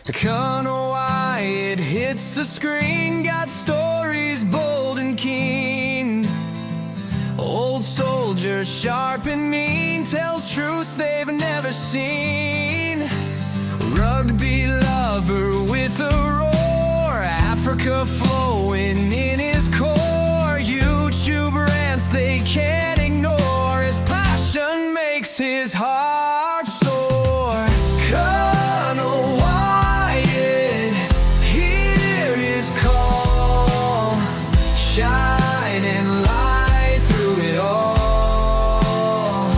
Colonel Wyatt hits the screen, got stories bold and keen. Old soldier, sharp and mean, tells truths they've never seen. Rugby lover with a roar, Africa flowing in his core. YouTube rants they can't ignore, his passion makes his heart soar. Colonel Wyatt, hear his call, shining light through it all.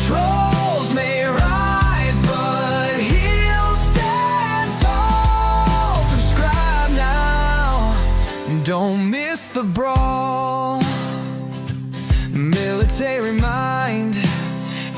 Trolls may rise, but he'll stand tall. Subscribe now, don't miss the brawl. Military mind,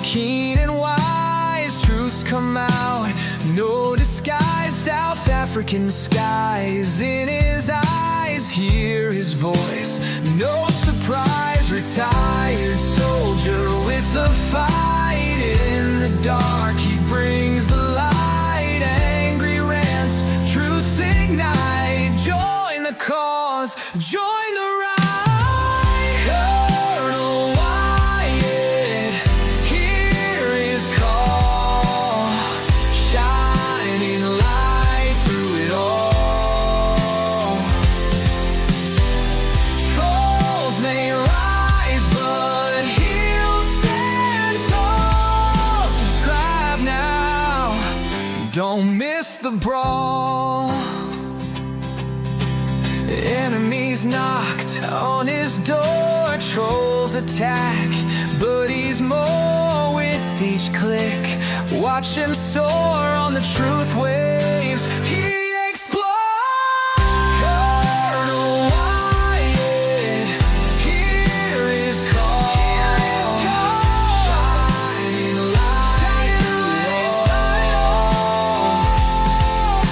keen and wise, truths come out, no disguise. South African skies in his eyes, hear his voice, no surprise. Retired soldier with the fight, in the dark he brings the light. Angry rants, truths ignite, join the cause, join the ride. Colonel Wyatt, hear his call, shining light through it all. Trolls may rise, but he'll stand tall. Subscribe now, don't miss the brawl. Enemies knocked on his door, trolls attack, but he's more with each click. Watch him soar on the truth waves, he explodes. Colonel Wyatt, hear his call, shining light through it all.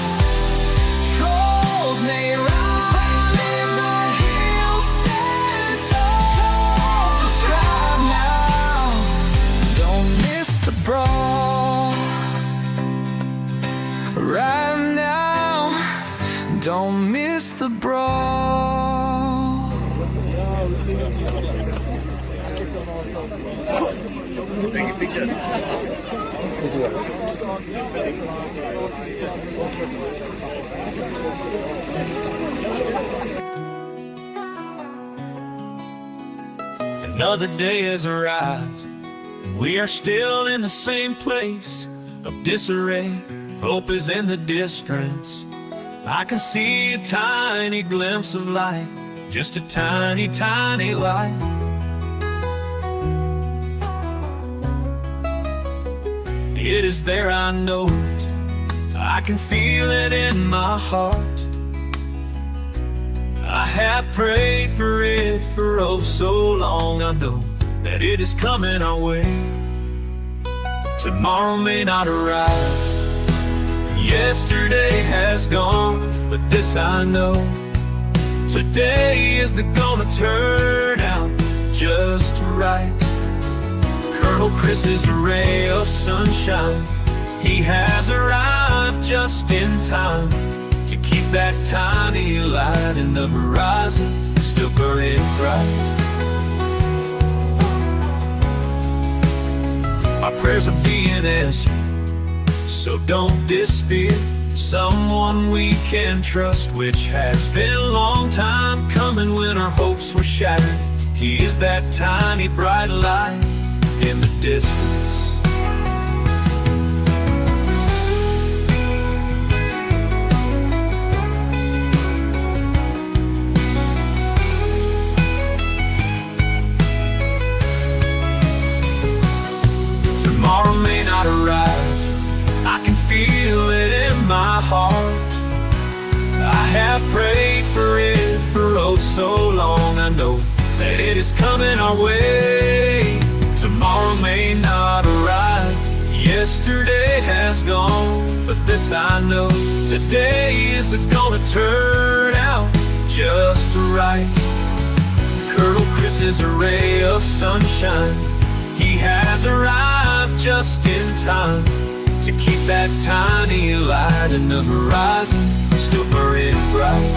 Trolls may rise, but he'll stand tall. Subscribe now, don't miss the brawl. Right now, don't miss the brawl. Take a picture. Another day has arrived, and we are still in the same place of disarray. Hope is in the distance. I can see a tiny glimpse of light, just a tiny, tiny light. It is there, I know it. I can feel it in my heart. I have prayed for it for oh so long. I know that it is coming our way. Tomorrow may not arrive. Yesterday has gone, but this I know. Today is gonna turn out just right. Colonel Chris is a ray of sunshine. He has arrived just in time to keep that tiny light in the horizon still burning bright. My prayers are being answered, so don't despair. Someone we can trust, which has been a long time coming when our hopes were shattered. He is that tiny bright light in the distance. Tomorrow may not arrive. I can feel it in my heart. I have prayed for it for oh so long. I know that it is coming our way. Tomorrow may not arrive. Yesterday has gone, but this I know. Today is gonna turn out just right. Colonel Chris is a ray of sunshine. He has arrived just in time to to keep that tiny light in the horizon still burning bright.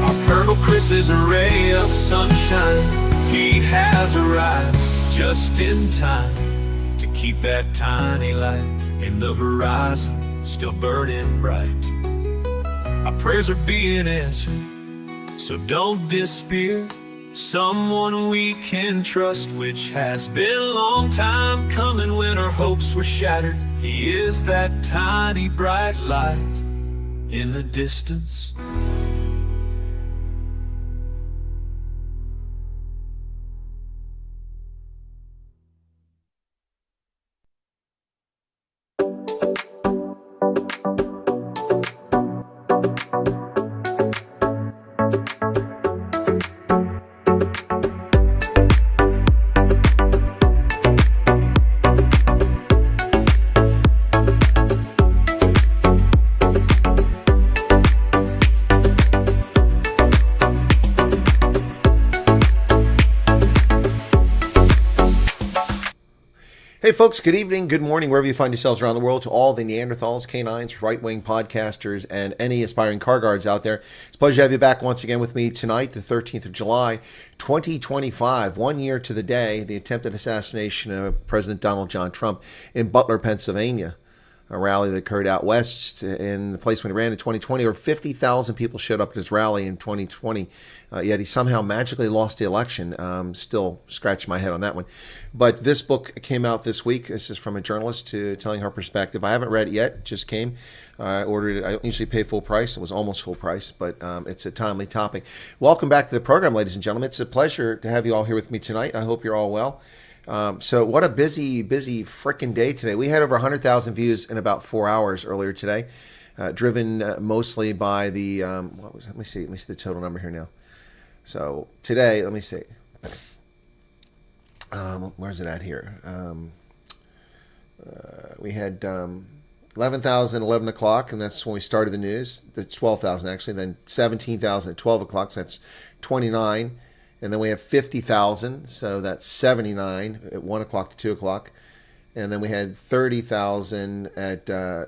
Our Colonel Chris is a ray of sunshine. He has arrived just in time to keep that tiny light in the horizon still burning bright. Our prayers are being answered, so don't despair. Someone we can trust, which has been a long time coming when our hopes were shattered. He is that tiny bright light in the distance. Hey folks, good evening, good morning, wherever you find yourselves around the world, to all the Neanderthals, canines, right-wing podcasters, and any aspiring car guards out there. It's a pleasure to have you back once again with me tonight, the 13th of July, 2025, 1 year to the day, the attempted assassination of President Donald John Trump in Butler, Pennsylvania. A rally that occurred out west in the place when he ran in 2020, or 50,000 people showed up at his rally in 2020, yet he somehow magically lost the election. Still scratching my head on that one. But this book came out this week. This is from a journalist telling her perspective. I haven't read it yet. It just came. I ordered it. I don't usually pay full price. It was almost full price, but it's a timely topic. Welcome back to the program, ladies and gentlemen. It's a pleasure to have you all here with me tonight. I hope you're all well. So what a busy frickin' day today. We had over 100,000 views in about 4 hours earlier today, driven mostly by the, let me see the total number here now. So today, let me see, where's it at here? We had 11,000 11 o'clock, and that's when we started the news. That's 12,000 actually, then 17,000 at 12 o'clock, so that's 29. And then we have 50,000, so that's 79 at 1 o'clock to 2 o'clock. And then we had 30,000 at 2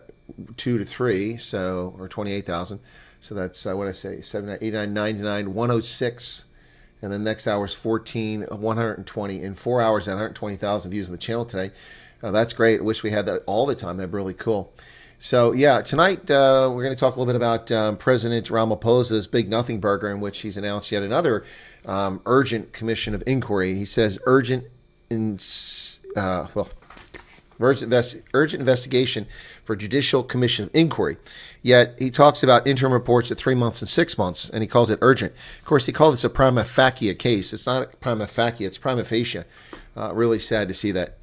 to 3, so, or 28,000. So that's, what did I say, 79, 89, 99, 106. And then next hour is 14, 120. In 4 hours, 120,000 views on the channel today. That's great. I wish we had that all the time. That'd be really cool. So, yeah, tonight we're going to talk a little bit about President Ramaphosa's Big Nothing Burger, in which he's announced yet another urgent commission of inquiry. He says urgent investigation for judicial commission of inquiry. Yet he talks about interim reports at 3 months and 6 months, and he calls it urgent. Of course, he calls this a prima facie case. It's not a prima facie, it's prima facie. Really sad to see that.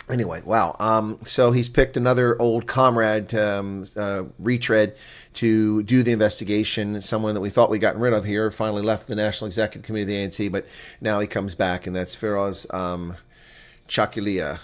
Anyway, wow. So he's picked another old comrade, retread, to do the investigation. Someone that we thought we'd gotten rid of here finally left the National Executive Committee of the ANC, but now he comes back, and that's Firoz Cachalia,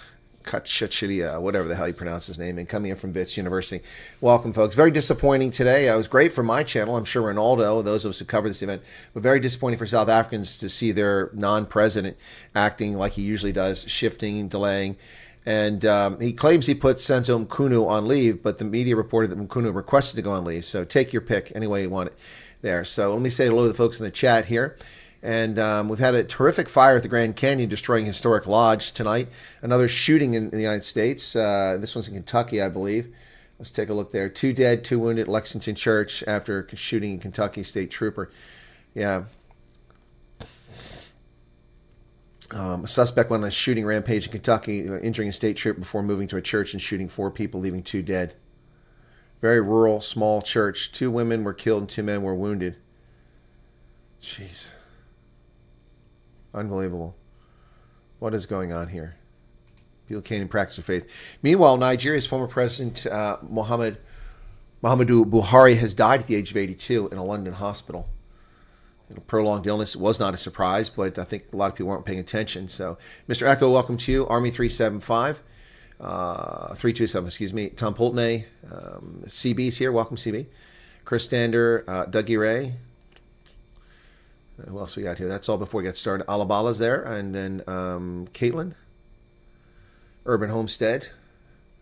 whatever the hell you pronounce his name, and coming in from Wits University. Welcome, folks. Very disappointing today. It was great for my channel. I'm sure Ronaldo, those of us who cover this event, but very disappointing for South Africans to see their non-president acting like he usually does, shifting, delaying. And he claims he put Senzo Mkhunu on leave, but the media reported that Mkhunu requested to go on leave. So take your pick any way you want it there. So let me say hello to the folks in the chat here. And we've had a terrific fire at the Grand Canyon, destroying historic lodge tonight. Another shooting in the United States. This one's in Kentucky, I believe. Let's take a look there. 2 dead, 2 wounded at Lexington Church after shooting in Kentucky. State trooper. Yeah. A suspect went on a shooting rampage in Kentucky, injuring a state trooper before moving to a church and shooting 4 people, leaving 2 dead. Very rural, small church. 2 women were killed and 2 men were wounded. Jeez. Unbelievable. What is going on here? People can't even practice their faith. Meanwhile, Nigeria's former president, Muhammadu Buhari, has died at the age of 82 in a London hospital. A prolonged illness. It was not a surprise, but I think a lot of people weren't paying attention. So, Mr. Echo, welcome to you. Army 327, excuse me. Tom Pulteney, CB's here. Welcome, CB. Chris Stander, Dougie Ray. Who else we got here? That's all before we get started. Alabala's there, and then Caitlin, Urban Homestead.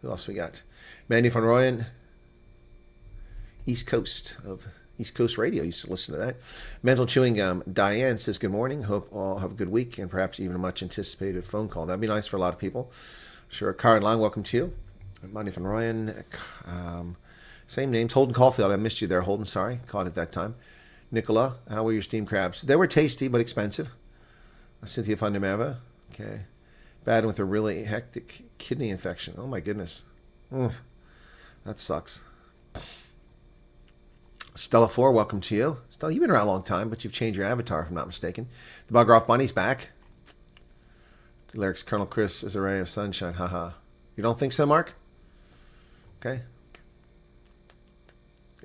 Who else we got? Mandy van Rooyen, East Coast Radio. Used to listen to that. Mental Chewing Gum. Diane says, good morning. Hope all have a good week and perhaps even a much anticipated phone call. That'd be nice for a lot of people. Sure. Karen Lang, welcome to you. Mandy van Rooyen. Same names. Holden Caulfield. I missed you there, Holden. Sorry. Caught it that time. Nicola, how were your steamed crabs? They were tasty but expensive. Cynthia Fundamava. Okay. Bad with a really hectic kidney infection. Oh my goodness. Oof. That sucks. Stella 4, welcome to you. Stella, you've been around a long time, but you've changed your avatar if I'm not mistaken. The Bugger Off Bunny's back. The lyrics, Colonel Chris is a ray of sunshine. Haha. You don't think so, Mark? Okay.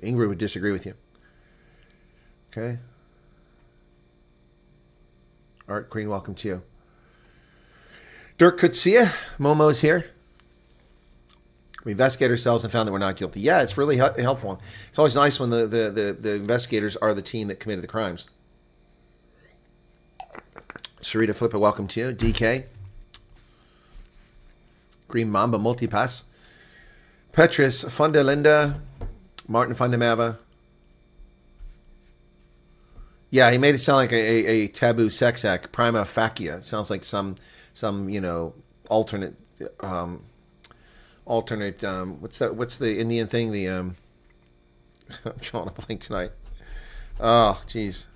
Ingrid would disagree with you. Okay. Art Queen, welcome to you. Dirk Kutsia, Momo's here. We investigated ourselves and found that we're not guilty. Yeah, it's really helpful. It's always nice when the investigators are the team that committed the crimes. Sarita Flippa, welcome to you. DK. Green Mamba Multipass. Petrus Funda Linda. Martin Fundamava. Yeah, he made it sound like a taboo sex act. Prima facie. It sounds like some alternate what's the Indian thing? I'm drawing a blank tonight. Oh, geez.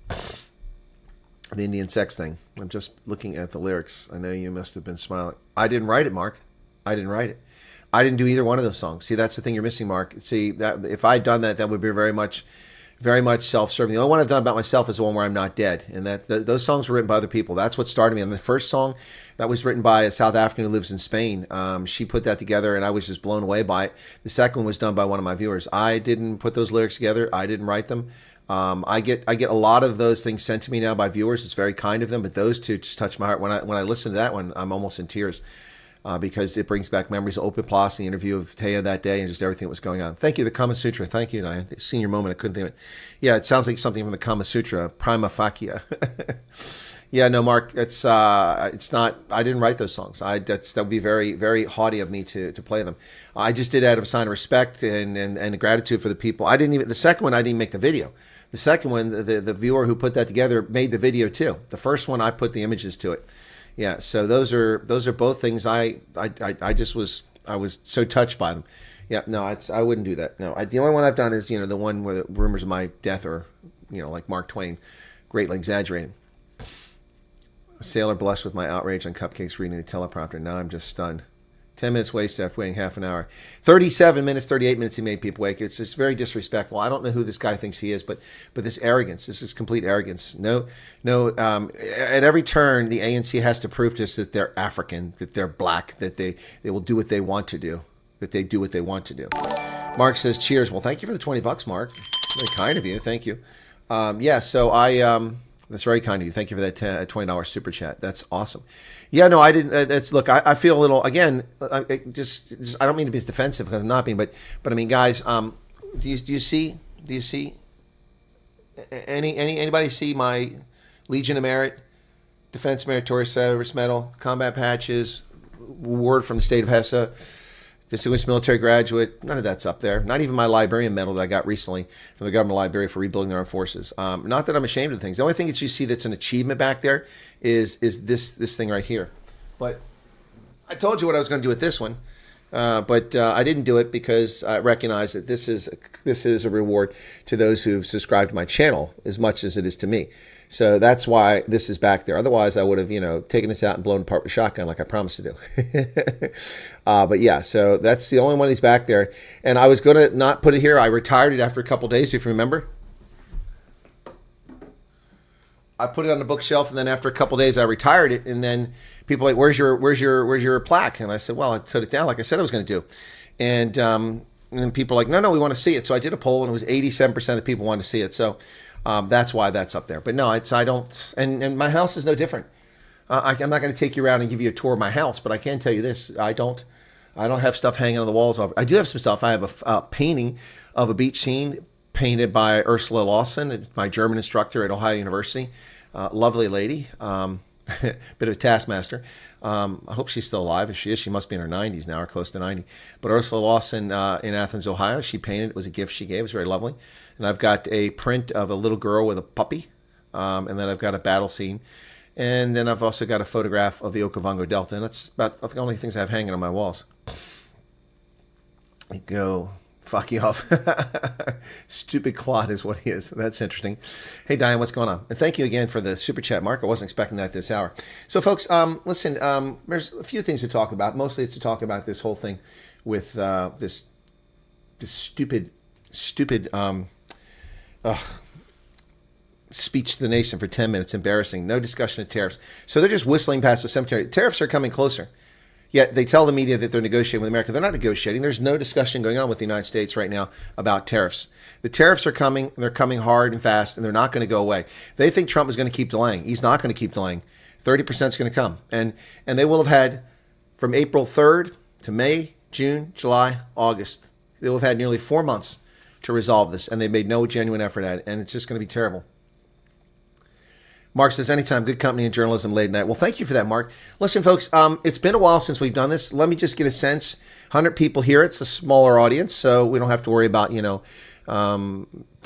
The Indian sex thing. I'm just looking at the lyrics. I know you must have been smiling. I didn't write it, Mark. I didn't write it. I didn't do either one of those songs. See, that's the thing you're missing, Mark. See, that if I'd done that, that would be very much self-serving. The only one I've done about myself is the one where I'm not dead, and those songs were written by other people. That's what started me. And the first song that was written by a South African who lives in Spain. She put that together, and I was just blown away by it. The second one was done by one of my viewers. I didn't put those lyrics together. I didn't write them. I get a lot of those things sent to me now by viewers. It's very kind of them, but those two just touch my heart. When I listen to that one, I'm almost in tears. Because it brings back memories of Open Plus, the interview of Taya that day, and just everything that was going on. Thank you, the Kama Sutra. Thank you, Diane. Senior moment, I couldn't think of it. Yeah, it sounds like something from the Kama Sutra, prima facie. Yeah, no, Mark, it's not. I didn't write those songs. That would be very, very haughty of me to play them. I just did out of a sign of respect and gratitude for the people. The second one, I didn't make the video. The second one, the viewer who put that together made the video too. The first one, I put the images to it. Yeah, so those are both things I was so touched by them. Yeah, no, I wouldn't do that. No, the only one I've done is the one where the rumors of my death are like Mark Twain, greatly exaggerated. A sailor blushed with my outrage on cupcakes reading the teleprompter. Now I'm just stunned. 10 minutes wasted after waiting half an hour. 37 minutes, 38 minutes he made people wake. It's just very disrespectful. I don't know who this guy thinks he is, but this arrogance, this is complete arrogance. No. At every turn, the ANC has to prove to us that they're African, that they're black, that they will do what they want to do, that they do what they want to do. Mark says, cheers. Well, thank you for the $20, Mark. Very kind of you. Thank you. That's very kind of you. Thank you for that $20 super chat. That's awesome. Yeah, no, I didn't. Look, I feel a little, again, I don't mean to be defensive because I'm not being, but I mean, guys, do you see anybody see my Legion of Merit, Defense Meritorious Service Medal, combat patches, award from the state of Hesse, distinguished military graduate? None of that's up there. Not even my librarian medal that I got recently from the government library for rebuilding the armed forces. Not that I'm ashamed of things. The only thing that you see that's an achievement back there is this thing right here. But I told you what I was going to do with this one. But I didn't do it because I recognize that this is a reward to those who've subscribed to my channel as much as it is to me. So that's why this is back there. Otherwise, I would have, taken this out and blown apart with a shotgun like I promised to do. But yeah, so that's the only one of these back there. And I was going to not put it here. I retired it after a couple of days, if you remember. I put it on the bookshelf, and then after a couple of days, I retired it. And then people were like, where's your plaque? And I said, well, I put it down like I said I was going to do. And then people are like, no, we want to see it. So I did a poll, and it was 87% of the people wanted to see it. So that's why that's up there. But no, I don't. And my house is no different. I'm not going to take you around and give you a tour of my house, but I can tell you this: I don't have stuff hanging on the walls. I do have some stuff. I have a painting of a beach scene painted by Ursula Lawson, my German instructor at Ohio University. Lovely lady, bit of a taskmaster. I hope she's still alive. If she is, she must be in her 90s now, or close to 90. But Ursula Lawson in Athens, Ohio, she painted. It was a gift she gave. It was very lovely. And I've got a print of a little girl with a puppy, and then I've got a battle scene. And then I've also got a photograph of the Okavango Delta, and that's about the only things I have hanging on my walls. Go fuck you off. Stupid clod is what he is. That's interesting. Hey, Diane, what's going on? And thank you again for the super chat, Mark. I wasn't expecting that this hour. So, folks, listen, there's a few things to talk about. Mostly it's to talk about this whole thing with this stupid speech to the nation for 10 minutes. Embarrassing. No discussion of tariffs. So they're just whistling past the cemetery. Tariffs are coming closer. Yet they tell the media that they're negotiating with America. They're not negotiating. There's no discussion going on with the United States right now about tariffs. The tariffs are coming. They're coming hard and fast, and they're not going to go away. They think Trump is going to keep delaying. He's not going to keep delaying. 30% is going to come. And they will have had from April 3rd to May, June, July, August. They will have had nearly 4 months to resolve this, and they made no genuine effort at it, and it's just going to be terrible. Mark says, anytime, good company and journalism late at night. Well, thank you for that, Mark. Listen, folks, it's been a while since we've done this. Let me just get a sense. 100 people here. It's a smaller audience, so we don't have to worry about, too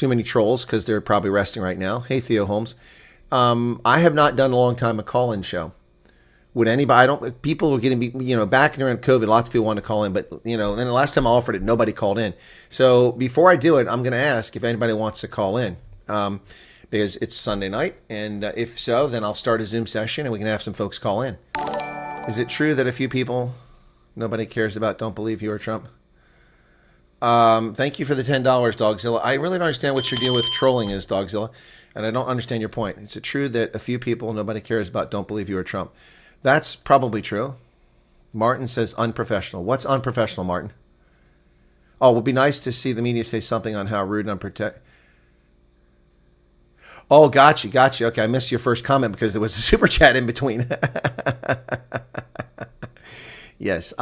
many trolls because they're probably resting right now. Hey, Theo Holmes. I have not done a long time a call-in show. Would anybody, people were getting, back and around COVID, lots of people wanted to call in, but, then the last time I offered it, nobody called in. So before I do it, I'm going to ask if anybody wants to call in. Because it's Sunday night, and if so, then I'll start a Zoom session and we can have some folks call in. Is it true that a few people nobody cares about don't believe you or Trump? Thank you for the $10, Dogzilla. I really don't understand what your deal with trolling is, Dogzilla, and I don't understand your point. Is it true that a few people nobody cares about don't believe you or Trump? That's probably true. Martin says unprofessional. What's unprofessional, Martin? Oh, it would be nice to see the media say something on how rude and unprotected. Oh, gotcha. Okay, I missed your first comment because there was a super chat in between. Yes.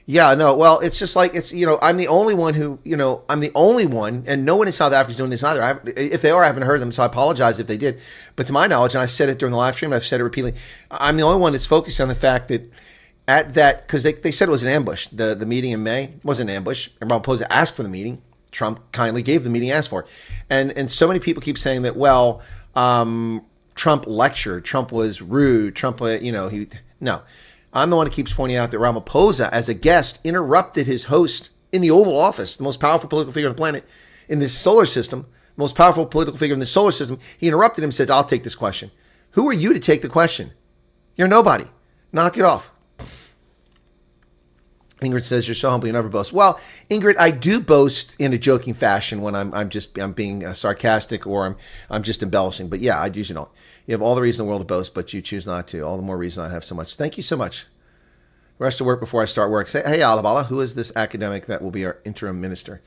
Yeah, no, well, it's just like, I'm the only one who, I'm the only one, and no one in South Africa is doing this either. If they are, I haven't heard them, so I apologize if they did. But to my knowledge, and I said it during the live stream, I've said it repeatedly, I'm the only one that's focused on the fact that at that, because they said it was an ambush. The meeting in May was an ambush. Ramaphosa asked for the meeting. Trump kindly gave the meeting asked for. And so many people keep saying that, well, Trump lectured, Trump was rude, Trump, no. I'm the one who keeps pointing out that Ramaphosa, as a guest, interrupted his host in the Oval Office, the most powerful political figure on the planet, in this solar system, the most powerful political figure in the solar system. He interrupted him and said, I'll take this question. Who are you to take the question? You're nobody. Knock it off. Ingrid says, you're so humble, you never boast. Well, Ingrid, I do boast in a joking fashion when I'm being sarcastic or I'm just embellishing. But yeah, I usually don't. You have all the reason in the world to boast, but you choose not to. All the more reason I have so much. Thank you so much. Rest of work before I start work. Say, hey, Alabala, who is this academic that will be our interim minister?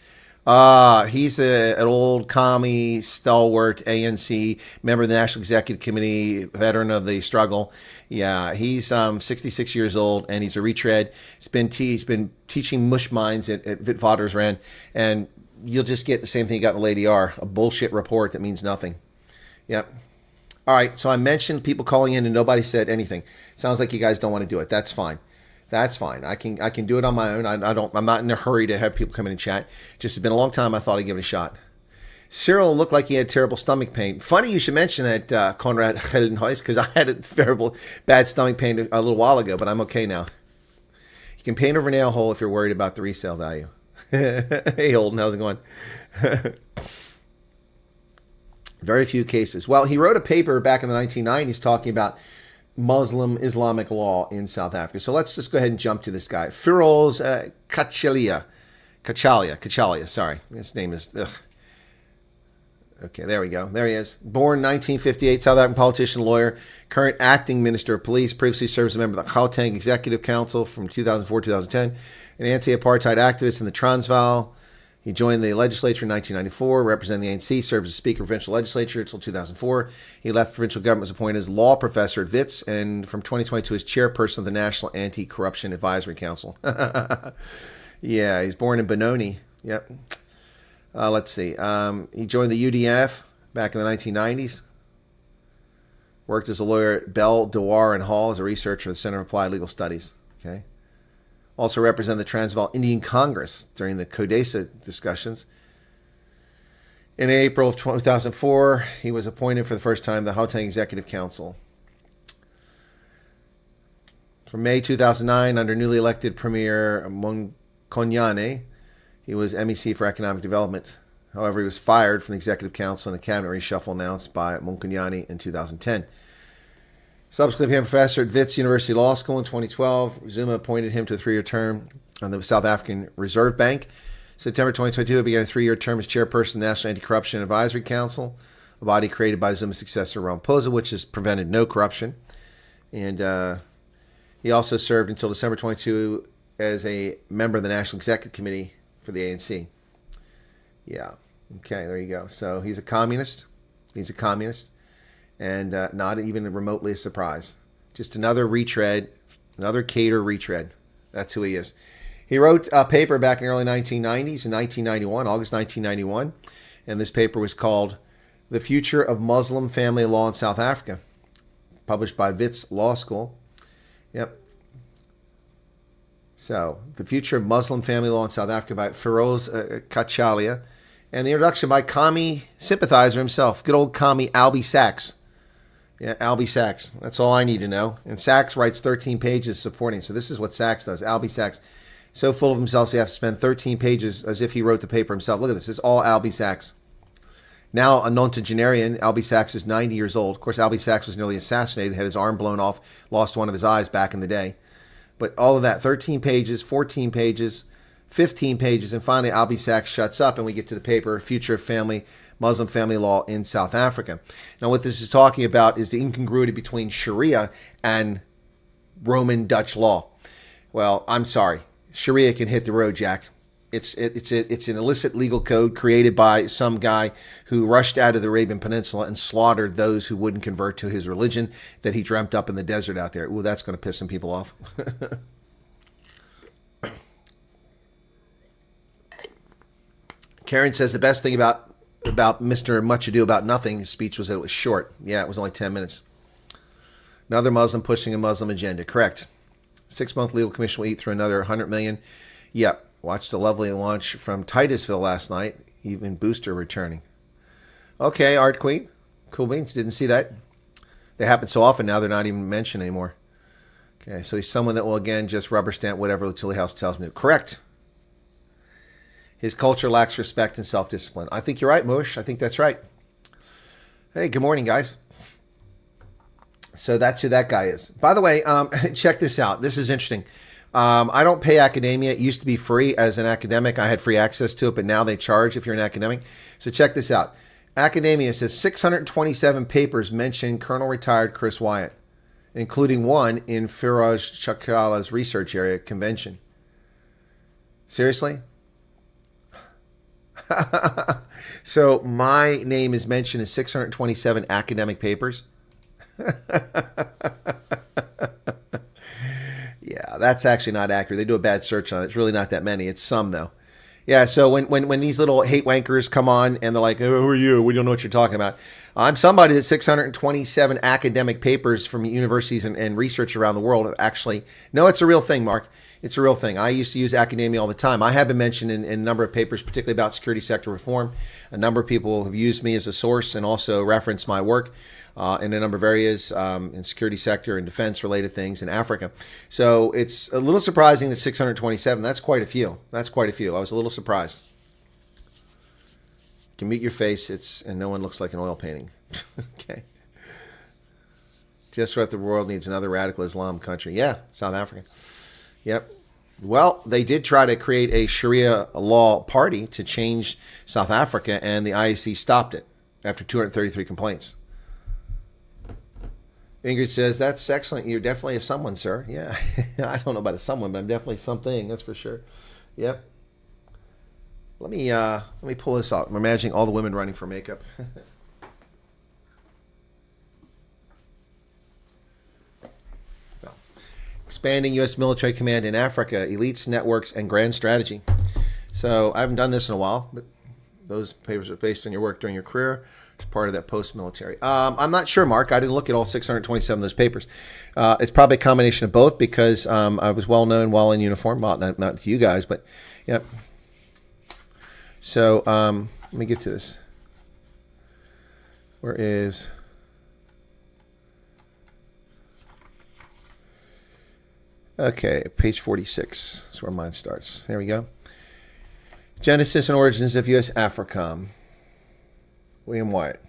He's an old commie, stalwart, ANC, member of the National Executive Committee, veteran of the struggle. Yeah, he's 66 years old, and he's a retread. He's been teaching mush minds at Witwatersrand, and you'll just get the same thing you got in the Lady R, a bullshit report that means nothing. Yep. All right, so I mentioned people calling in, and nobody said anything. Sounds like you guys don't want to do it. That's fine. That's fine. I can do it on my own. I'm not in a hurry to have people come in and chat. Just it's been a long time. I thought I'd give it a shot. Cyril looked like he had terrible stomach pain. Funny you should mention that, Konrad Heldenhuis, because I had a terrible bad stomach pain a little while ago, but I'm okay now. You can paint over a nail hole if you're worried about the resale value. Hey, Holden, how's it going? Very few cases. Well, he wrote a paper back in the 1990s talking about Muslim Islamic law in South Africa. So let's just go ahead and jump to this guy. Firoz Cachalia, sorry. His name is... Ugh. Okay, there we go. There he is. Born 1958, South African politician, lawyer, current acting minister of police, previously served as a member of the Gauteng Executive Council from 2004 to 2010, an anti-apartheid activist in the Transvaal. He joined the legislature in 1994, representing the ANC, served as Speaker of Provincial Legislature until 2004. He left provincial government, was appointed as law professor at Wits, and from 2022 as chairperson of the National Anti-Corruption Advisory Council. Yeah, he's born in Benoni. Yep. Let's see. He joined the UDF back in the 1990s. Worked as a lawyer at Bell, Dewar, and Hall as a researcher at the Center of Applied Legal Studies. Okay. Also represented the Transvaal Indian Congress during the CODESA discussions. In April of 2004, he was appointed for the first time to the Gauteng Executive Council. From May 2009, under newly elected Premier Monkonyane, he was MEC for Economic Development. However, he was fired from the Executive Council in a cabinet reshuffle announced by Monkonyane in 2010. Subsequently became a professor at Wits University Law School in 2012. Zuma appointed him to a 3-year term on the South African Reserve Bank. September 2022, he began a 3-year term as chairperson of the National Anti-Corruption Advisory Council, a body created by Zuma's successor, Ramaphosa, which has prevented no corruption. And he also served until December 22 as a member of the National Executive Committee for the ANC. Yeah. Okay, there you go. So he's a communist. He's a communist. And not even remotely a surprise. Just another retread, another cater retread. That's who he is. He wrote a paper back in the early 1990s, in 1991, August 1991. And this paper was called The Future of Muslim Family Law in South Africa, published by Wits Law School. Yep. So, The Future of Muslim Family Law in South Africa by Firoz Cachalia. And the introduction by commie sympathizer himself, good old commie Albie Sachs. Yeah, Albie Sachs. That's all I need to know. And Sachs writes 13 pages supporting. So this is what Sachs does. Albie Sachs, so full of himself, so you have to spend 13 pages as if he wrote the paper himself. Look at this. This is all Albie Sachs. Now a nonagenarian, Albie Sachs is 90 years old. Of course, Albie Sachs was nearly assassinated, had his arm blown off, lost one of his eyes back in the day. But all of that, 13 pages, 14 pages, 15 pages, and finally Albie Sachs shuts up and we get to the paper, Future of Muslim Family Law in South Africa. Now what this is talking about is the incongruity between Sharia and Roman Dutch law. Well, I'm sorry. Sharia can hit the road, Jack. It's an illicit legal code created by some guy who rushed out of the Arabian Peninsula and slaughtered those who wouldn't convert to his religion that he dreamt up in the desert out there. Ooh, that's going to piss some people off. Karen says the best thing about Mr. Much Ado About Nothing, his speech was that it was short. Yeah, it was only 10 minutes. Another Muslim pushing a Muslim agenda. Correct. 6-month legal commission will eat through another 100 million. Yep. Watched a lovely launch from Titusville last night. Even Booster returning. Okay, Art Queen. Cool beans. Didn't see that. They happen so often now they're not even mentioned anymore. Okay, so he's someone that will again just rubber stamp whatever the Tilly House tells me. Correct. His culture lacks respect and self-discipline. I think you're right, Mush. I think that's right. Hey, good morning, guys. So that's who that guy is. By the way, check this out. This is interesting. I don't pay academia. It used to be free as an academic. I had free access to it, but now they charge if you're an academic. So check this out. Academia says 627 papers mention Colonel retired Chris Wyatt, including one in Firoz Chakala's research area convention. Seriously? So my name is mentioned in 627 academic papers. Yeah, that's actually not accurate. They do a bad search on it. It's really not that many. It's some, though. Yeah, so when these little hate wankers come on and they're like, oh, who are you? We don't know what you're talking about. I'm somebody that 627 academic papers from universities and research around the world have actually... No, it's a real thing, Mark. It's a real thing. I used to use academia all the time. I have been mentioned in a number of papers, particularly about security sector reform. A number of people have used me as a source and also referenced my work in a number of areas in security sector and defense-related things in Africa. So it's a little surprising that 627. That's quite a few. That's quite a few. I was a little surprised. You can meet your face, and no one looks like an oil painting. Okay. Just what the world needs, another radical Islam country. Yeah, South Africa. Yep. Well, they did try to create a Sharia law party to change South Africa, and the IEC stopped it after 233 complaints. Ingrid says, that's excellent. You're definitely a someone, sir. Yeah. I don't know about a someone, but I'm definitely something. That's for sure. Yep. Let me pull this out. I'm imagining all the women running for makeup. Expanding U.S. military command in Africa, elites, networks, and grand strategy. So I haven't done this in a while, but Those papers are based on your work during your career as part of that post-military. I'm not sure, Mark. I didn't look at all 627 of those papers. It's probably a combination of both because I was well-known while in uniform. Well, not to you guys, but yep. So let me get to this. Where is... Okay, page 46 is where mine starts. There we go. Genesis and origins of US AFRICOM. William Wyatt.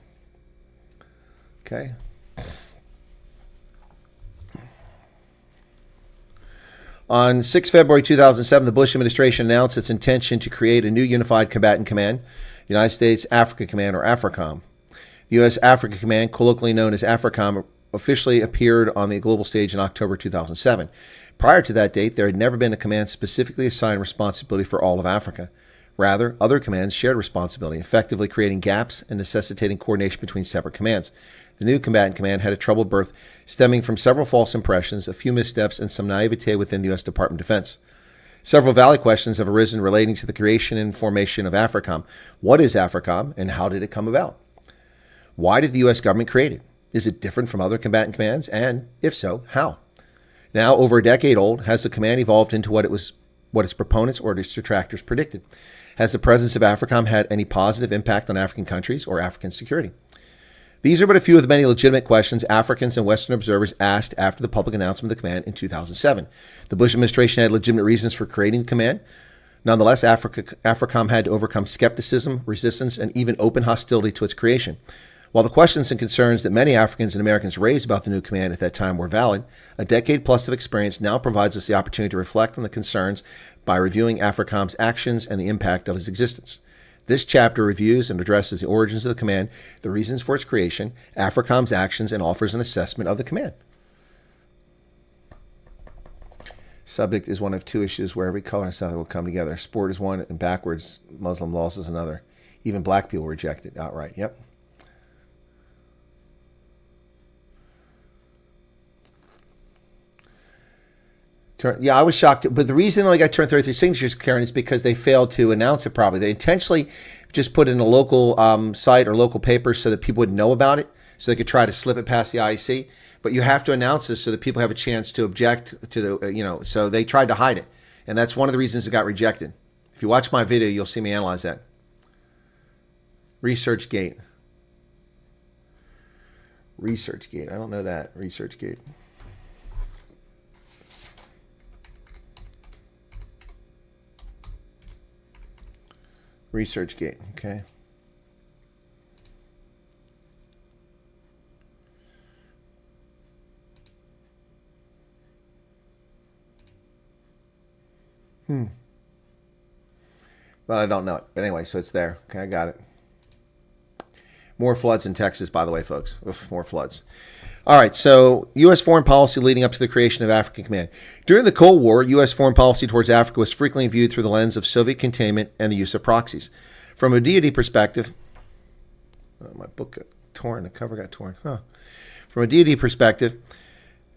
Okay. On 6 February 2007, the Bush administration announced its intention to create a new unified combatant command, the United States Africa Command, or AFRICOM. The U.S. Africa Command, colloquially known as AFRICOM, officially appeared on the global stage in October 2007. Prior to that date, there had never been a command specifically assigned responsibility for all of Africa. Rather, other commands shared responsibility, effectively creating gaps and necessitating coordination between separate commands. The new combatant command had a troubled birth stemming from several false impressions, a few missteps, and some naivete within the U.S. Department of Defense. Several valid questions have arisen relating to the creation and formation of AFRICOM. What is AFRICOM, and how did it come about? Why did the U.S. government create it? Is it different from other combatant commands? And, if so, how? Now, over a decade old, has the command evolved into what its proponents or its detractors predicted? Has the presence of AFRICOM had any positive impact on African countries or African security? These are but a few of the many legitimate questions Africans and Western observers asked after the public announcement of the command in 2007. The Bush administration had legitimate reasons for creating the command. Nonetheless, AFRICOM had to overcome skepticism, resistance, and even open hostility to its creation. While the questions and concerns that many Africans and Americans raised about the new command at that time were valid, a decade plus of experience now provides us the opportunity to reflect on the concerns by reviewing AFRICOM's actions and the impact of its existence. This chapter reviews and addresses the origins of the command, the reasons for its creation, AFRICOM's actions, and offers an assessment of the command. Subject is one of two issues where every color and style will come together. Sport is one, and backwards Muslim laws is another. Even black people reject it outright. Yep. Yeah, I was shocked. But the reason I got turned 33 signatures, Karen, is because they failed to announce it properly. They intentionally just put it in a local site or local paper so that people would know about it, so they could try to slip it past the IEC. But you have to announce this so that people have a chance to object to the, so they tried to hide it. And that's one of the reasons it got rejected. If you watch my video, you'll see me analyze that. ResearchGate. ResearchGate. I don't know that. ResearchGate. ResearchGate, okay. Well, I don't know it. But anyway, so it's there. Okay, I got it. More floods in Texas, by the way, folks. Oof, more floods. All right, so U.S. foreign policy leading up to the creation of African Command. During the Cold War, U.S. foreign policy towards Africa was frequently viewed through the lens of Soviet containment and the use of proxies. From a DoD perspective, my book got torn, the cover got torn. From a DoD perspective,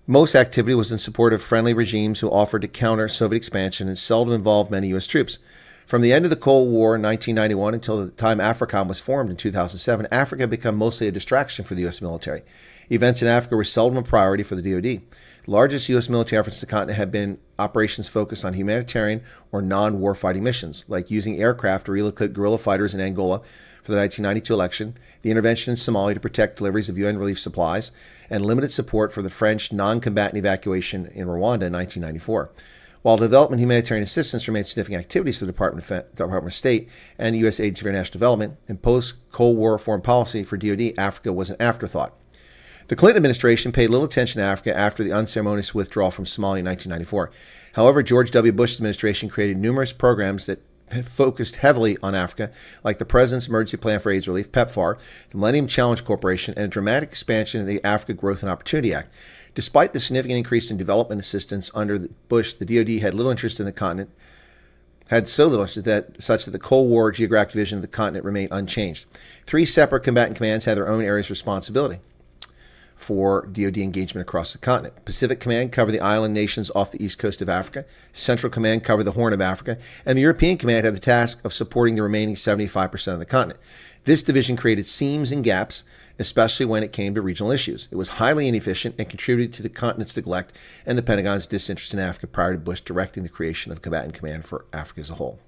most activity was in support of friendly regimes who offered to counter Soviet expansion and seldom involved many U.S. troops. From the end of the Cold War in 1991 until the time AFRICOM was formed in 2007, Africa had become mostly a distraction for the U.S. military. Events in Africa were seldom a priority for the DoD. The largest U.S. military efforts to the continent have been operations focused on humanitarian or non-war fighting missions, like using aircraft to relocate guerrilla fighters in Angola for the 1992 election, the intervention in Somalia to protect deliveries of UN relief supplies, and limited support for the French non-combatant evacuation in Rwanda in 1994. While development humanitarian assistance remains significant activities for the Department of State and the U.S. Agency for International Development, in post-Cold War foreign policy for DoD, Africa was an afterthought. The Clinton administration paid little attention to Africa after the unceremonious withdrawal from Somalia in 1994. However, George W. Bush's administration created numerous programs that focused heavily on Africa, like the President's Emergency Plan for AIDS Relief, PEPFAR, the Millennium Challenge Corporation, and a dramatic expansion of the Africa Growth and Opportunity Act. Despite the significant increase in development assistance under Bush, the DoD had little interest in the continent, had so little interest such that the Cold War geographic division of the continent remained unchanged. 3 separate combatant commands had their own areas of responsibility. for DoD engagement across the continent. Pacific Command covered the island nations off the east coast of Africa. Central Command covered the Horn of Africa. And the European Command had the task of supporting the remaining 75% of the continent. This division created seams and gaps, especially when it came to regional issues. It was highly inefficient and contributed to the continent's neglect and the Pentagon's disinterest in Africa prior to Bush directing the creation of Combatant Command for Africa as a whole.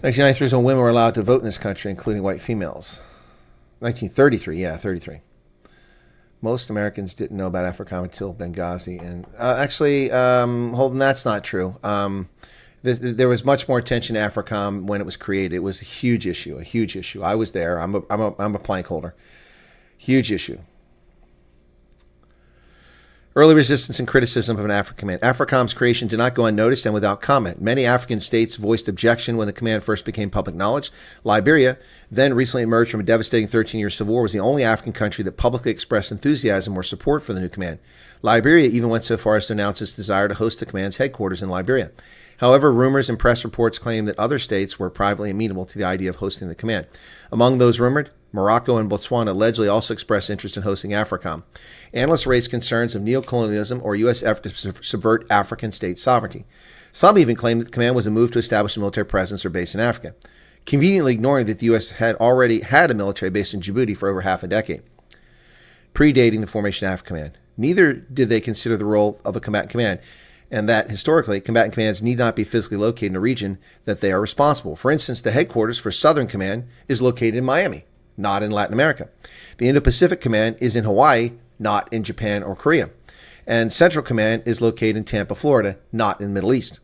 1993 is when women were allowed to vote in this country, including white females. 1933, yeah, 33. Most Americans didn't know about AFRICOM until Benghazi. And Holden, that's not true. There was much more attention to AFRICOM when it was created. It was a huge issue, a huge issue. I was there. I'm a plank holder. Huge issue. Early resistance and criticism of an African command. AFRICOM's creation did not go unnoticed and without comment. Many African states voiced objection when the command first became public knowledge. Liberia, then recently emerged from a devastating 13-year civil war, was the only African country that publicly expressed enthusiasm or support for the new command. Liberia even went so far as to announce its desire to host the command's headquarters in Liberia. However, rumors and press reports claim that other states were privately amenable to the idea of hosting the command. Among those rumored, Morocco and Botswana allegedly also expressed interest in hosting AFRICOM. Analysts raised concerns of neocolonialism or U.S. effort to subvert African state sovereignty. Some even claimed that the command was a move to establish a military presence or base in Africa, conveniently ignoring that the U.S. had already had a military base in Djibouti for over half a decade, predating the formation of AFRICOM. Neither did they consider the role of a combatant command, and that, historically, combatant commands need not be physically located in a region that they are responsible. For instance, the headquarters for Southern Command is located in Miami, not in Latin America. The Indo-Pacific Command is in Hawaii, not in Japan or Korea. And Central Command is located in Tampa, Florida, not in the Middle East.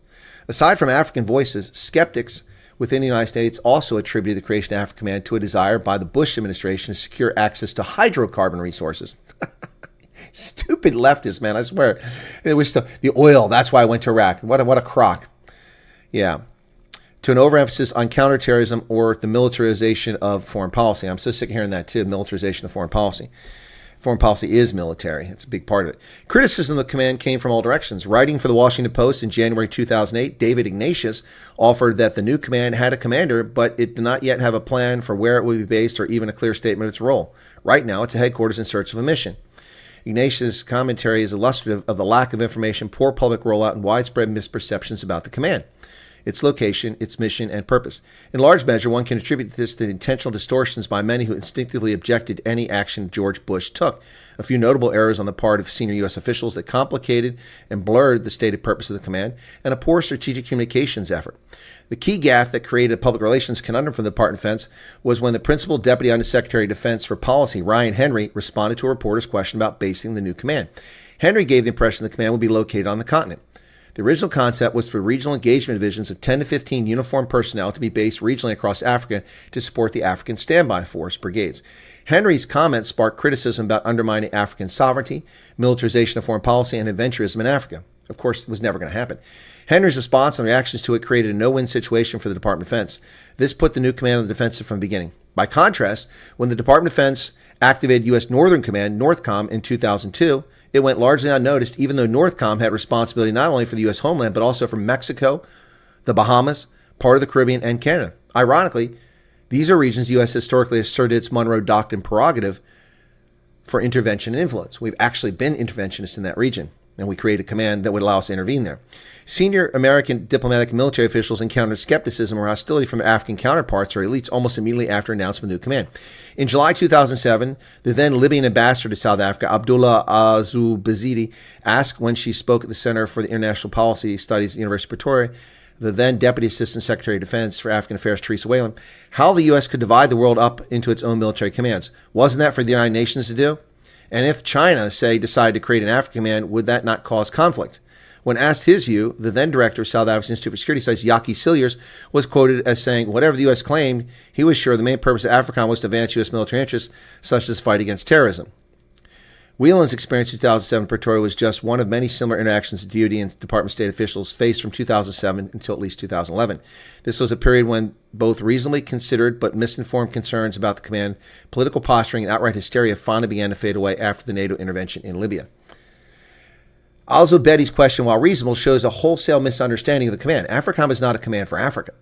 Aside from African voices, skeptics within the United States also attributed the creation of AFRICOM Command to a desire by the Bush administration to secure access to hydrocarbon resources. Stupid leftists, man, I swear. It was the oil, that's why I went to Iraq. What a crock. Yeah. To an overemphasis on counterterrorism or the militarization of foreign policy. I'm so sick of hearing that too, militarization of foreign policy. Foreign policy is military. It's a big part of it. Criticism of the command came from all directions. Writing for the Washington Post in January 2008, David Ignatius offered that the new command had a commander, but it did not yet have a plan for where it would be based or even a clear statement of its role. Right now, it's a headquarters in search of a mission. Ignatius' commentary is illustrative of the lack of information, poor public rollout, and widespread misperceptions about the command, its location, its mission, and purpose. In large measure, one can attribute this to the intentional distortions by many who instinctively objected to any action George Bush took. A few notable errors on the part of senior U.S. officials that complicated and blurred the stated purpose of the command, and a poor strategic communications effort. The key gaffe that created a public relations conundrum for the Department of Defense was when the Principal Deputy Undersecretary of Defense for Policy, Ryan Henry, responded to a reporter's question about basing the new command. Henry gave the impression the command would be located on the continent. The original concept was for regional engagement divisions of 10 to 15 uniformed personnel to be based regionally across Africa to support the African Standby Force brigades. Henry's comments sparked criticism about undermining African sovereignty, militarization of foreign policy, and adventurism in Africa. Of course, it was never going to happen. Henry's response and reactions to it created a no-win situation for the Department of Defense. This put the new command on the defensive from the beginning. By contrast, when the Department of Defense activated U.S. Northern Command, NORTHCOM, in 2002, it went largely unnoticed, even though NORTHCOM had responsibility not only for the U.S. homeland, but also for Mexico, the Bahamas, part of the Caribbean, and Canada. Ironically, these are regions the U.S. historically asserted its Monroe Doctrine prerogative for intervention and influence. We've actually been interventionists in that region, and we created a command that would allow us to intervene there. Senior American diplomatic and military officials encountered skepticism or hostility from their African counterparts or elites almost immediately after announcement of the new command. In July 2007, the then Libyan ambassador to South Africa, Abdullah Azubazidi, asked when she spoke at the Center for the International Policy Studies at the University of Pretoria, the then Deputy Assistant Secretary of Defense for African Affairs, Teresa Whalen, how the U.S. could divide the world up into its own military commands. Wasn't that for the United Nations to do? And if China, say, decided to create an African command, would that not cause conflict? When asked his view, the then director of South Africa's Institute for Security Studies, Yaki Cilliers, was quoted as saying, whatever the U.S. claimed, he was sure the main purpose of AFRICOM was to advance U.S. military interests, such as fight against terrorism. Whelan's experience in 2007 in Pretoria was just one of many similar interactions that DoD and Department of State officials faced from 2007 until at least 2011. This was a period when both reasonably considered but misinformed concerns about the command, political posturing, and outright hysteria finally began to fade away after the NATO intervention in Libya. Also, Betty's question, while reasonable, shows a wholesale misunderstanding of the command. AFRICOM is not a command for Africa.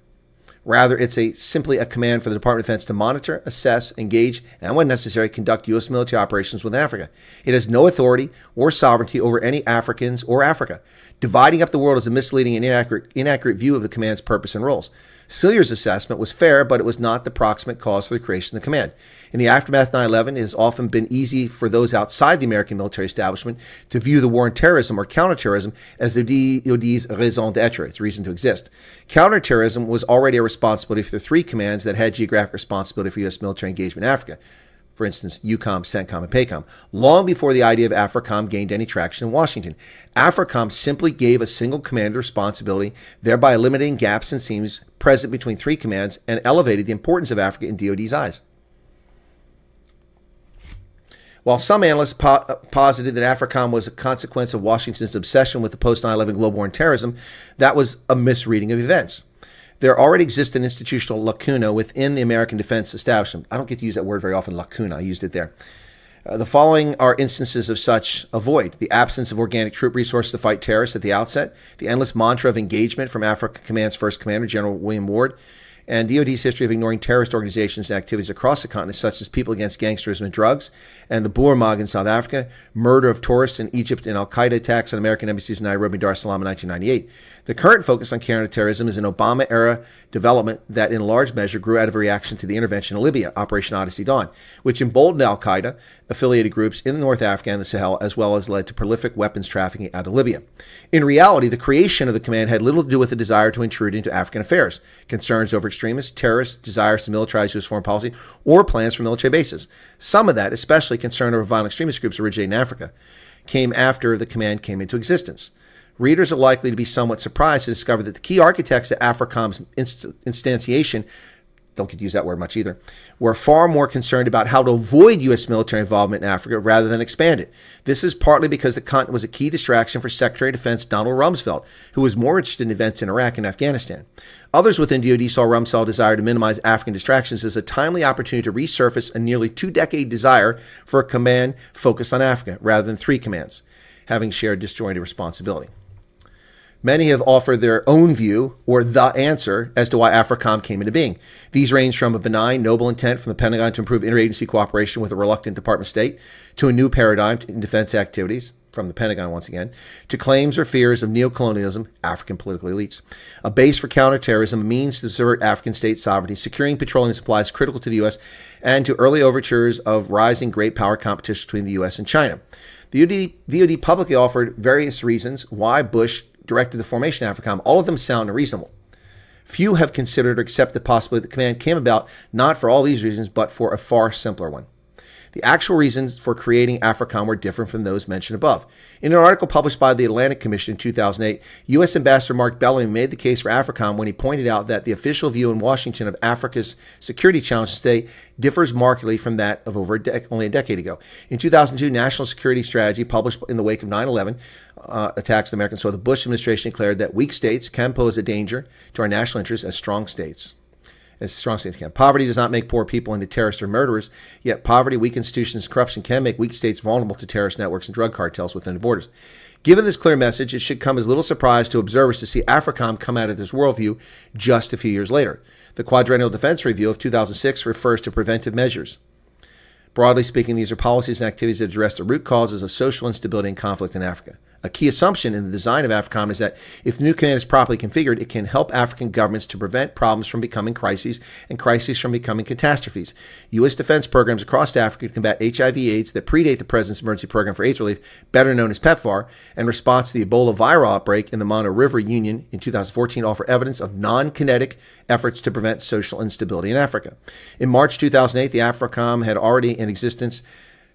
Rather, it's simply a command for the Department of Defense to monitor, assess, engage, and when necessary, conduct U.S. military operations within Africa. It has no authority or sovereignty over any Africans or Africa. Dividing up the world is a misleading and inaccurate view of the command's purpose and roles. Cillier's assessment was fair, but it was not the proximate cause for the creation of the command. In the aftermath of 9/11, it has often been easy for those outside the American military establishment to view the war on terrorism or counterterrorism as the DoD's raison d'etre, its reason to exist. Counterterrorism was already a responsibility for the three commands that had geographic responsibility for U.S. military engagement in Africa. For instance, EUCOM, CENTCOM, and PACOM, long before the idea of AFRICOM gained any traction in Washington. AFRICOM simply gave a single commander responsibility, thereby eliminating gaps and seams present between three commands and elevated the importance of Africa in DoD's eyes. While some analysts posited that AFRICOM was a consequence of Washington's obsession with the post-9/11 global war on terrorism, that was a misreading of events. There already exists an institutional lacuna within the American defense establishment. I don't get to use that word very often, lacuna. I used it there. The following are instances of such a void: the absence of organic troop resources to fight terrorists at the outset, the endless mantra of engagement from Africa Command's first commander, General William Ward, and DoD's history of ignoring terrorist organizations and activities across the continent, such as People Against Gangsterism and Drugs, and the Boer-Mag in South Africa, murder of tourists in Egypt, and al-Qaeda attacks on American embassies in Nairobi and Dar es Salaam in 1998. The current focus on counterterrorism is an Obama-era development that in large measure grew out of a reaction to the intervention in Libya, Operation Odyssey Dawn, which emboldened al-Qaeda-affiliated groups in North Africa and the Sahel, as well as led to prolific weapons trafficking out of Libya. In reality, the creation of the command had little to do with the desire to intrude into African affairs, concerns over extremists, terrorists, desires to militarize U.S. foreign policy, or plans for military bases. Some of that, especially concern over violent extremist groups originating in Africa, came after the command came into existence. Readers are likely to be somewhat surprised to discover that the key architects of AFRICOM's instantiation, don't get to use that word much either, were far more concerned about how to avoid U.S. military involvement in Africa rather than expand it. This is partly because the continent was a key distraction for Secretary of Defense Donald Rumsfeld, who was more interested in events in Iraq and Afghanistan. Others within DoD saw Rumsfeld's desire to minimize African distractions as a timely opportunity to resurface a nearly two-decade desire for a command focused on Africa rather than three commands, having shared disjointed responsibility. Many have offered their own view or the answer as to why AFRICOM came into being. These range from a benign, noble intent from the Pentagon to improve interagency cooperation with a reluctant Department of State, to a new paradigm in defense activities, from the Pentagon once again, to claims or fears of neocolonialism, African political elites, a base for counterterrorism, a means to subvert African state sovereignty, securing petroleum supplies critical to the U.S., and to early overtures of rising great power competition between the U.S. and China. The DoD publicly offered various reasons why Bush directed the formation of AFRICOM. All of them sound reasonable. Few have considered or accepted the possibility that the command came about not for all these reasons, but for a far simpler one. The actual reasons for creating AFRICOM were different from those mentioned above. In an article published by the Atlantic Commission in 2008, U.S. Ambassador Mark Bellamy made the case for AFRICOM when he pointed out that the official view in Washington of Africa's security challenge today differs markedly from that of only a decade ago. In 2002, National Security Strategy, published in the wake of 9/11 attacks on Americans, so the Bush administration declared that weak states can pose a danger to our national interests as strong states can. Poverty does not make poor people into terrorists or murderers, yet poverty, weak institutions, and corruption can make weak states vulnerable to terrorist networks and drug cartels within the borders. Given this clear message, it should come as little surprise to observers to see AFRICOM come out of this worldview just a few years later. The Quadrennial Defense Review of 2006 refers to preventive measures. Broadly speaking, these are policies and activities that address the root causes of social instability and conflict in Africa. A key assumption in the design of AFRICOM is that if the new command is properly configured, it can help African governments to prevent problems from becoming crises and crises from becoming catastrophes. U.S. defense programs across Africa to combat HIV/AIDS that predate the President's Emergency Program for AIDS Relief, better known as PEPFAR, and response to the Ebola viral outbreak in the Mono River Union in 2014 offer evidence of non-kinetic efforts to prevent social instability in Africa. In March 2008, the AFRICOM had already in existence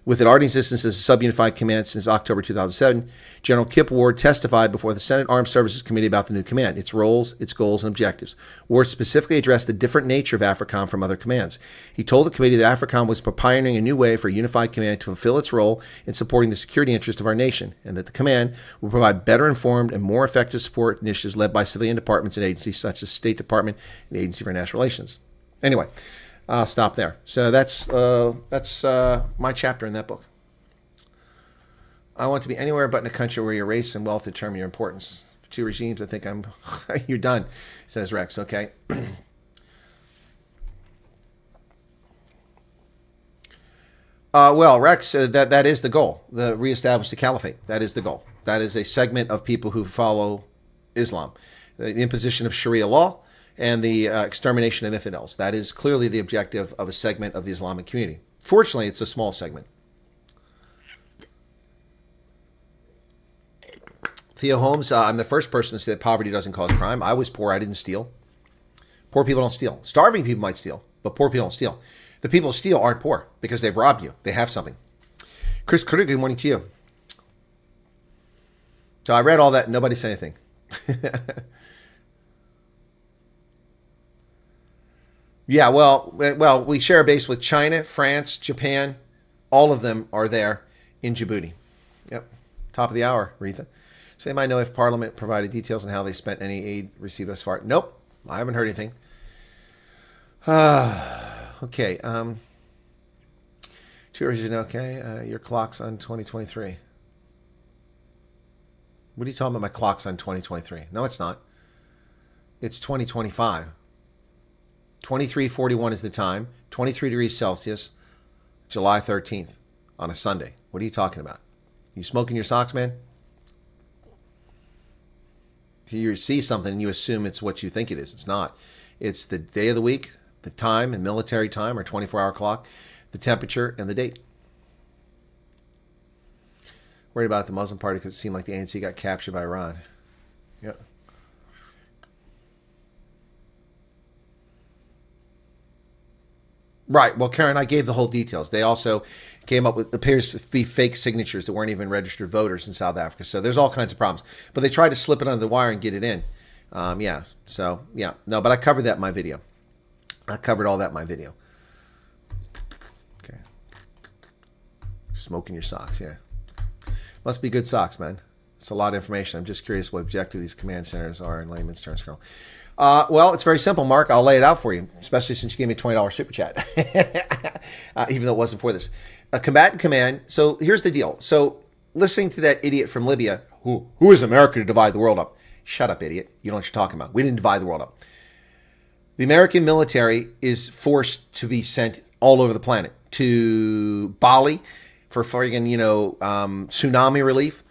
With it already in existence as a sub-unified command since October 2007, General Kip Ward testified before the Senate Armed Services Committee about the new command, its roles, its goals, and objectives. Ward specifically addressed the different nature of AFRICOM from other commands. He told the committee that AFRICOM was pioneering a new way for a unified command to fulfill its role in supporting the security interests of our nation, and that the command will provide better informed and more effective support initiatives led by civilian departments and agencies such as State Department and the Agency for International Relations. Anyway, I'll stop there. So that's my chapter in that book. I want to be anywhere but in a country where your race and wealth determine your importance. Two regimes, I think you're done, says Rex. Okay. Well, Rex, that is the goal. Reestablish the caliphate. That is the goal. That is a segment of people who follow Islam. The imposition of Sharia law and the extermination of infidels. That is clearly the objective of a segment of the Islamic community. Fortunately, it's a small segment. Theo Holmes, I'm the first person to say that poverty doesn't cause crime. I was poor. I didn't steal. Poor people don't steal. Starving people might steal, but poor people don't steal. The people who steal aren't poor because they've robbed you. They have something. Chris Critter, good morning to you. So I read all that and nobody said anything. Yeah, well, we share a base with China, France, Japan. All of them are there in Djibouti. Yep. Top of the hour, Retha. Does anybody know if Parliament provided details on how they spent any aid received thus far? Nope. I haven't heard anything. Okay. 2 hours, okay. Your clock's on 2023. What are you talking about? My clock's on 2023. No, it's not. It's 2025. 23:41 is the time. 23 degrees Celsius. July 13th on a Sunday. What are you talking about? You smoking your socks, man? You see something and you assume it's what you think it is. It's not. It's the day of the week, the time, and military time, or 24-hour clock, the temperature, and the date. Worried about the Muslim party because it seemed like the ANC got captured by Iran. Yeah. Right. Well, Karen, I gave the whole details. They also came up with, appears to be fake signatures that weren't even registered voters in South Africa. So there's all kinds of problems. But they tried to slip it under the wire and get it in. Yeah. So, yeah. No, but I covered that in my video. I covered all that in my video. Okay. Smoking your socks, yeah. Must be good socks, man. It's a lot of information. I'm just curious what objective these command centers are in layman's terms, Colonel. Well, it's very simple, Mark. I'll lay it out for you, especially since you gave me a $20 super chat, even though it wasn't for this. A combatant command. So here's the deal. So listening to that idiot from Libya, who is America to divide the world up? Shut up, idiot. You know what you're talking about. We didn't divide the world up. The American military is forced to be sent all over the planet. To Bali for friggin', tsunami relief.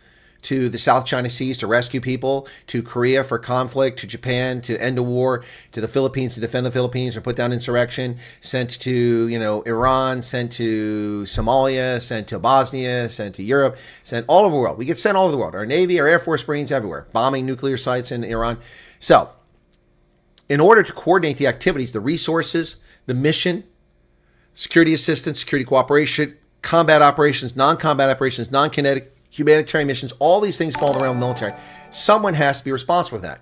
To the South China Seas to rescue people, to Korea for conflict, to Japan to end a war, to the Philippines to defend the Philippines or put down insurrection, sent to, Iran, sent to Somalia, sent to Bosnia, sent to Europe, sent all over the world. We get sent all over the world. Our Navy, our Air Force, Marines, everywhere, bombing nuclear sites in Iran. So, in order to coordinate the activities, the resources, the mission, security assistance, security cooperation, combat operations, non-combat operations, non-kinetic, humanitarian missions, all these things fall around the military. Someone has to be responsible for that.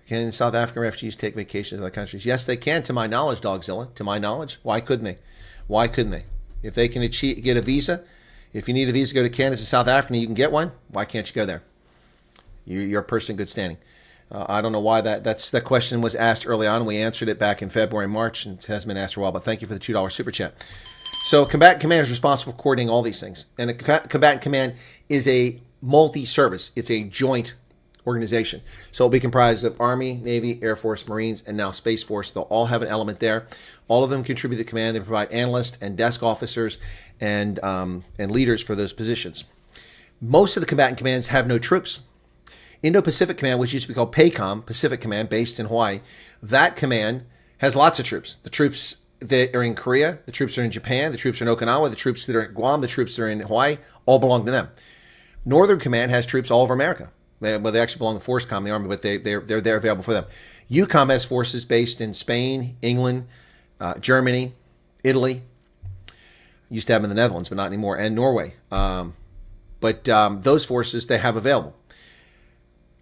Can South African refugees take vacations in other countries? Yes, they can, to my knowledge, Dogzilla. To my knowledge. Why couldn't they? Why couldn't they? If they can get a visa, if you need a visa to go to Canada to South Africa, you can get one. Why can't you go there? You're a person in good standing. I don't know why that question was asked early on. We answered it back in February, March, and it hasn't been asked for a while, but thank you for the $2 super chat. So combatant command is responsible for coordinating all these things. And a combatant command is a multi-service. It's a joint organization. So it'll be comprised of Army, Navy, Air Force, Marines, and now Space Force. They'll all have an element there. All of them contribute to the command. They provide analysts and desk officers and leaders for those positions. Most of the combatant commands have no troops. Indo-Pacific Command, which used to be called PACOM, Pacific Command, based in Hawaii, that command has lots of troops. The troops that are in Korea, the troops are in Japan, the troops are in Okinawa, the troops that are in Guam, the troops that are in Hawaii, all belong to them. Northern Command has troops all over America. They actually belong to FORCECOM, the Army, but they're there available for them. EUCOM has forces based in Spain, England, Germany, Italy. Used to have them in the Netherlands, but not anymore, and Norway. But those forces they have available.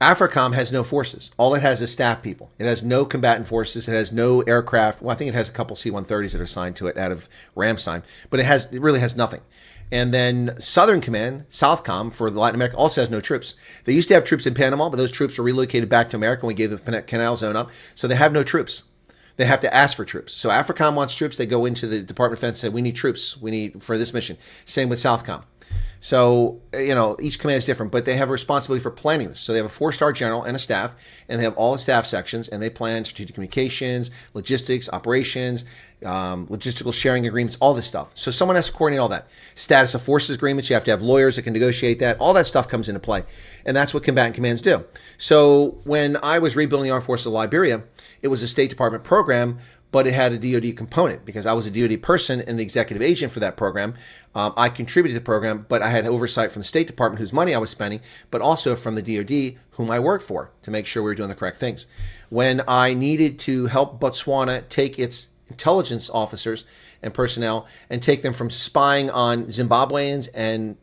AFRICOM has no forces. All it has is staff people. It has no combatant forces. It has no aircraft. Well, I think it has a couple C-130s that are assigned to it out of Ramstein, but it really has nothing. And then Southern Command, Southcom, for Latin America, also has no troops. They used to have troops in Panama, but those troops were relocated back to America when we gave the Canal Zone up, so they have no troops. They have to ask for troops. So AFRICOM wants troops. They go into the Department of Defense and say, we need troops. We need for this mission. Same with SOUTHCOM. So, each command is different, but they have a responsibility for planning this. So they have a 4-star general and a staff, and they have all the staff sections, and they plan strategic communications, logistics, operations, logistical sharing agreements, all this stuff. So someone has to coordinate all that. Status of forces agreements, you have to have lawyers that can negotiate that. All that stuff comes into play, and that's what combatant commands do. So when I was rebuilding the Armed Forces of Liberia, it was a State Department program, but it had a DoD component because I was a DoD person and the executive agent for that program. I contributed to the program, but I had oversight from the State Department, whose money I was spending, but also from the DoD, whom I worked for, to make sure we were doing the correct things. When I needed to help Botswana take its intelligence officers and personnel and take them from spying on Zimbabweans and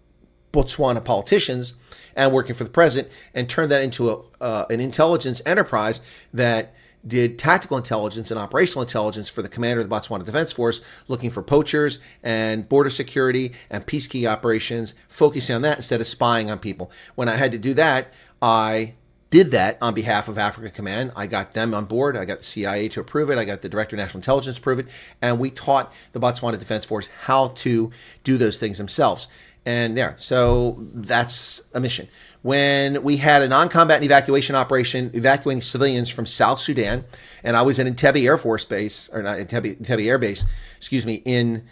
Botswana politicians and working for the president and turn that into an intelligence enterprise that did tactical intelligence and operational intelligence for the commander of the Botswana Defense Force, looking for poachers and border security and peacekeeping operations, focusing on that instead of spying on people. When I had to do that, I did that on behalf of Africa Command. I got them on board. I got the CIA to approve it. I got the Director of National Intelligence to approve it. And we taught the Botswana Defense Force how to do those things themselves. And so that's a mission. When we had a non-combatant evacuation operation evacuating civilians from South Sudan, and I was in Entebbe Air Force Base, or not Entebbe Air Base, in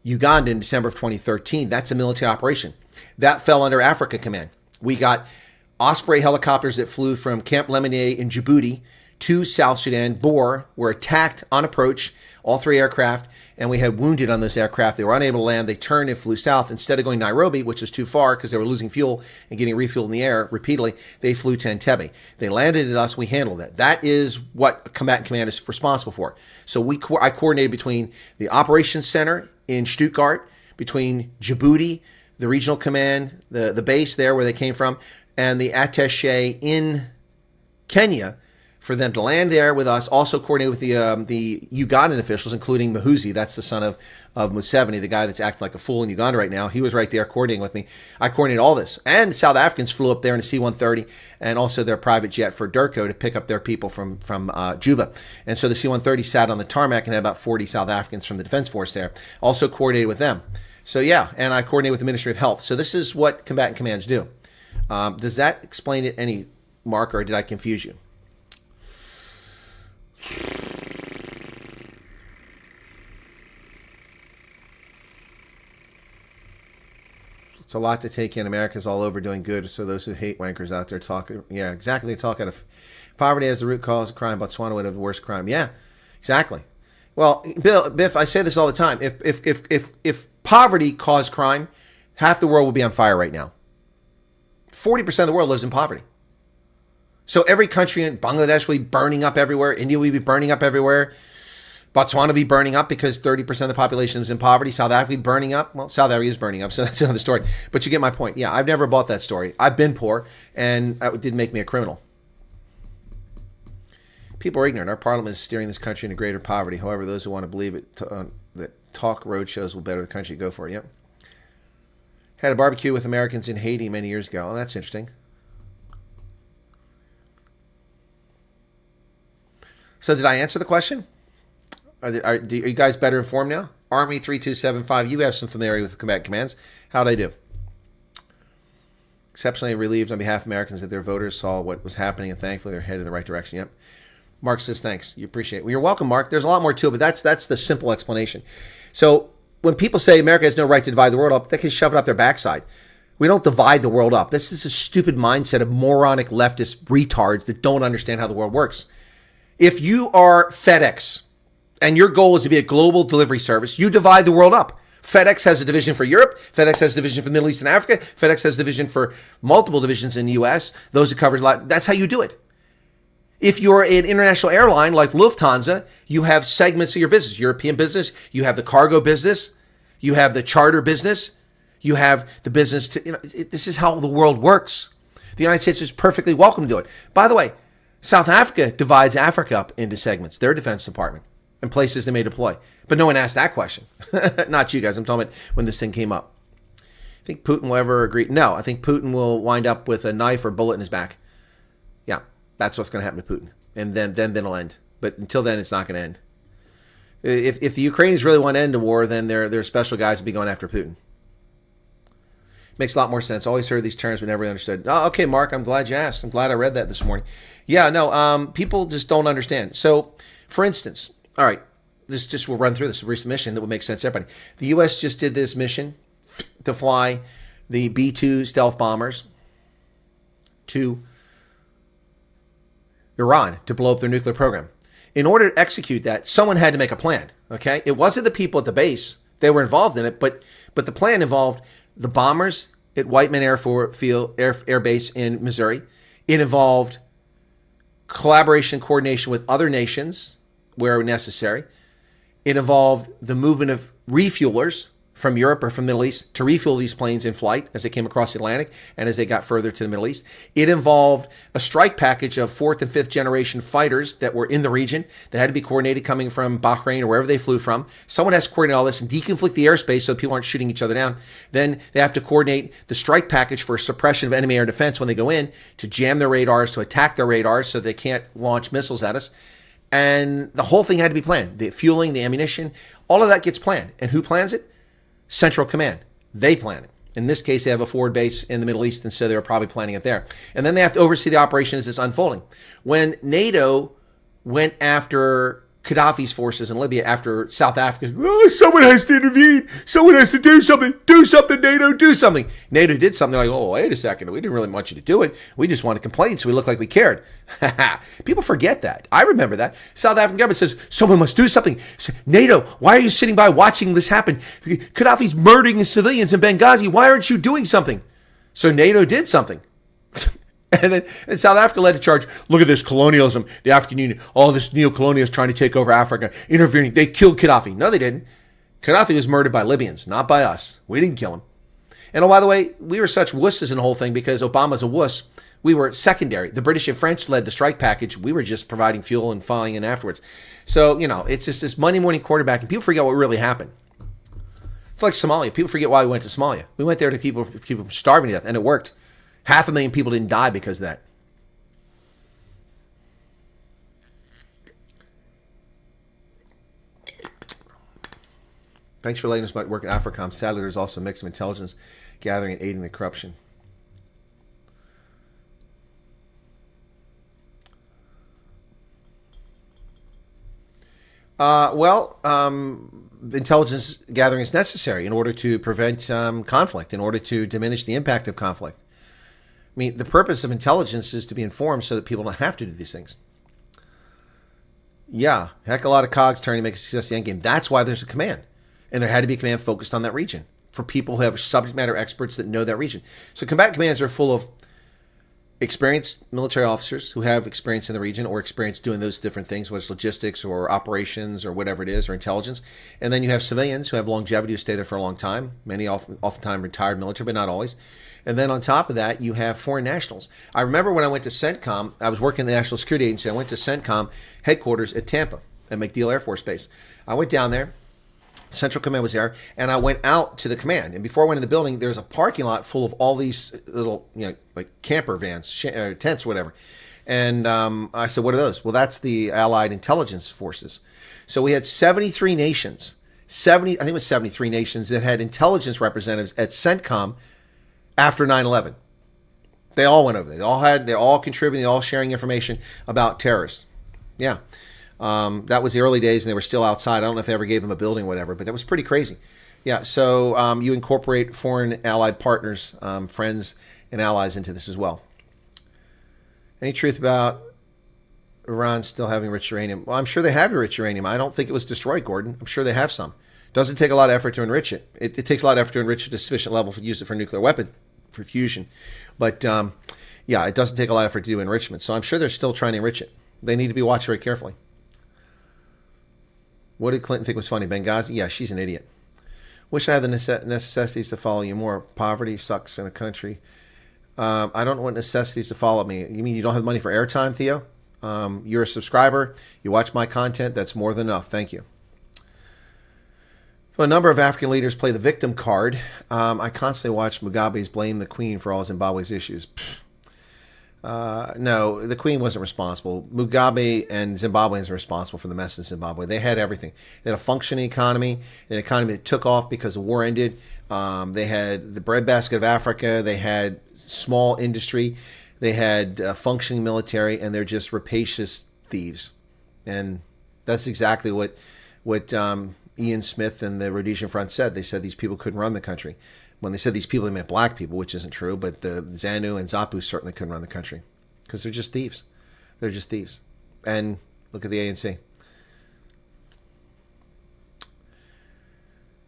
Uganda in December of 2013, that's a military operation. That fell under Africa Command. We got Osprey helicopters that flew from Camp Lemonnier in Djibouti to South Sudan. Bor were attacked on approach, all 3 aircraft, and we had wounded on those aircraft. They were unable to land. They turned and flew south. Instead of going to Nairobi, which was too far because they were losing fuel and getting refueled in the air repeatedly, they flew to Entebbe. They landed at us. We handled it. That is what combatant command is responsible for. So I coordinated between the operations center in Stuttgart, between Djibouti, the regional command, the base there where they came from, and the attaché in Kenya, for them to land there with us. Also coordinated with the Ugandan officials, including Mahuzi, that's the son of Museveni, the guy that's acting like a fool in Uganda right now. He was right there coordinating with me. I coordinated all this. And South Africans flew up there in a C-130 and also their private jet for Durko to pick up their people from Juba. And so the C-130 sat on the tarmac and had about 40 South Africans from the Defense Force there. Also coordinated with them. So yeah, and I coordinated with the Ministry of Health. So this is what combatant commands do. Does that explain it any, Mark, or did I confuse you? It's a lot to take in. America's all over doing good. So those who hate wankers out there talking, yeah, exactly. They talk out of poverty as the root cause of crime. Botswana would have the worst crime. Yeah, exactly. Well, Biff, I say this all the time. If poverty caused crime, half the world would be on fire right now. 40% of the world lives in poverty. So every country in Bangladesh will be burning up everywhere. India will be burning up everywhere. Botswana will be burning up because 30% of the population is in poverty. South Africa will be burning up. Well, South Africa is burning up, so that's another story. But you get my point. Yeah, I've never bought that story. I've been poor, and that didn't make me a criminal. People are ignorant. Our parliament is steering this country into greater poverty. However, those who want to believe it, that talk road shows will better the country, go for it. Yep. Had a barbecue with Americans in Haiti many years ago. Oh, that's interesting. So did I answer the question? Are you guys better informed now? Army 3275, you have some familiarity with the combatant commands. How'd I do? Exceptionally relieved on behalf of Americans that their voters saw what was happening and thankfully they're headed in the right direction. Yep. Mark says thanks. You appreciate it. Well, you're welcome, Mark. There's a lot more to it, but that's the simple explanation. So when people say America has no right to divide the world up, they can shove it up their backside. We don't divide the world up. This is a stupid mindset of moronic leftist retards that don't understand how the world works. If you are FedEx and your goal is to be a global delivery service, you divide the world up. FedEx has a division for Europe. FedEx has a division for the Middle East and Africa. FedEx has a division for multiple divisions in the U.S. Those who covers a lot. That's how you do it. If you're an international airline like Lufthansa, you have segments of your business. European business, you have the cargo business, you have the charter business, you have the business to, this is how the world works. The United States is perfectly welcome to do it. By the way, South Africa divides Africa up into segments, their Defense Department, and places they may deploy. But no one asked that question. Not you guys. I'm talking about when this thing came up. I think Putin will ever agree. No, I think Putin will wind up with a knife or bullet in his back. Yeah, that's what's going to happen to Putin. And then it'll end. But until then, it's not going to end. If the Ukrainians really want to end the war, then their special guys will be going after Putin. Makes a lot more sense. Always heard these terms, but never really understood. Oh, okay, Mark, I'm glad you asked. I'm glad I read that this morning. Yeah, no, people just don't understand. So, for instance, all right, we'll run through this recent mission that would make sense to everybody. The U.S. just did this mission to fly the B-2 stealth bombers to Iran to blow up their nuclear program. In order to execute that, someone had to make a plan, okay? It wasn't the people at the base. They were involved in it, but the plan involved the bombers at Whiteman Air Base in Missouri. It involved collaboration and coordination with other nations where necessary. It involved the movement of refuelers from Europe or from the Middle East to refuel these planes in flight as they came across the Atlantic and as they got further to the Middle East. It involved a strike package of 4th and 5th generation fighters that were in the region that had to be coordinated coming from Bahrain or wherever they flew from. Someone has to coordinate all this and deconflict the airspace so people aren't shooting each other down. Then they have to coordinate the strike package for suppression of enemy air defense when they go in, to jam their radars, to attack their radars so they can't launch missiles at us. And the whole thing had to be planned. The fueling, the ammunition, all of that gets planned. And who plans it? Central Command. They plan it. In this case, they have a forward base in the Middle East, and so they were probably planning it there. And then they have to oversee the operation as it's unfolding. When NATO went after Gaddafi's forces in Libya after South Africa, oh, someone has to intervene. Someone has to do something. Do something, NATO. Do something. NATO did something like, oh, wait a second. We didn't really want you to do it. We just wanted to complain so we looked like we cared. People forget that. I remember that. South African government says, someone must do something. NATO, why are you sitting by watching this happen? Gaddafi's murdering civilians in Benghazi. Why aren't you doing something? So NATO did something. And South Africa led the charge. Look at this colonialism, the African Union. All this neo-colonials trying to take over Africa, interfering. They killed Gaddafi. No, they didn't. Gaddafi was murdered by Libyans, not by us. We didn't kill him. And oh, by the way, we were such wusses in the whole thing because Obama's a wuss. We were secondary. The British and French led the strike package. We were just providing fuel and flying in afterwards. So, it's just this Monday morning quarterbacking. People forget what really happened. It's like Somalia. People forget why we went to Somalia. We went there to keep people from starving to death, and it worked. 500,000 people didn't die because of that. Thanks for letting us about work at AFRICOM. Sadly, there's also a mix of intelligence gathering and aiding the corruption. Intelligence gathering is necessary in order to prevent conflict, in order to diminish the impact of conflict. I mean, the purpose of intelligence is to be informed so that people don't have to do these things. Yeah, heck, a lot of cogs turning to make a success the end game. That's why there's a command. And there had to be a command focused on that region for people who have subject matter experts that know that region. So combat commands are full of experienced military officers who have experience in the region or experience doing those different things, whether it's logistics or operations or whatever it is, or intelligence. And then you have civilians who have longevity, who stay there for a long time, many oftentimes retired military, but not always. And then on top of that, you have foreign nationals. I remember when I went to CENTCOM, I was working in the National Security Agency. I went to CENTCOM headquarters at Tampa at MacDill Air Force Base. I went down there. Central Command was there, and I went out to the command. And before I went in the building, there's a parking lot full of all these little, like camper vans, tents, whatever. And I said, what are those? Well, that's the Allied Intelligence Forces. So we had 73 nations, I think it was 73 nations that had intelligence representatives at CENTCOM after 9/11. They all went over there. They're all contributing, they're all sharing information about terrorists. Yeah. That was the early days, and they were still outside. I don't know if they ever gave them a building or whatever, but that was pretty crazy. Yeah, so you incorporate foreign allied partners, friends, and allies into this as well. Any truth about Iran still having rich uranium? Well, I'm sure they have rich uranium. I don't think it was destroyed, Gordon. I'm sure they have some. It doesn't take a lot of effort to enrich it. It takes a lot of effort to enrich it to sufficient level to use it for a nuclear weapon, for fusion. But, yeah, it doesn't take a lot of effort to do enrichment. So I'm sure they're still trying to enrich it. They need to be watched very carefully. What did Clinton think was funny? Benghazi? Yeah, she's an idiot. Wish I had the necessities to follow you more. Poverty sucks in a country. I don't want necessities to follow me. You mean you don't have money for airtime, Theo? You're a subscriber. You watch my content. That's more than enough. Thank you. So a number of African leaders play the victim card. I constantly watch Mugabe's blame the Queen for all Zimbabwe's issues. No, the Queen wasn't responsible. Mugabe and Zimbabweans are responsible for the mess in Zimbabwe. They had everything. They had a functioning economy, an economy that took off because the war ended. They had the breadbasket of Africa. They had small industry. They had functioning military, and they're just rapacious thieves. And that's exactly what Ian Smith and the Rhodesian Front said. They said these people couldn't run the country. When they said these people, they meant black people, which isn't true. But the ZANU and ZAPU certainly couldn't run the country because they're just thieves. They're just thieves. And look at the ANC.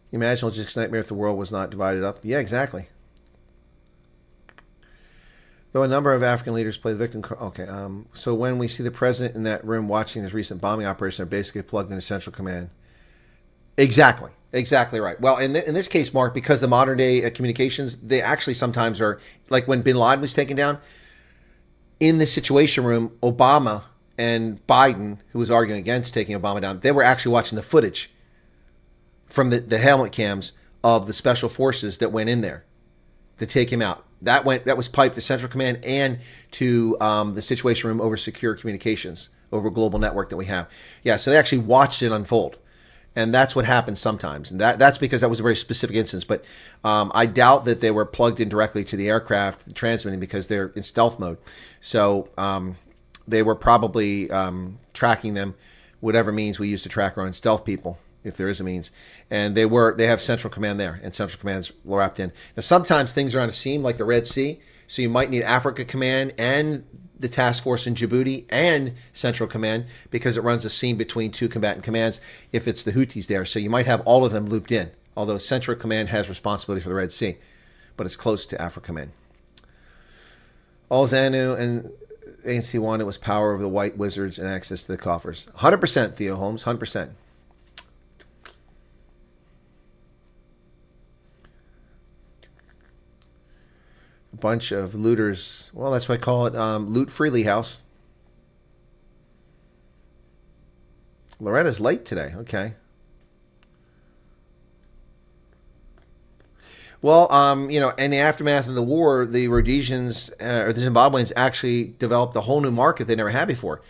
You imagine just a nightmare if the world was not divided up. Yeah, exactly. Though a number of African leaders play the victim. Okay, so when we see the president in that room watching this recent bombing operation, they're basically plugged into Central Command. Exactly. Exactly right. Well, in this case, Mark, because the modern day communications, they actually sometimes are, like when bin Laden was taken down, in the Situation Room, Obama and Biden, who was arguing against taking Obama down, they were actually watching the footage from the helmet cams of the special forces that went in there to take him out. That was piped to Central Command and to the Situation Room over secure communications, over a global network that we have. Yeah, so they actually watched it unfold. And that's what happens sometimes. And that's because that was a very specific instance. But I doubt that they were plugged in directly to the aircraft transmitting because they're in stealth mode. So they were probably tracking them, whatever means we use to track our own stealth people, if there is a means. And they have Central Command there, and Central Command's wrapped in. Now, sometimes things are on a seam, like the Red Sea. So you might need Africa Command and the task force in Djibouti and Central Command because it runs a seam between two combatant commands if it's the Houthis there. So you might have all of them looped in, although Central Command has responsibility for the Red Sea, but it's close to Africa Command. All ZANU and ANC wanted was power over the white wizards and access to the coffers. 100%, Theo Holmes, 100%. Bunch of looters. Well, that's why I call it Loot Freely House. Loretta's late today. Okay. Well, in the aftermath of the war, the Rhodesians or the Zimbabweans actually developed a whole new market they never had before.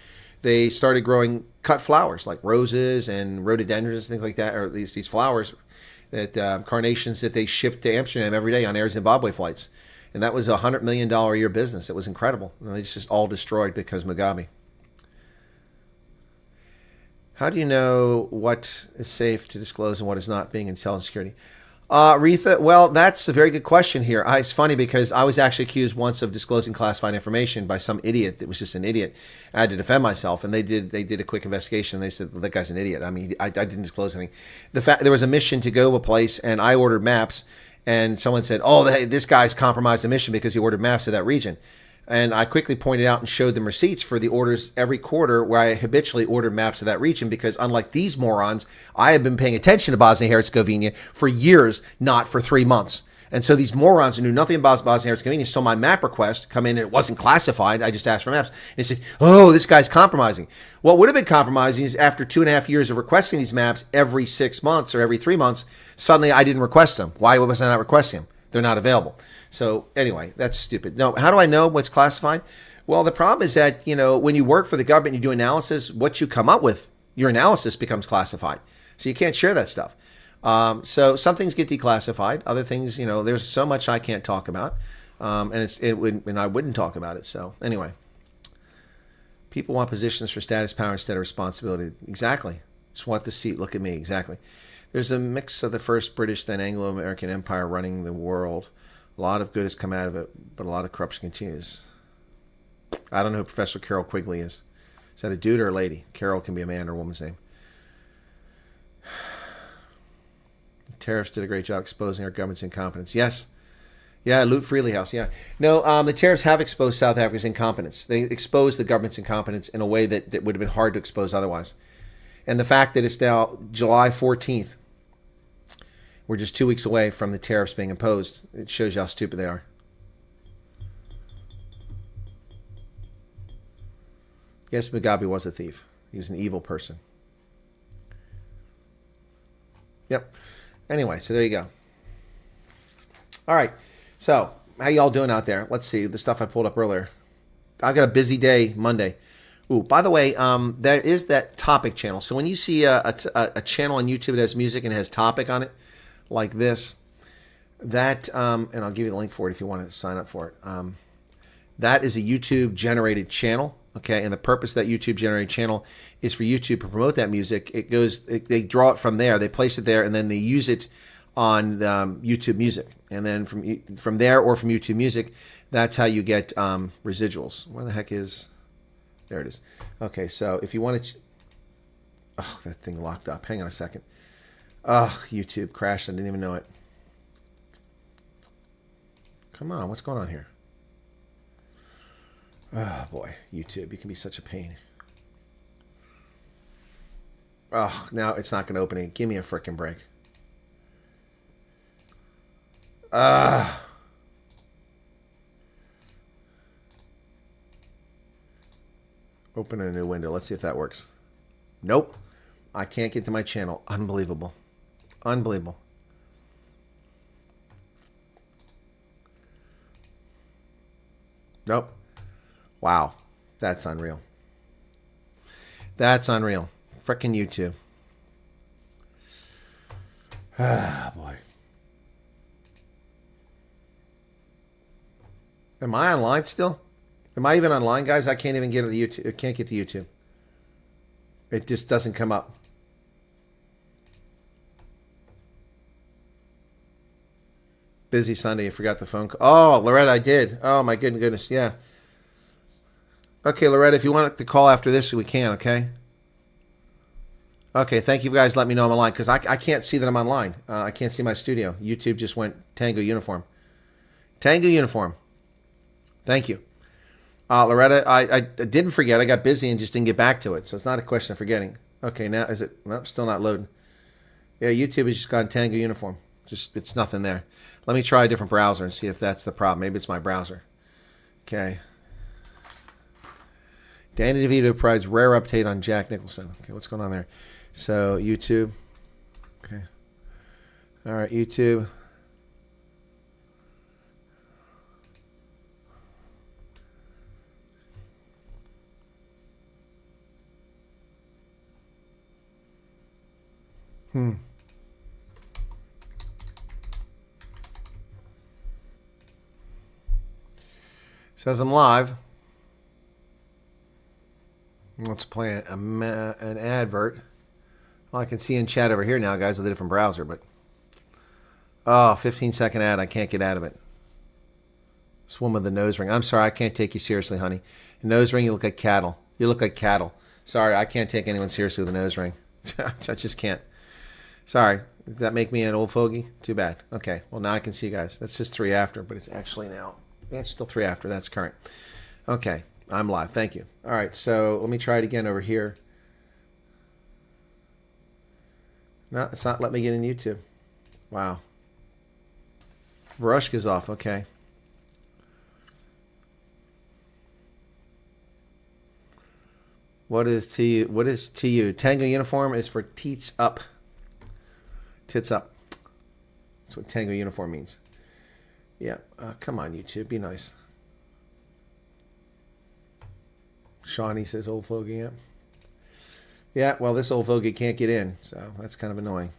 They started growing cut flowers like roses and rhododendrons and things like that, or these flowers, that carnations that they shipped to Amsterdam every day on Air Zimbabwe flights. And that was a $100 million a year business. It was incredible. And it's just all destroyed because Mugabe. How do you know what is safe to disclose and what is not, being intelligence security? Retha, well, that's a very good question here. It's funny because I was actually accused once of disclosing classified information by some idiot that was just an idiot. I had to defend myself, and they did a quick investigation. They said, well, that guy's an idiot. I mean, I didn't disclose anything. There was a mission to go to a place, and I ordered maps. And someone said, oh, this guy's compromised the mission because he ordered maps to that region. And I quickly pointed out and showed them receipts for the orders every quarter where I habitually ordered maps to that region because unlike these morons, I have been paying attention to Bosnia-Herzegovina for years, not for 3 months. And so these morons who knew nothing about Bosnia-Herzegovina saw my map request come in and it wasn't classified. I just asked for maps. And they said, oh, this guy's compromising. What would have been compromising is after 2.5 years of requesting these maps every 6 months or every 3 months, suddenly I didn't request them. Why was I not requesting them? They're not available. So anyway, that's stupid. No, how do I know what's classified? Well, the problem is that, when you work for the government, you do analysis, what you come up with, your analysis becomes classified. So you can't share that stuff. So some things get declassified. Other things, there's so much I can't talk about, and I wouldn't talk about it. So anyway, people want positions for status, power instead of responsibility. Exactly. Just want the seat. Look at me. Exactly. There's a mix of the first British, then Anglo-American empire running the world. A lot of good has come out of it, but a lot of corruption continues. I don't know who Professor Carol Quigley is. Is that a dude or a lady? Carol can be a man or a woman's name. Tariffs did a great job exposing our government's incompetence. Yes. Yeah, Loot Freely House. Yeah. No, the tariffs have exposed South Africa's incompetence. They exposed the government's incompetence in a way that would have been hard to expose otherwise. And the fact that it's now July 14th, we're just 2 weeks away from the tariffs being imposed, it shows you how stupid they are. Yes, Mugabe was a thief. He was an evil person. Yep. Anyway, so there you go. All right. So, how y'all doing out there? Let's see the stuff I pulled up earlier. I got a busy day Monday. Ooh, by the way, there is that topic channel. So when you see a channel on YouTube that has music and has topic on it, like this, that, and I'll give you the link for it if you want to sign up for it. That is a YouTube generated channel. Okay, and the purpose of that YouTube generated channel is for YouTube to promote that music. They draw it from there, they place it there, and then they use it on YouTube Music. And then from there or from YouTube Music, that's how you get residuals. Where the heck is? There it is. Okay, so if you want to, oh, that thing locked up. Hang on a second. Oh, YouTube crashed. I didn't even know it. Come on, what's going on here? Oh boy, YouTube, you can be such a pain. Oh, now it's not going to open it. Give me a frickin' break. Open a new window. Let's see if that works. Nope. I can't get to my channel. Unbelievable. Unbelievable. Nope. Wow. That's unreal. That's unreal. Frickin' YouTube. Ah, boy. Am I online still? Am I even online, guys? I can't even get to the YouTube. I can't get to YouTube. It just doesn't come up. Busy Sunday. You forgot the phone call. Oh, Loretta, I did. Oh, my goodness. Yeah. Okay, Loretta, if you want to call after this, we can, okay? Okay, thank you guys. Let me know I'm online, because I can't see that I'm online. I can't see my studio. YouTube just went Tango Uniform. Tango Uniform. Thank you. Loretta, I didn't forget. I got busy and just didn't get back to it, so it's not a question of forgetting. Okay, now is it? Nope, still not loading. Yeah, YouTube has just gone Tango Uniform. Just, it's nothing there. Let me try a different browser and see if that's the problem. Maybe it's my browser. Okay. Danny DeVito provides rare update on Jack Nicholson. Okay, what's going on there? So, YouTube. Okay. All right, YouTube. Says I'm live. Let's play an advert. Well, I can see in chat over here now, guys, with a different browser, but... Oh, 15-second ad. I can't get out of it. This woman with the nose ring. I'm sorry, I can't take you seriously, honey. A nose ring, you look like cattle. You look like cattle. Sorry, I can't take anyone seriously with a nose ring. I just can't. Sorry. Did that make me an old fogey? Too bad. Okay. Well, now I can see you guys. That says 3 after, but it's actually now. Yeah, it's still 3 after. That's current. Okay. I'm live. Thank you. All right. So let me try it again over here. No, it's not letting me get in YouTube. Wow. Varushka's off. Okay. What is TU? What is TU? Tango Uniform is for teats up. Tits up. That's what Tango Uniform means. Yeah. Come on, YouTube. Be nice. Shawnee says old fogey. Yeah. Yeah, well, this old fogey can't get in, so that's kind of annoying.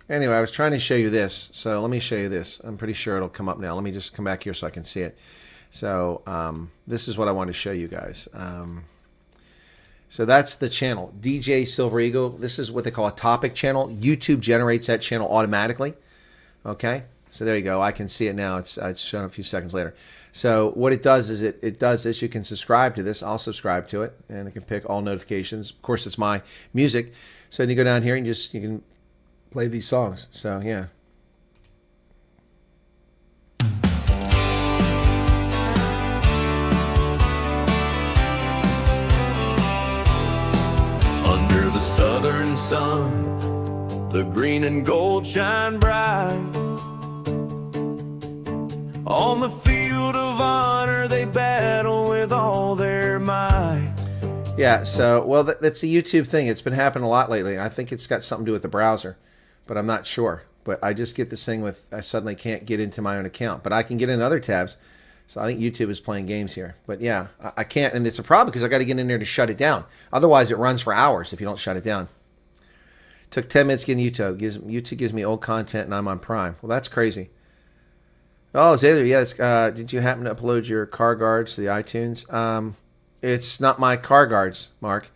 Anyway, I was trying to show you this, so let me show you this. I'm pretty sure it'll come up now. Let me just come back here so I can see it. So this is what I want to show you guys. So that's the channel, DJ Silver Eagle. This is what they call a topic channel. YouTube generates that channel automatically. Okay, so there you go. I can see it now. It's shown a few seconds later. So what it does is it does this. You can subscribe to this. I'll subscribe to it, and I can pick all notifications. Of course, it's my music. So then you go down here and you can play these songs. So yeah. Under the southern sun, the green and gold shine bright. On the field of honor, they battle with all their might. Yeah, so, well, that's a YouTube thing. It's been happening a lot lately. I think it's got something to do with the browser, but I'm not sure. But I just get this thing with, I suddenly can't get into my own account. But I can get in other tabs. So I think YouTube is playing games here. But yeah, I can't, and it's a problem because I got to get in there to shut it down. Otherwise, it runs for hours if you don't shut it down. Took 10 minutes getting YouTube. YouTube gives me old content, and I'm on Prime. Well, that's crazy. Oh, Zayler, yeah. Did you happen to upload your car guards to the iTunes? It's not my car guards, Mark.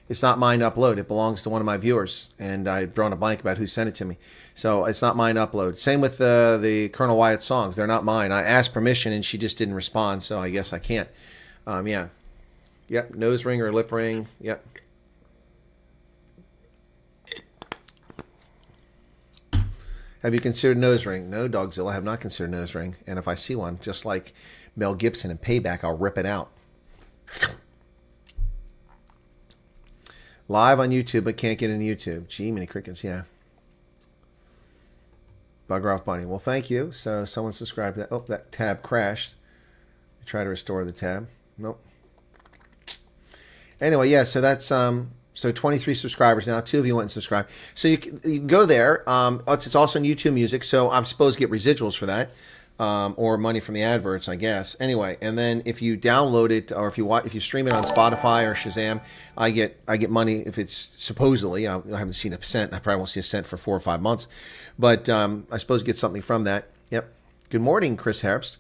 It's not mine to upload. It belongs to one of my viewers, and I've drawn a blank about who sent it to me. So it's not mine to upload. Same with the Colonel Wyatt songs. They're not mine. I asked permission, and she just didn't respond, so I guess I can't. Yeah. Yep, nose ring or lip ring. Yep. Have you considered nose ring? No, Dogzilla, I have not considered nose ring. And if I see one, just like Mel Gibson in Payback, I'll rip it out. Live on YouTube, but can't get into YouTube. Gee, many crickets, yeah. Bugger off bunny. Well, thank you. So someone subscribed to that. Oh, that tab crashed. Try to restore the tab. Nope. Anyway, yeah, so that's so 23 subscribers now. 2 of you went and subscribed. So you can go there. It's also on YouTube Music, so I'm supposed to get residuals for that. Or money from the adverts, I guess. Anyway, and then if you download it or if you stream it on Spotify or Shazam, I get money if it's supposedly. I haven't seen a cent. I probably won't see a cent for 4 or 5 months, but I suppose get something from that. Yep. Good morning, Chris Herbst.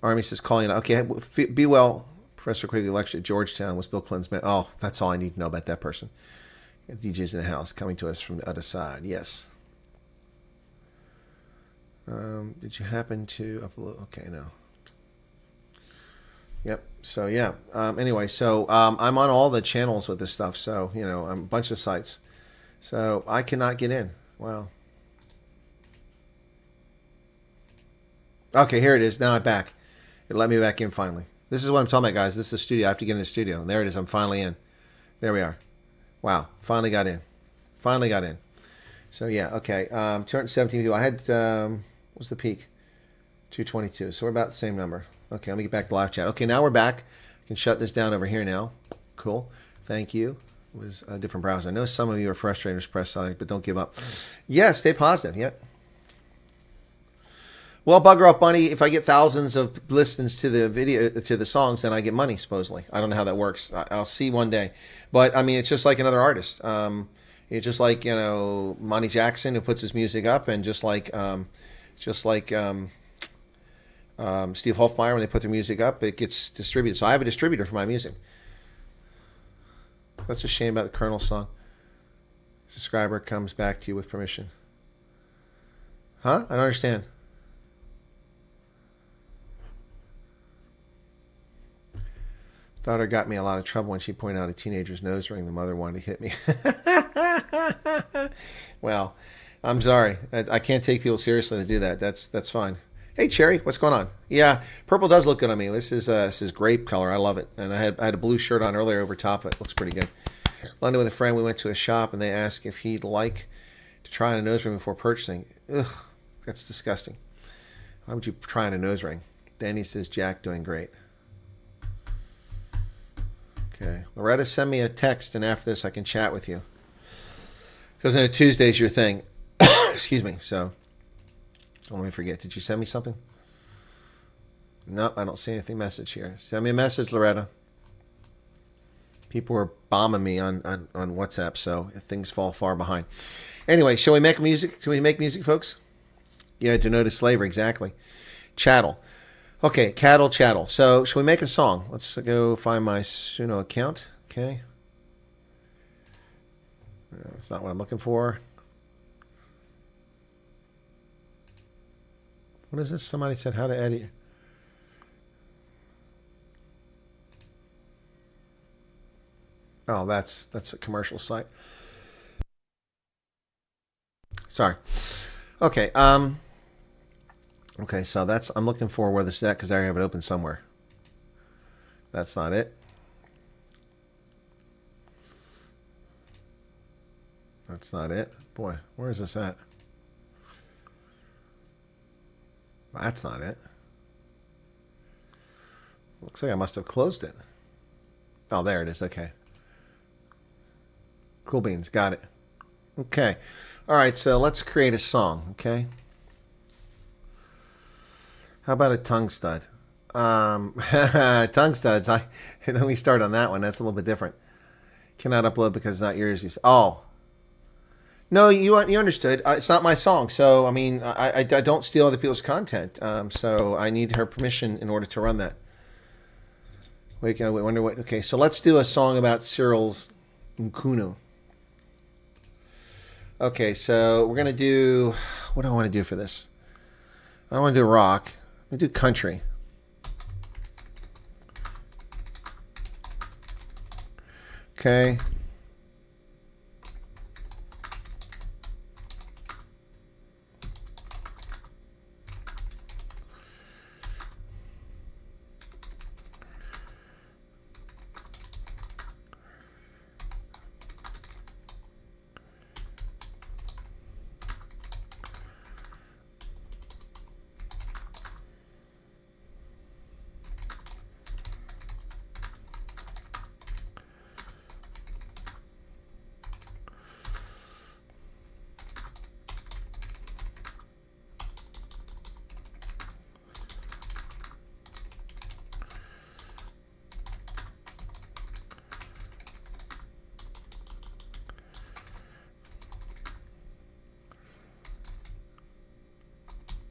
Army says calling. Okay, be well. Professor Quigley lectured at Georgetown was Bill Clinton's man. Oh, that's all I need to know about that person. DJ's in the house coming to us from the other side. Yes. Did you happen to upload? Okay, no. Yep. So yeah. Anyway, so I'm on all the channels with this stuff. So I'm a bunch of sites. So I cannot get in. Wow. Okay, here it is. Now I'm back. It let me back in finally. This is what I'm talking about, guys. This is the studio. I have to get in the studio. And there it is. I'm finally in. There we are. Wow. Finally got in. Finally got in. So yeah. Okay. 217 people. I had. What's the peak? 222. So we're about the same number. Okay, let me get back to live chat. Okay, now we're back. I can shut this down over here now. Cool. Thank you. It was a different browser. I know some of you are frustrated with Press Sonic, but don't give up. Yeah, stay positive. Yep. Well, bugger off, Bunny. If I get thousands of listens to the video, to the songs, then I get money, supposedly. I don't know how that works. I'll see one day. But, I mean, it's just like another artist. It's just like, Monty Jackson who puts his music up, and just like Steve Hofmeyer, when they put their music up, it gets distributed. So I have a distributor for my music. That's a shame about the Colonel song. Subscriber comes back to you with permission. Huh? I don't understand. Daughter got me a lot of trouble when she pointed out a teenager's nose ring. The mother wanted to hit me. Well, I'm sorry. I can't take people seriously to do that. That's fine. Hey, Cherry, what's going on? Yeah, purple does look good on me. This is grape color. I love it. And I had a blue shirt on earlier over top of it. Looks pretty good. London with a friend. We went to a shop and they asked if he'd like to try on a nose ring before purchasing. Ugh, that's disgusting. Why would you try on a nose ring? Danny says, Jack, doing great. Okay. Loretta, send me a text, and after this I can chat with you. Because then Tuesday's your thing. Excuse me. So, don't let me forget. Did you send me something? Nope, I don't see anything message here. Send me a message, Loretta. People are bombing me on WhatsApp, so things fall far behind. Anyway, shall we make music? Shall we make music, folks? Yeah, denoted slavery, exactly. Chattel. Okay, cattle, chattel. So, shall we make a song? Let's go find my Suno account. Okay. That's not what I'm looking for. What is this? Somebody said how to edit. Oh, that's a commercial site. Sorry. Okay. Okay, so I'm looking for where this is at because I have it open somewhere. That's not it. That's not it. Boy, where is this at? That's not it. Looks like I must have closed it. Oh, there it is. Okay. Cool beans. Got it. Okay. All right, so let's create a song, okay? How about a tongue stud? Tongue studs. Let me start on that one. That's a little bit different. Cannot upload because it's not yours. Oh. No, you understood. It's not my song. So, I mean, I don't steal other people's content. So I need her permission in order to run that. Wait, I wonder what... Okay, so let's do a song about Cyril's Nkunu. Okay, so we're going to do... What do I want to do for this? I don't want to do rock. I'm going to do country. Okay.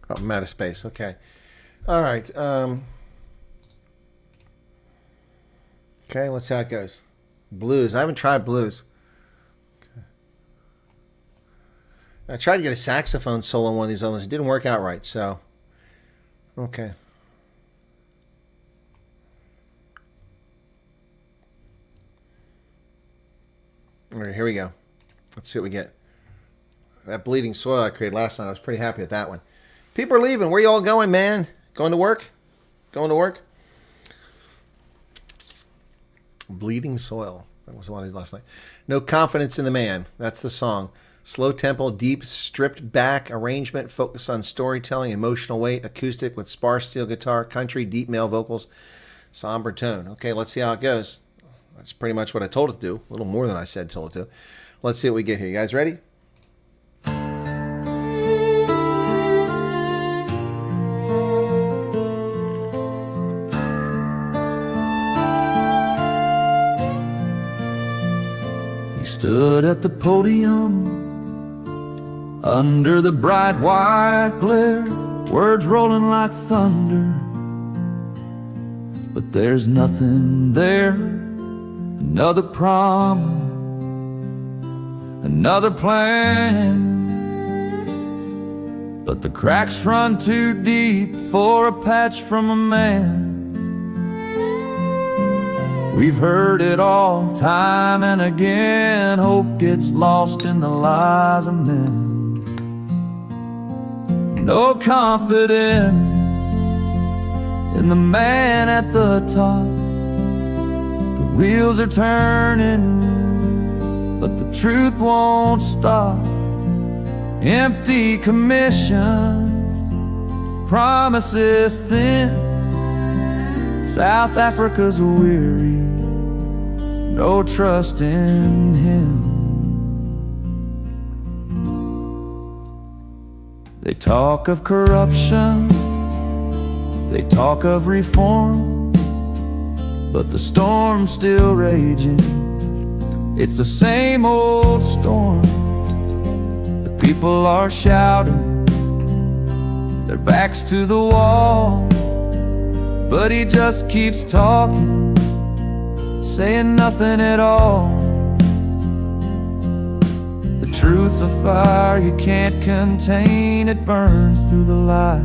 Oh, I'm out of space. Okay. All right. Okay, let's see how it goes. Blues. I haven't tried blues. Okay. I tried to get a saxophone solo on one of these others. It didn't work out right, so. Okay. All right, here we go. Let's see what we get. That bleeding soil I created last night, I was pretty happy with that one. People are leaving. Where you all going, man? Going to work? Going to work? Bleeding soil. That was the one I did last night. No confidence in the man. That's the song. Slow tempo, deep, stripped back arrangement, focus on storytelling, emotional weight, acoustic with sparse steel guitar, country, deep male vocals, somber tone. Okay, let's see how it goes. That's pretty much what I told it to do. A little more than I said told it to. Let's see what we get here. You guys ready? Stood at the podium under the bright white glare, words rolling like thunder, but there's nothing there. Another promise, another plan, but the cracks run too deep for a patch from a man. We've heard it all, time and again. Hope gets lost in the lies of men. No confidence in the man at the top. The wheels are turning, but the truth won't stop. Empty commission, promises thin. South Africa's weary, no trust in him. They talk of corruption, they talk of reform, but the storm's still raging. It's the same old storm. The people are shouting, their backs to the wall, but he just keeps talking, saying nothing at all. The truth's a fire you can't contain. It burns through the lies,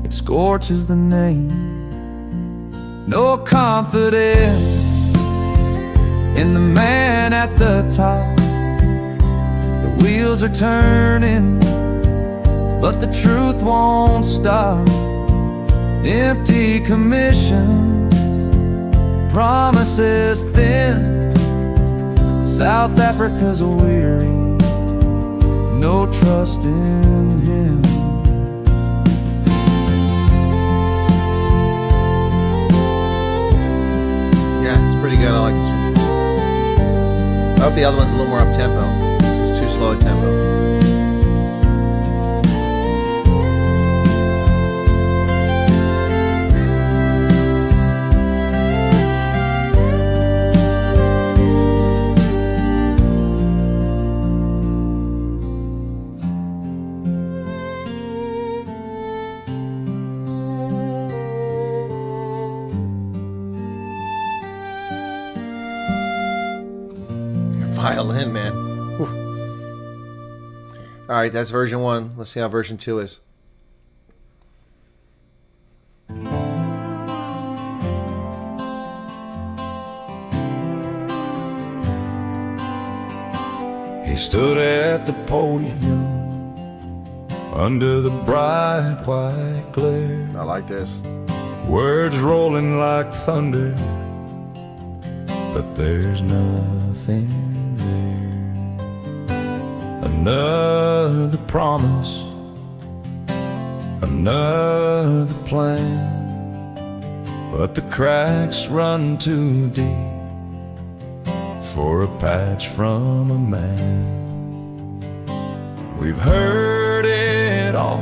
it scorches the name. No confidence in the man at the top. The wheels are turning, but the truth won't stop. Empty commissions, promises thin. South Africa's weary, no trust in him. Yeah, it's pretty good. I like this one. I hope the other one's a little more up-tempo. This is too slow a tempo. violin, man. Whew. All right, that's version 1. Let's see how version 2 is. He stood at the podium under the bright white glare, I like this. words rolling like thunder, but there's nothing there. Another promise, another plan, but the cracks run too deep for a patch from a man. We've heard it all,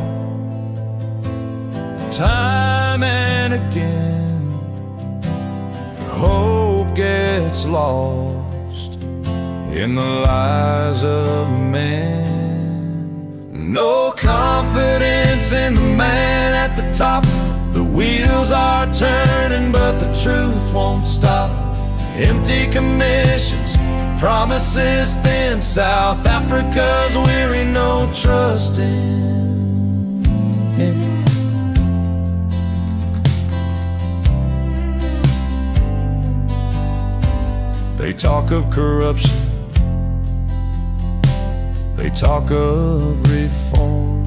time and again. Hope gets lost in the lies of men. No confidence in the man at the top. The wheels are turning, but the truth won't stop. Empty commissions, promises thin. South Africa's weary, no trust in him. They talk of corruption, they talk of reform,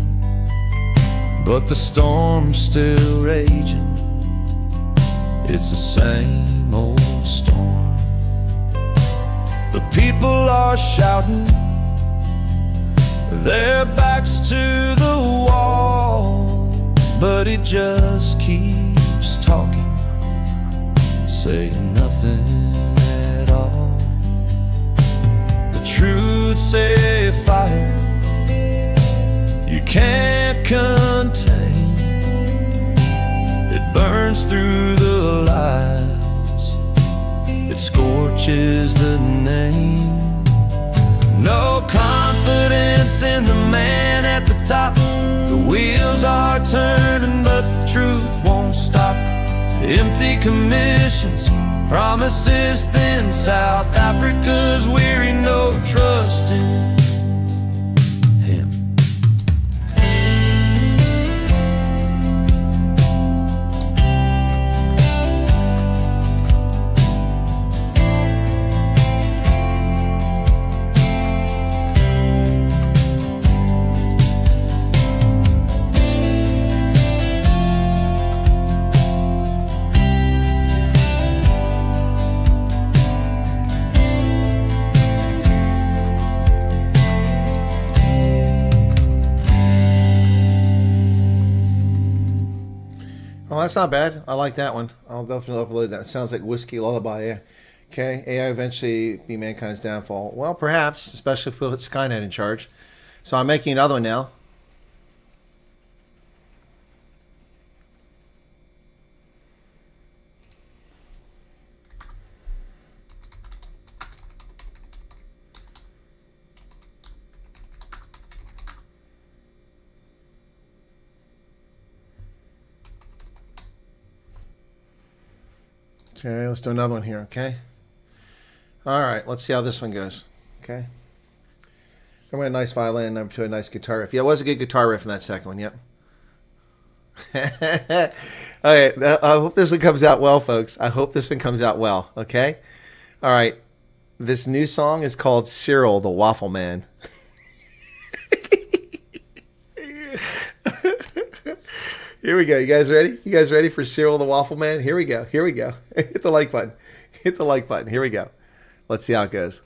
but the storm's still raging. It's the same old storm. The people are shouting, their backs to the wall, but he just keeps talking, saying nothing at all. The truth's a fire you can't contain. It burns through the lies, it scorches the name. No confidence in the man at the top. The wheels are turning, but the truth won't stop. Empty commissions, promises thin. South Africa's weary, no trust in him. Well, that's not bad. I like that one. I'll definitely upload that. It sounds like Whiskey Lullaby. Yeah. Okay. AI eventually be mankind's downfall. Well, perhaps, especially if we put Skynet in charge. So I'm making another one now. Okay, let's do another one here, okay? All right, let's see how this one goes, okay? I went a nice violin, I'm to a nice guitar riff. Yeah, it was a good guitar riff in that second one, yep. Okay, I hope this one comes out well, folks. I hope this one comes out well, okay? All right, this new song is called Cyril the Waffle Man. Here we go. You guys ready? You guys ready for Cyril the Waffle Man? Here we go. Here we go. Hit the like button. Hit the like button. Here we go. Let's see how it goes.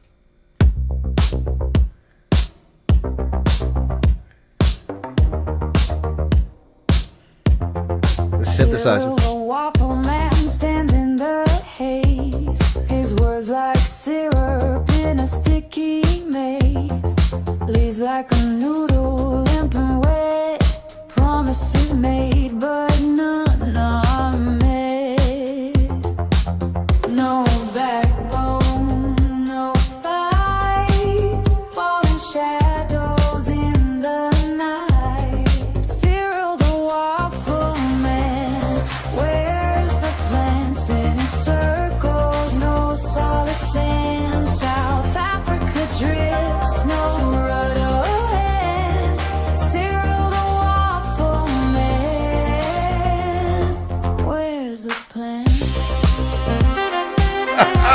The synthesizer. Cyril the Waffle Man stands in the haze. His words like syrup in a sticky maze. Leaves like a noodle, limp and wet. Promises made, but none are met. No backbone, no fight. Falling shadows in the night. Cyril the Waffle Man, where's the plan? Spinning circles, no solid stand. South Africa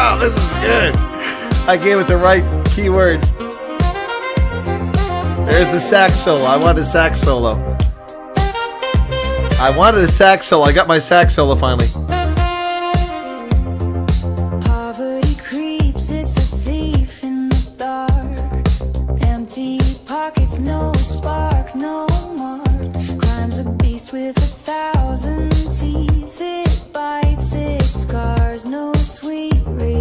Oh, this is good. I gave it the right keywords. There's the sax solo. I wanted a sax solo. I wanted a sax solo. I got my sax solo finally. Poverty creeps, it's a thief in the dark. Empty pockets, no spark, no mark. Crime's a beast with 1,000 teeth. It bites, it scars, no sweet relief.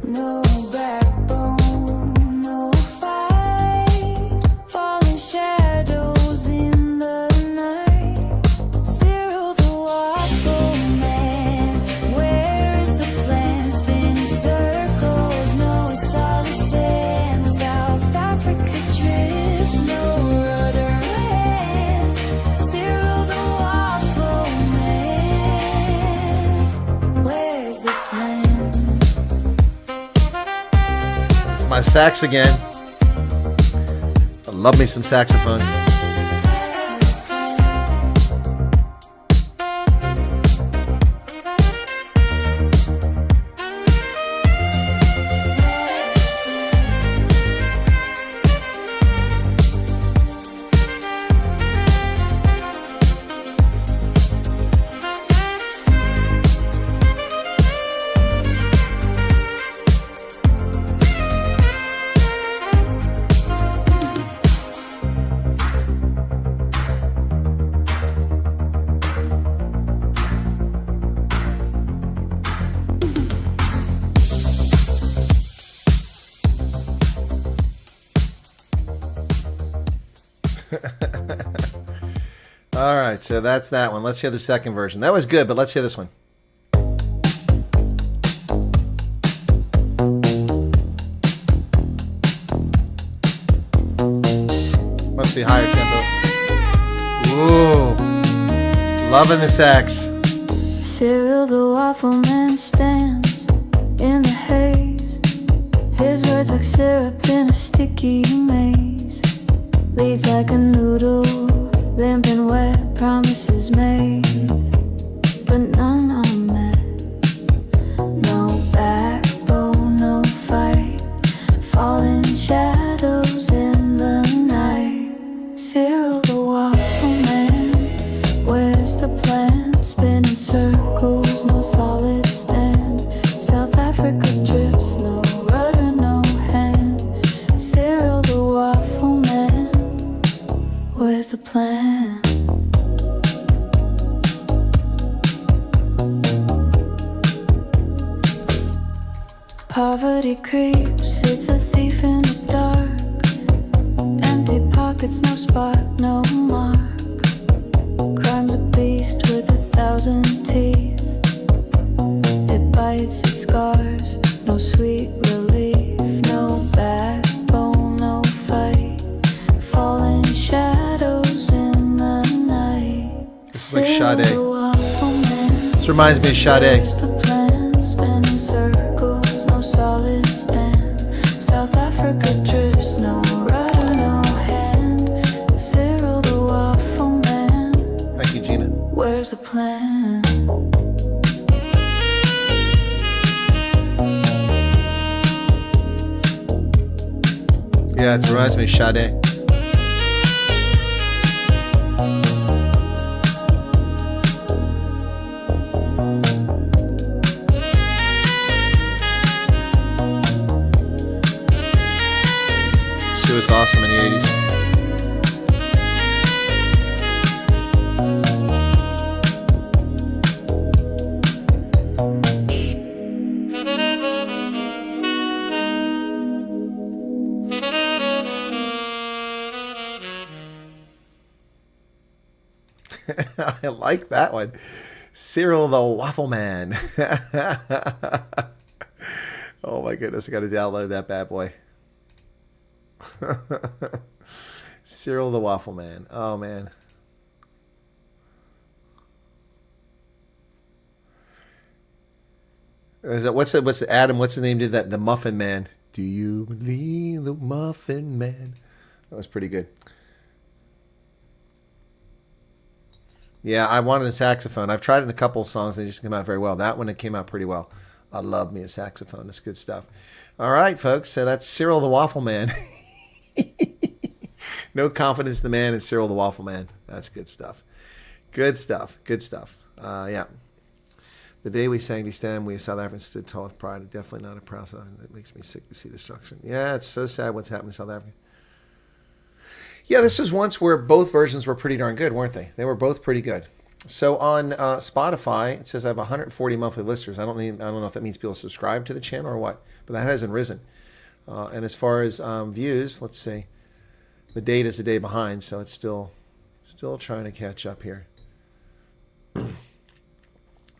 No backbone, no fight. Falling shadows in the night. Cyril the waffle man, where is the plan? Spinning circles, no solid stand. South Africa drifts, no rudder land. Cyril the waffle man, where's the plan? It's my sax again. I love me some saxophone. All right, so that's that one. Let's hear the second version. That was good, but let's hear this one. Must be higher tempo. Ooh, loving the sax. Cyril the waffle man stands in the haze. His words like syrup in a sticky maze. Leads like a noodle, limp and wet, promises made, but none are met. No backbone, no fight. Falling shadows in the night. Cyril the waffle man, where's the plan? Spinning circles, no solid stand. South Africa drips, no rudder, no hand. Cyril the waffle man, where's the plan? Poverty creeps, it's a thief in the dark. Empty pockets, no spark, no mark. Crime's a beast with 1,000 teeth. It bites, it scars, no sweet relief. No backbone, no fight. Falling shadows in the night. This is like Sade. Cyril the waffle man, This reminds me of Sade. where's the plan? Spinning circles, no solid stand. South Africa drifts, no rudder, no hand. Cyril the waffle man, Thank you, Gina. where's the plan? Yeah, it reminds me of Sade. She was awesome in the 80s. I like that one. Cyril the Waffle Man. Oh my goodness, I got to download that bad boy. Cyril the Waffle Man. Oh man. Is that what's Adam? What's the name? Did that? The Muffin Man. Do you believe the Muffin Man? That was pretty good. Yeah, I wanted a saxophone. I've tried it in a couple of songs. They just came out very well. That one, it came out pretty well. I love me a saxophone. That's good stuff. All right, folks. So that's Cyril the Waffle Man. No confidence in the man and Cyril the Waffle Man. That's good stuff. Good stuff. Good stuff. Yeah. The day we sang Destem, we South Africans stood tall with pride. Definitely not a proud South African. It makes me sick to see destruction. Yeah, it's so sad what's happened in South Africa. Yeah, this was once where both versions were pretty darn good, weren't they? They were both pretty good. So on Spotify, it says I have 140 monthly listeners. I don't know if that means people subscribe to the channel or what, but that hasn't risen. And as far as views, let's see. The date is a day behind, so it's still trying to catch up here.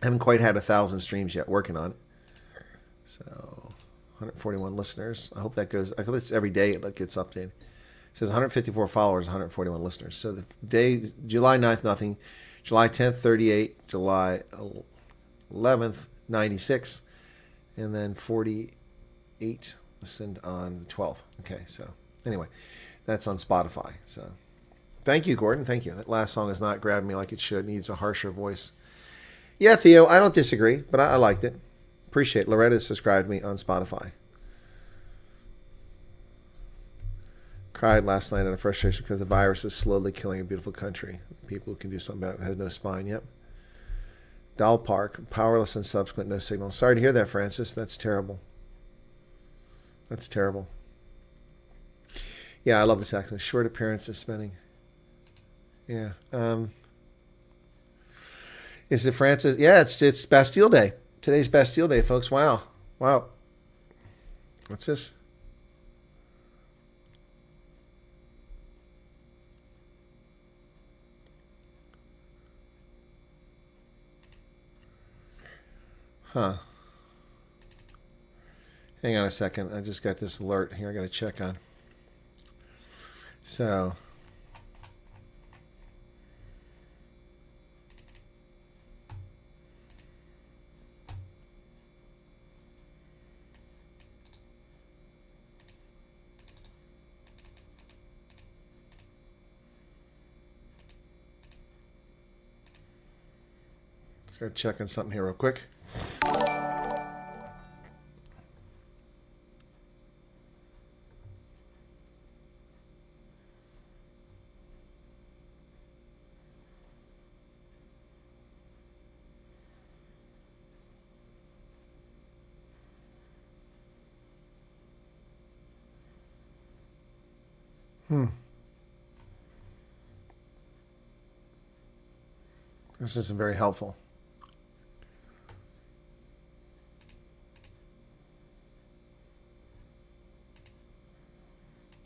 Haven't quite had 1,000 streams yet. Working on it. So 141 listeners. I hope it's every day it gets updated. It says 154 followers, 141 listeners. So the day, July 9th, nothing. July 10th, 38. July 11th, 96. And then 48 listened on the 12th. Okay, so anyway, that's on Spotify. So thank you, Gordon. Thank you. That last song is not grabbing me like it should. It needs a harsher voice. Yeah, Theo, I don't disagree, but I liked it. Appreciate it. Loretta subscribed me on Spotify. Cried last night out of frustration because the virus is slowly killing a beautiful country. People who can do something about it has no spine. Yep. Doll Park, powerless and subsequent, no signal. Sorry to hear that, Francis. That's terrible. That's terrible. Yeah, I love this accent. Short appearances spending. Yeah. Is it Francis? Yeah, it's Bastille Day. Today's Bastille Day, folks. Wow. Wow. What's this? Huh. Hang on a second. I just got this alert here I got to check on. So. Start checking something here real quick. This isn't very helpful.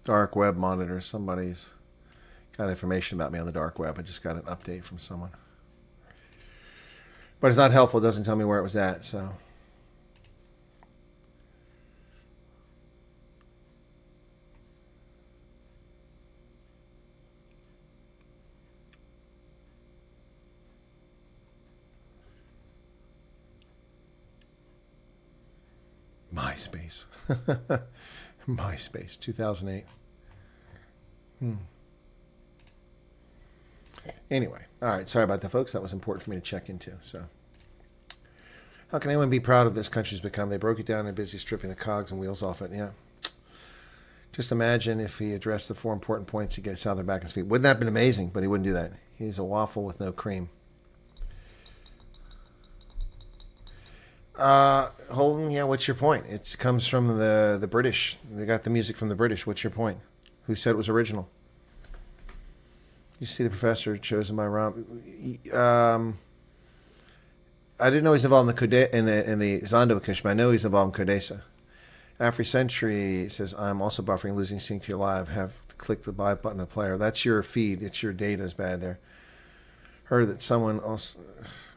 Dark web monitor. Somebody's got information about me on the dark web. I just got an update from someone. But it's not helpful. It doesn't tell me where it was at, so. MySpace. MySpace, 2008. Anyway, all right. Sorry about that, folks. That was important for me to check into. So, how can anyone be proud of this country's become? They broke it down and busy stripping the cogs and wheels off it. Yeah. Just imagine if he addressed the 4 important points to get Southern back on his feet. Wouldn't that have been amazing? But he wouldn't do that. He's a waffle with no cream. Holden, yeah, what's your point? It comes from the British. They got the music from the British. What's your point? Who said it was original? You see the professor chosen by Rom. I didn't know he's involved in the Zondo Kush, but I know he's involved in Codesa. Afri-Century says, I'm also buffering, losing sync to your live. Have to click the buy button to player. That's your feed. It's your data is bad there. Heard that someone also...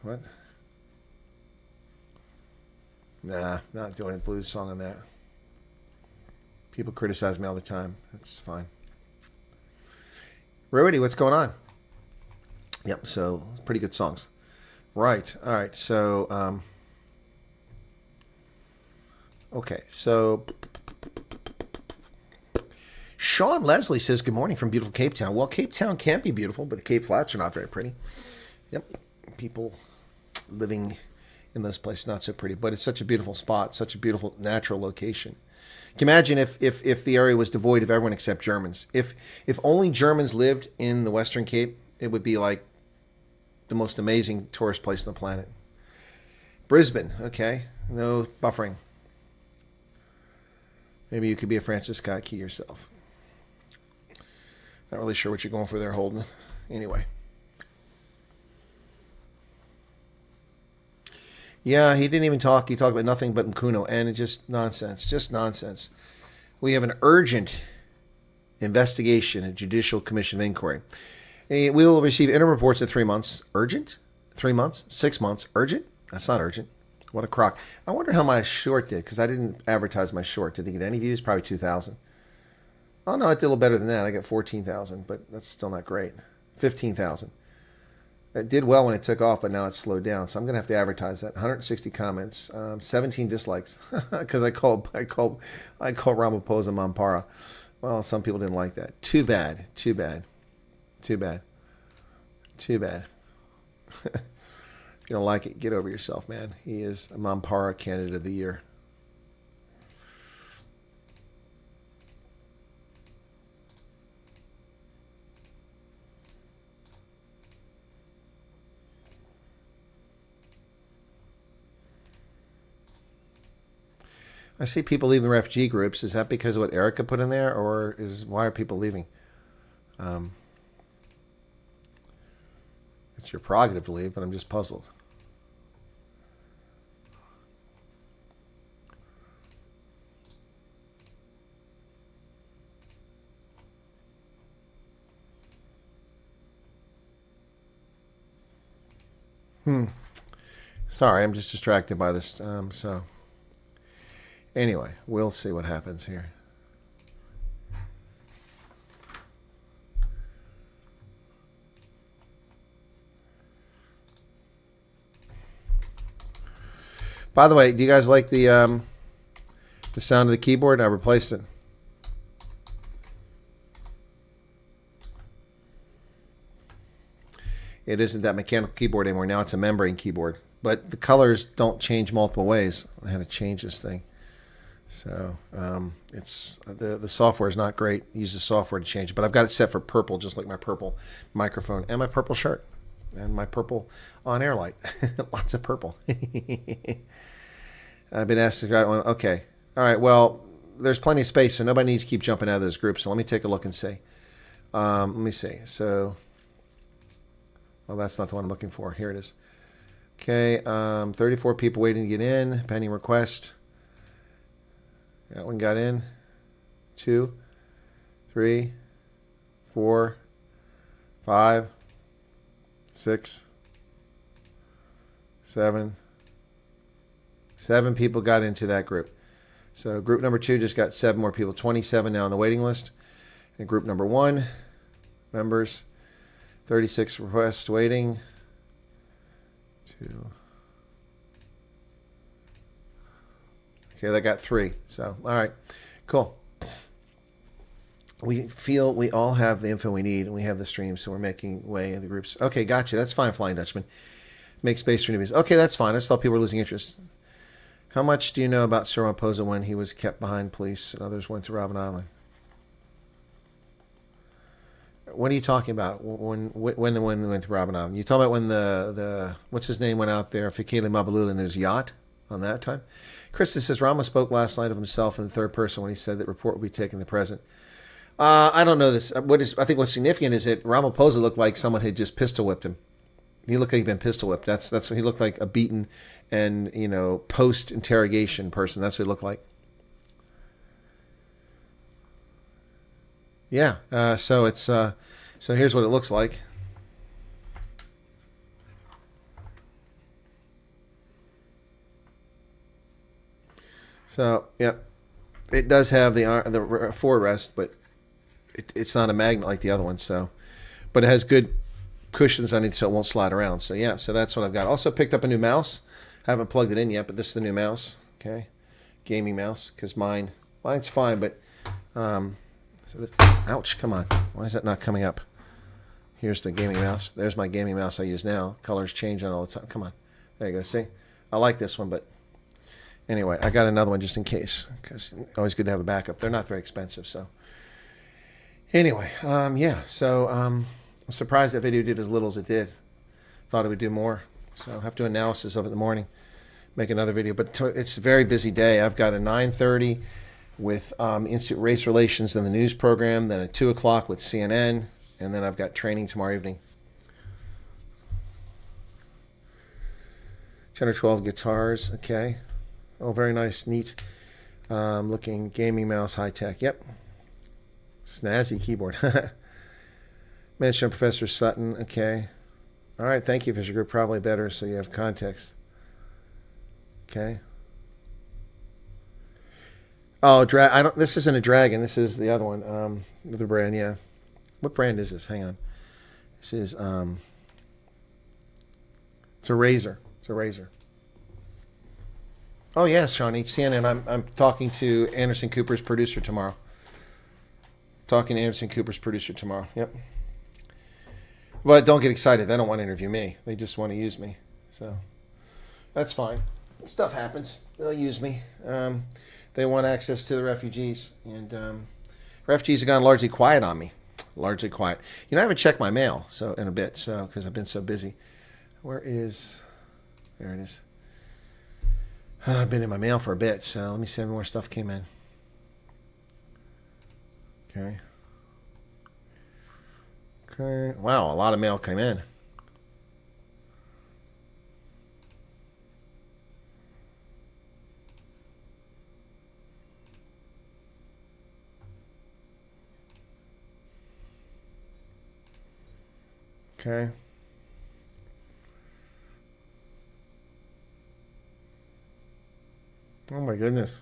What? Nah, not doing a blues song on that. People criticize me all the time. That's fine. Rudy, what's going on? Yep, so pretty good songs. Right, all right, so, okay, so Sean Leslie says, good morning from beautiful Cape Town. Well, Cape Town can be beautiful, but the Cape Flats are not very pretty. Yep, people living in those places, not so pretty, but it's such a beautiful spot, such a beautiful natural location. Can you imagine if the area was devoid of everyone except Germans? If only Germans lived in the Western Cape, it would be like the most amazing tourist place on the planet. Brisbane, okay, no buffering. Maybe you could be a Francis Scott Key yourself. Not really sure what you're going for there, Holden. Anyway. Yeah, he didn't even talk. He talked about nothing but Mkuno, and it's just nonsense. Just nonsense. We have an urgent investigation, a judicial commission of inquiry. We will receive interim reports in 3 months. Urgent? 3 months? 6 months? Urgent? That's not urgent. What a crock. I wonder how my short did, because I didn't advertise my short. Did it get any views? Probably 2,000. Oh, no, it did a little better than that. I got 14,000, but that's still not great. 15,000. It did well when it took off, but now it's slowed down. So I'm going to have to advertise that. 160 comments, 17 dislikes, because I called Ramaphosa Mampara. Well, some people didn't like that. Too bad. Too bad. Too bad. Too bad. If you don't like it, get over yourself, man. He is a Mampara candidate of the year. I see people leaving the refugee groups. Is that because of what Erica put in there, or why are people leaving? It's your prerogative to leave, but I'm just puzzled. Sorry, I'm just distracted by this. So. Anyway, we'll see what happens here. By the way, do you guys like the sound of the keyboard? I replaced it. It isn't that mechanical keyboard anymore. Now it's a membrane keyboard. But the colors don't change multiple ways. I had to change this thing. So it's the software is not great. Use the software to change it, but I've got it set for purple, just like my purple microphone and my purple shirt and my purple on-air light. Lots of purple. I've been asked to go. Okay, all right. Well, there's plenty of space, so nobody needs to keep jumping out of those groups. So let me take a look and see. Let me see. So, well, that's not the one I'm looking for. Here it is. Okay, 34 people waiting to get in. Pending request. That one got in. 2, 3, 4, 5, 6, 7. 7 people got into that group. So group number 2 just got 7 more people. 27 now on the waiting list. And group number 1, members, 36 requests waiting. 2. Okay, that got 3. So, all right, cool. We feel we all have the info we need, and we have the stream, so we're making way in the groups. Okay, gotcha. That's fine, Flying Dutchman. Make space for newbies. Okay, that's fine. I just thought people were losing interest. How much do you know about Cyril Ramaphosa when he was kept behind police and others went to Robben Island? What are you talking about? When we went to Robben Island? You talking about when the what's his name went out there, Fikile Mabalula, in his yacht on that time? Chris says Ramos spoke last night of himself in the third person when he said that report will be taken to the present. I don't know this. I think what's significant is that Ramaphosa looked like someone had just pistol whipped him. He looked like he'd been pistol whipped. That's what he looked like, a beaten and post interrogation person. That's what he looked like. Yeah. So it's so here's what it looks like. So, yep, it does have the forarrest, but it's not a magnet like the other one. So, but it has good cushions underneath, so it won't slide around. So yeah, so that's what I've got. Also picked up a new mouse. Haven't plugged it in yet, but this is the new mouse. Okay, gaming mouse, because mine's fine, but ouch, come on, why is that not coming up? Here's the gaming mouse. There's my gaming mouse I use now. Colors change on all the time. Come on. There you go. See? I like this one, but anyway, I got another one just in case, because always good to have a backup. They're not very expensive, so. Anyway, yeah. So I'm surprised that video did as little as it did. Thought it would do more. So I'll have to do analysis of it in the morning. Make another video. But it's a very busy day. I've got a 9:30 with Institute of Race Relations and the news program, then at 2 o'clock with CNN, and then I've got training tomorrow evening. 10 or 12 guitars, okay. Oh, very nice, neat looking gaming mouse, high tech. Yep. Snazzy keyboard. Mention of Professor Sutton, okay. All right, thank you, Fisher Group. Probably better so you have context. Okay. Oh, this isn't a Dragon. This is the other one. The brand, yeah. What brand is this? Hang on. This is it's a Razor. It's a Razor. Oh yes, Shawnee. CNN. I'm talking to Anderson Cooper's producer tomorrow. Talking to Anderson Cooper's producer tomorrow. Yep. But don't get excited. They don't want to interview me. They just want to use me. So that's fine. Stuff happens. They'll use me. They want access to the refugees, and refugees have gone largely quiet on me. Largely quiet. You know, I haven't checked my mail in a bit, because I've been so busy. There it is. I've been in my mail for a bit, so let me see how more stuff came in. Okay. Wow, a lot of mail came in. Okay. Oh my goodness.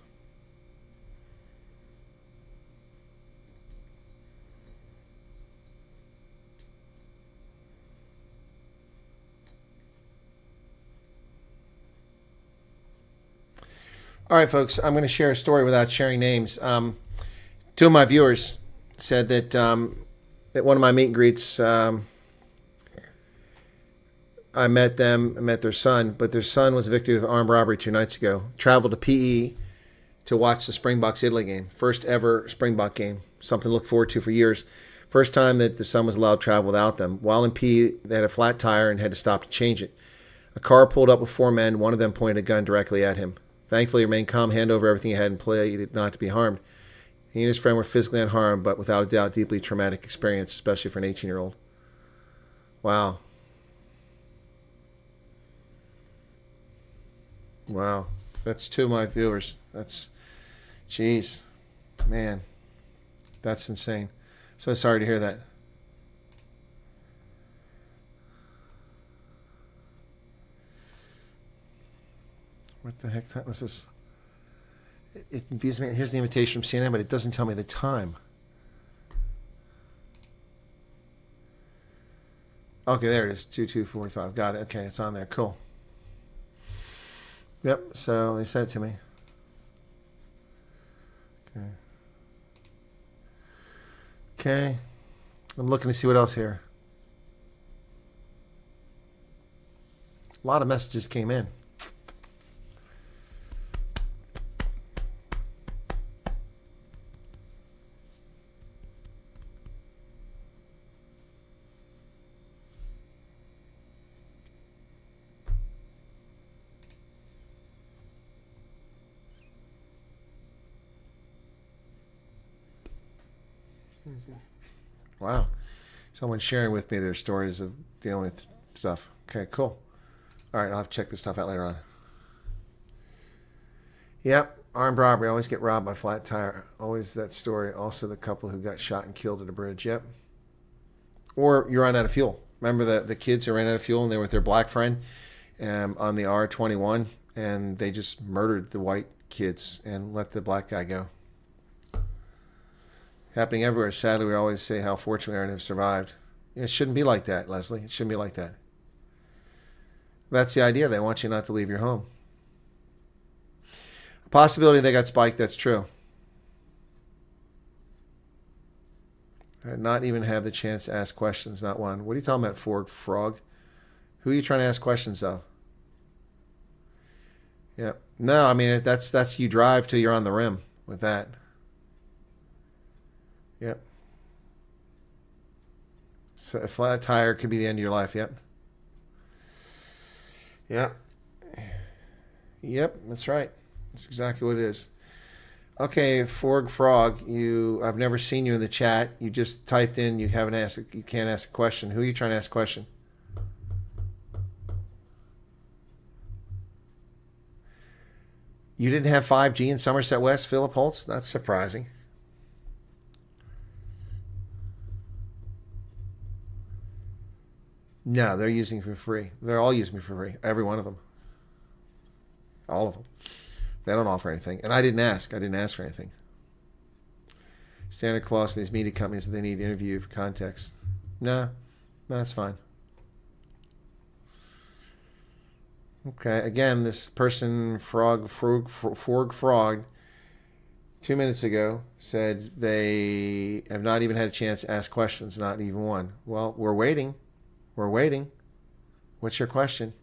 All right, folks, I'm going to share a story without sharing names. Two of my viewers said that at one of my meet and greets, I met their son, but their son was a victim of armed robbery 2 nights ago. Traveled to PE to watch the Springboks-Italy game. First ever Springbok game. Something to look forward to for years. First time that the son was allowed to travel without them. While in PE, they had a flat tire and had to stop to change it. A car pulled up with 4 men. One of them pointed a gun directly at him. Thankfully, he remained calm, hand over everything he had, and played not to be harmed. He and his friend were physically unharmed, but without a doubt, deeply traumatic experience, especially for an 18-year-old. Wow. Wow. That's 2 of my viewers. That's, jeez, man, that's insane. So sorry to hear that. What the heck time was this? It confused me. Here's the invitation from CNN, but it doesn't tell me the time. Okay, there it is. 2245. Got it. Okay, it's on there. Cool. Yep, so they sent it to me. Okay. Okay. I'm looking to see what else here. A lot of messages came in. Wow. Someone's sharing with me their stories of dealing with stuff. Okay, cool. All right, I'll have to check this stuff out later on. Yep, armed robbery. Always get robbed by flat tire. Always that story. Also the couple who got shot and killed at a bridge. Yep. Or you run out of fuel. Remember the kids who ran out of fuel and they were with their black friend on the R21, and they just murdered the white kids and let the black guy go. Happening everywhere. Sadly, we always say how fortunate we are to have survived. It shouldn't be like that, Leslie. It shouldn't be like that. That's the idea. They want you not to leave your home. A possibility they got spiked, that's true. Not even have the chance to ask questions, not one. What are you talking about, Frog? Who are you trying to ask questions of? Yep. No, I mean, that's you drive till you're on the rim with that. Yep. So a flat tire could be the end of your life. Yep. Yep. Yep, that's right. That's exactly what it is. Okay, Frog, I've never seen you in the chat. You just typed in. You can't ask a question. Who are you trying to ask a question? You didn't have 5G in Somerset West, Philip Holtz? That's surprising. No, they're using it for free. They're all using me for free. Every one of them. All of them. They don't offer anything. And I didn't ask. I didn't ask for anything. Standard clause in these media companies that they need to interview you for context. No, that's fine. Okay, again, this person, Frog, 2 minutes ago said they have not even had a chance to ask questions, not even one. Well, we're waiting. We're waiting. What's your question?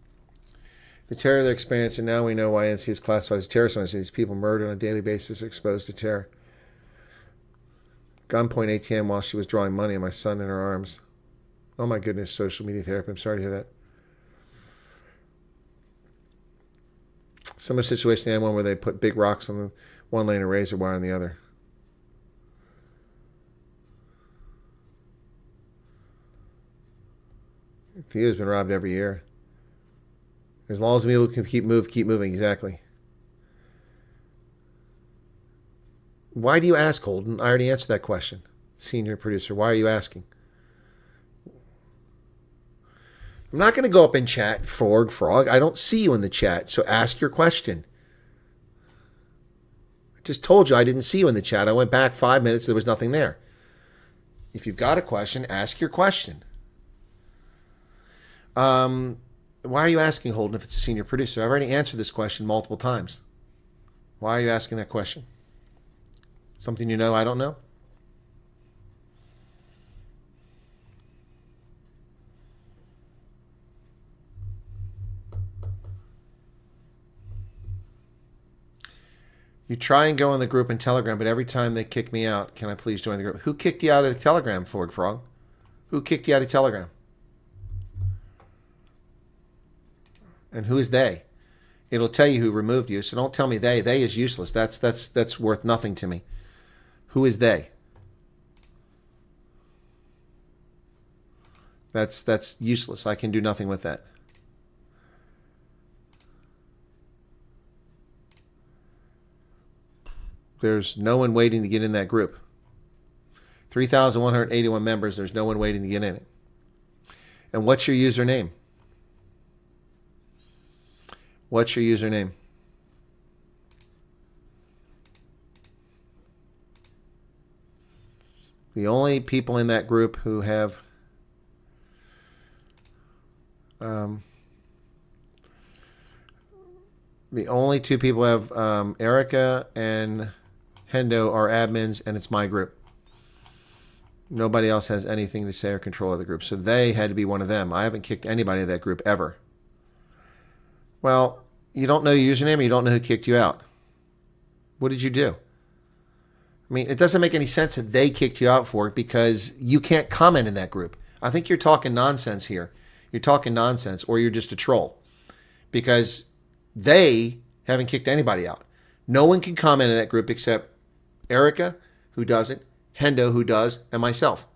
The terror they're experiencing, now we know why ANC is classified as terrorist. These people murdered on a daily basis are exposed to terror. Gunpoint ATM while she was drawing money and my son in her arms. Oh my goodness, social media therapy. I'm sorry to hear that. Similar situation to the M1 where they put big rocks on the one lane and razor wire on the other. Theo's been robbed every year. As long as the people can keep moving, exactly. Why do you ask, Holden? I already answered that question. Senior producer, why are you asking? I'm not going to go up in chat, Frog. I don't see you in the chat, so ask your question. I just told you I didn't see you in the chat. I went back 5 minutes, there was nothing there. If you've got a question, ask your question. Why are you asking, Holden, if it's a senior producer? I've already answered this question multiple times. Why are you asking that question? Something you know I don't know? You try and go in the group in Telegram, but every time they kick me out, can I please join the group? Who kicked you out of the Telegram, Frog? Who kicked you out of Telegram? And who is they? It'll tell you who removed you, so don't tell me they. They is useless. That's worth nothing to me. Who is they? That's useless. I can do nothing with that. There's no one waiting to get in that group. 3,181 members. There's no one waiting to get in it. And what's your username? What's your username? The only people in that group who have the only two people who have Erica and Hendo are admins, and it's my group. Nobody else has anything to say or control of the group. So they had to be one of them. I haven't kicked anybody in that group ever. Well, you don't know your username or you don't know who kicked you out. What did you do? I mean, it doesn't make any sense that they kicked you out for it because you can't comment in that group. I think you're talking nonsense here. You're talking nonsense or you're just a troll because they haven't kicked anybody out. No one can comment in that group except Erica, who doesn't, Hendo, who does, and myself.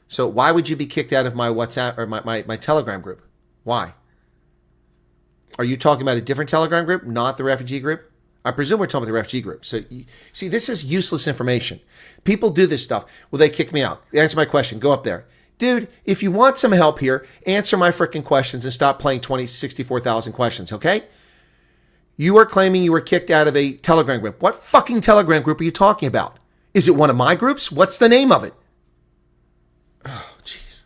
So why would you be kicked out of my WhatsApp or my Telegram group? Why? Are you talking about a different Telegram group, not the refugee group? I presume we're talking about the refugee group. So, see, this is useless information. People do this stuff. Well, they kick me out. Answer my question. Go up there. Dude, if you want some help here, answer my freaking questions and stop playing 64,000 questions, okay? You are claiming you were kicked out of a Telegram group. What fucking Telegram group are you talking about? Is it one of my groups? What's the name of it? Oh, jeez.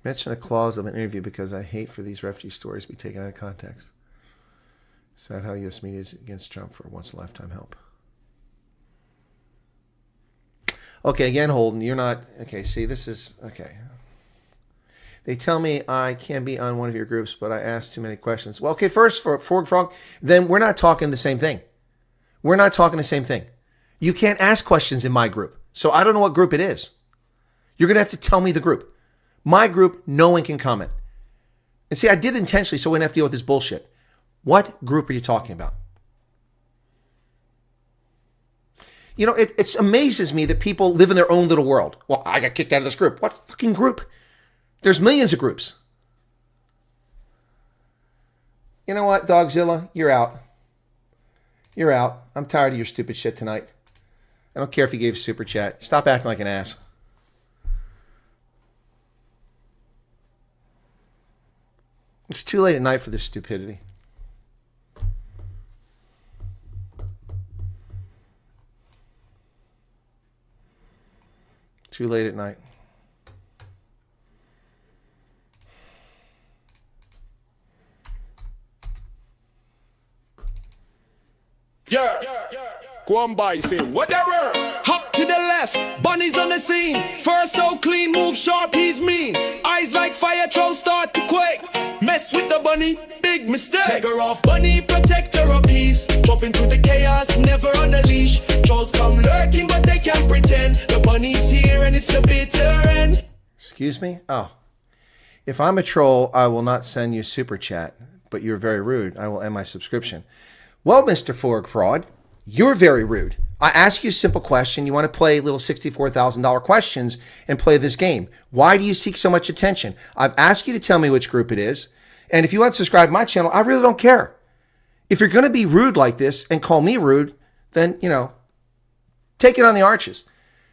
Mention a clause of an interview because I hate for these refugee stories to be taken out of context. Is that how U.S. media is against Trump for once-in-a-lifetime help? Okay, again, Holden, you're not... Okay, see, this is... Okay. They tell me I can't be on one of your groups, but I asked too many questions. Well, okay, first, for Frog, then we're not talking the same thing. We're not talking the same thing. You can't ask questions in my group, so I don't know what group it is. You're going to have to tell me the group. My group, no one can comment. And see, I did it intentionally so we wouldn't have to deal with this bullshit. What group are you talking about? You know, it amazes me that people live in their own little world. Well, I got kicked out of this group. What fucking group? There's millions of groups. You know what, Dogzilla? You're out. You're out. I'm tired of your stupid shit tonight. I don't care if you gave a super chat. Stop acting like an ass. It's too late at night for this stupidity. Too late at night. Yeah, go on by, say whatever. Hop to the left, bunnies on the scene. Fur so clean, move sharp, he's mean. Eyes like fire, trolls start to quake. Mess with the bunny, big mistake. Take her off, bunny, protect her of peace. Jumping through the chaos, never on a leash. Trolls come lurking, but they can't pretend. The bunny's here and it's the bitter end. Excuse me? Oh. If I'm a troll, I will not send you super chat, but you're very rude. I will end my subscription. Well, Mr. Forg Fraud, you're very rude. I ask you a simple question. You want to play little $64,000 questions and play this game. Why do you seek so much attention? I've asked you to tell me which group it is. And if you unsubscribe to my channel, I really don't care. If you're going to be rude like this and call me rude, then, you know, take it on the arches.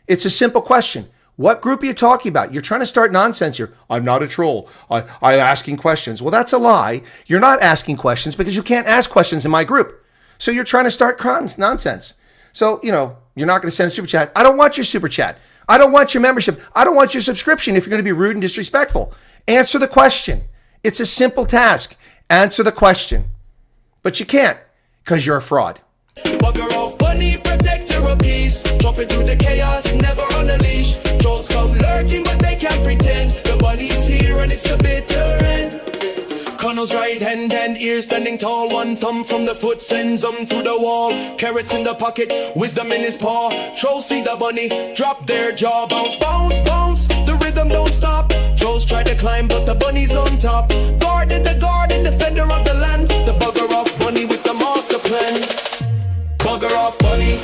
It's a simple question. What group are you talking about? You're trying to start nonsense here. I'm not a troll. I'm asking questions. Well, that's a lie. You're not asking questions because you can't ask questions in my group. So you're trying to start nonsense. So, you know, you're not going to send a super chat. I don't want your super chat. I don't want your membership. I don't want your subscription if you're going to be rude and disrespectful. Answer the question. It's a simple task. Answer the question. But you can't because you're a fraud. Bugger off, bunny, protector of peace. Jumping through the chaos, never on a leash. Trolls come lurking, but they can't pretend. The bunny's here and it's the bitter end. Connell's right hand, ears standing tall. One thumb from the foot sends them through the wall. Carrots in the pocket, wisdom in his paw. Trolls see the bunny, drop their jaw. Bounce, bounce, bounce, the rhythm don't stop. Trolls try to climb, but the bunny's on top. Guarding the garden, defender of the land. The bugger off bunny with the master plan. Bugger off bunny.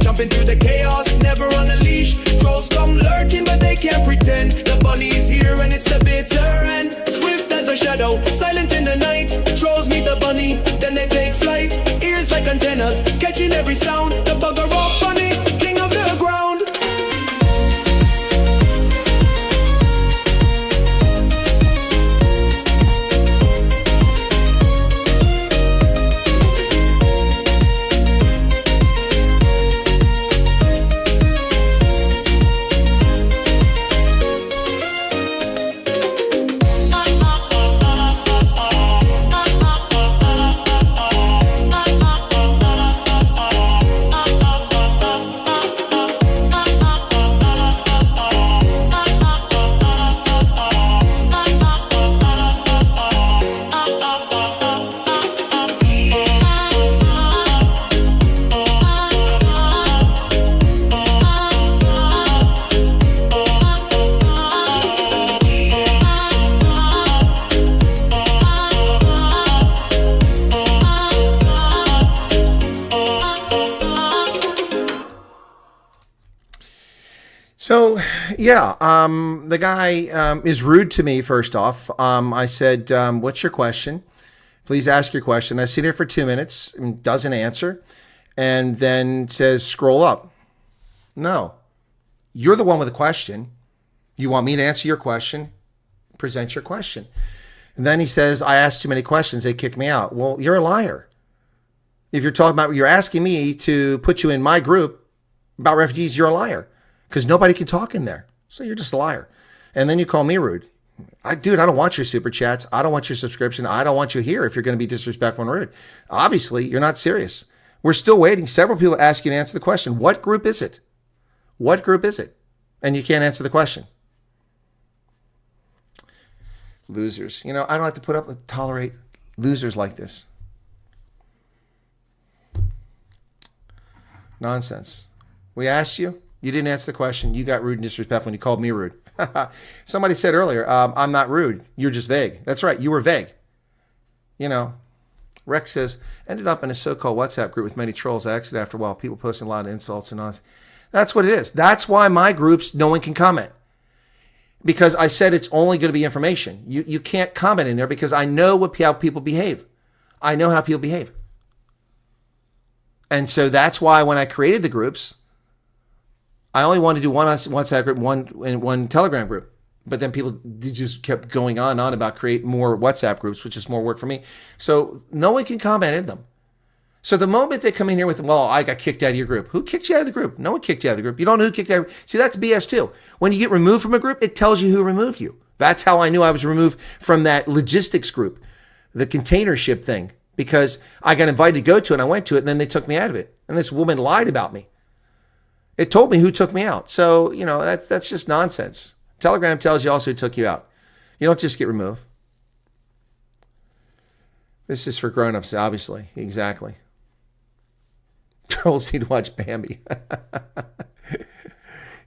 Jumping through the chaos, never on a leash. Trolls come lurking, but they can't pretend. The bunny's here and it's the bitter end. Swift as a shadow, silent in the night. Trolls meet the bunny, then they take flight. Ears like antennas, catching every sound. The bugger off bunny, king of the ground. So, yeah, the guy is rude to me, first off. I said, what's your question? Please ask your question. I sit here for 2 minutes and doesn't answer and then says, scroll up. No, you're the one with a question. You want me to answer your question? Present your question. And then he says, I asked too many questions. They kicked me out. Well, you're a liar. If you're talking about, you're asking me to put you in my group about refugees, you're a liar because nobody can talk in there. So you're just a liar. And then you call me rude. Dude, I don't want your super chats. I don't want your subscription. I don't want you here if you're going to be disrespectful and rude. Obviously, you're not serious. We're still waiting. Several people ask you to answer the question. What group is it? What group is it? And you can't answer the question. Losers. You know, I don't have to put up with, tolerate losers like this. Nonsense. We asked you. You didn't answer the question. You got rude and disrespectful when you called me rude. Somebody said earlier, I'm not rude. You're just vague. That's right. You were vague. You know, Rex says, ended up in a so-called WhatsApp group with many trolls. I exited after a while. People posting a lot of insults and all. That's what it is. That's why my groups, no one can comment. Because I said it's only going to be information. You can't comment in there because I know how people behave. I know how people behave. And so that's why when I created the groups, I only wanted to do one WhatsApp group, one Telegram group. But then people just kept going on about create more WhatsApp groups, which is more work for me. So no one can comment in them. So the moment they come in here with, well, I got kicked out of your group. Who kicked you out of the group? No one kicked you out of the group. You don't know who kicked you out. See, that's BS too. When you get removed from a group, it tells you who removed you. That's how I knew I was removed from that logistics group, the container ship thing, because I got invited to go to it and I went to it and then they took me out of it. And this woman lied about me. It told me who took me out. So, you know, that's just nonsense. Telegram tells you also who took you out. You don't just get removed. This is for grown-ups, obviously. Exactly. Trolls need to watch Bambi.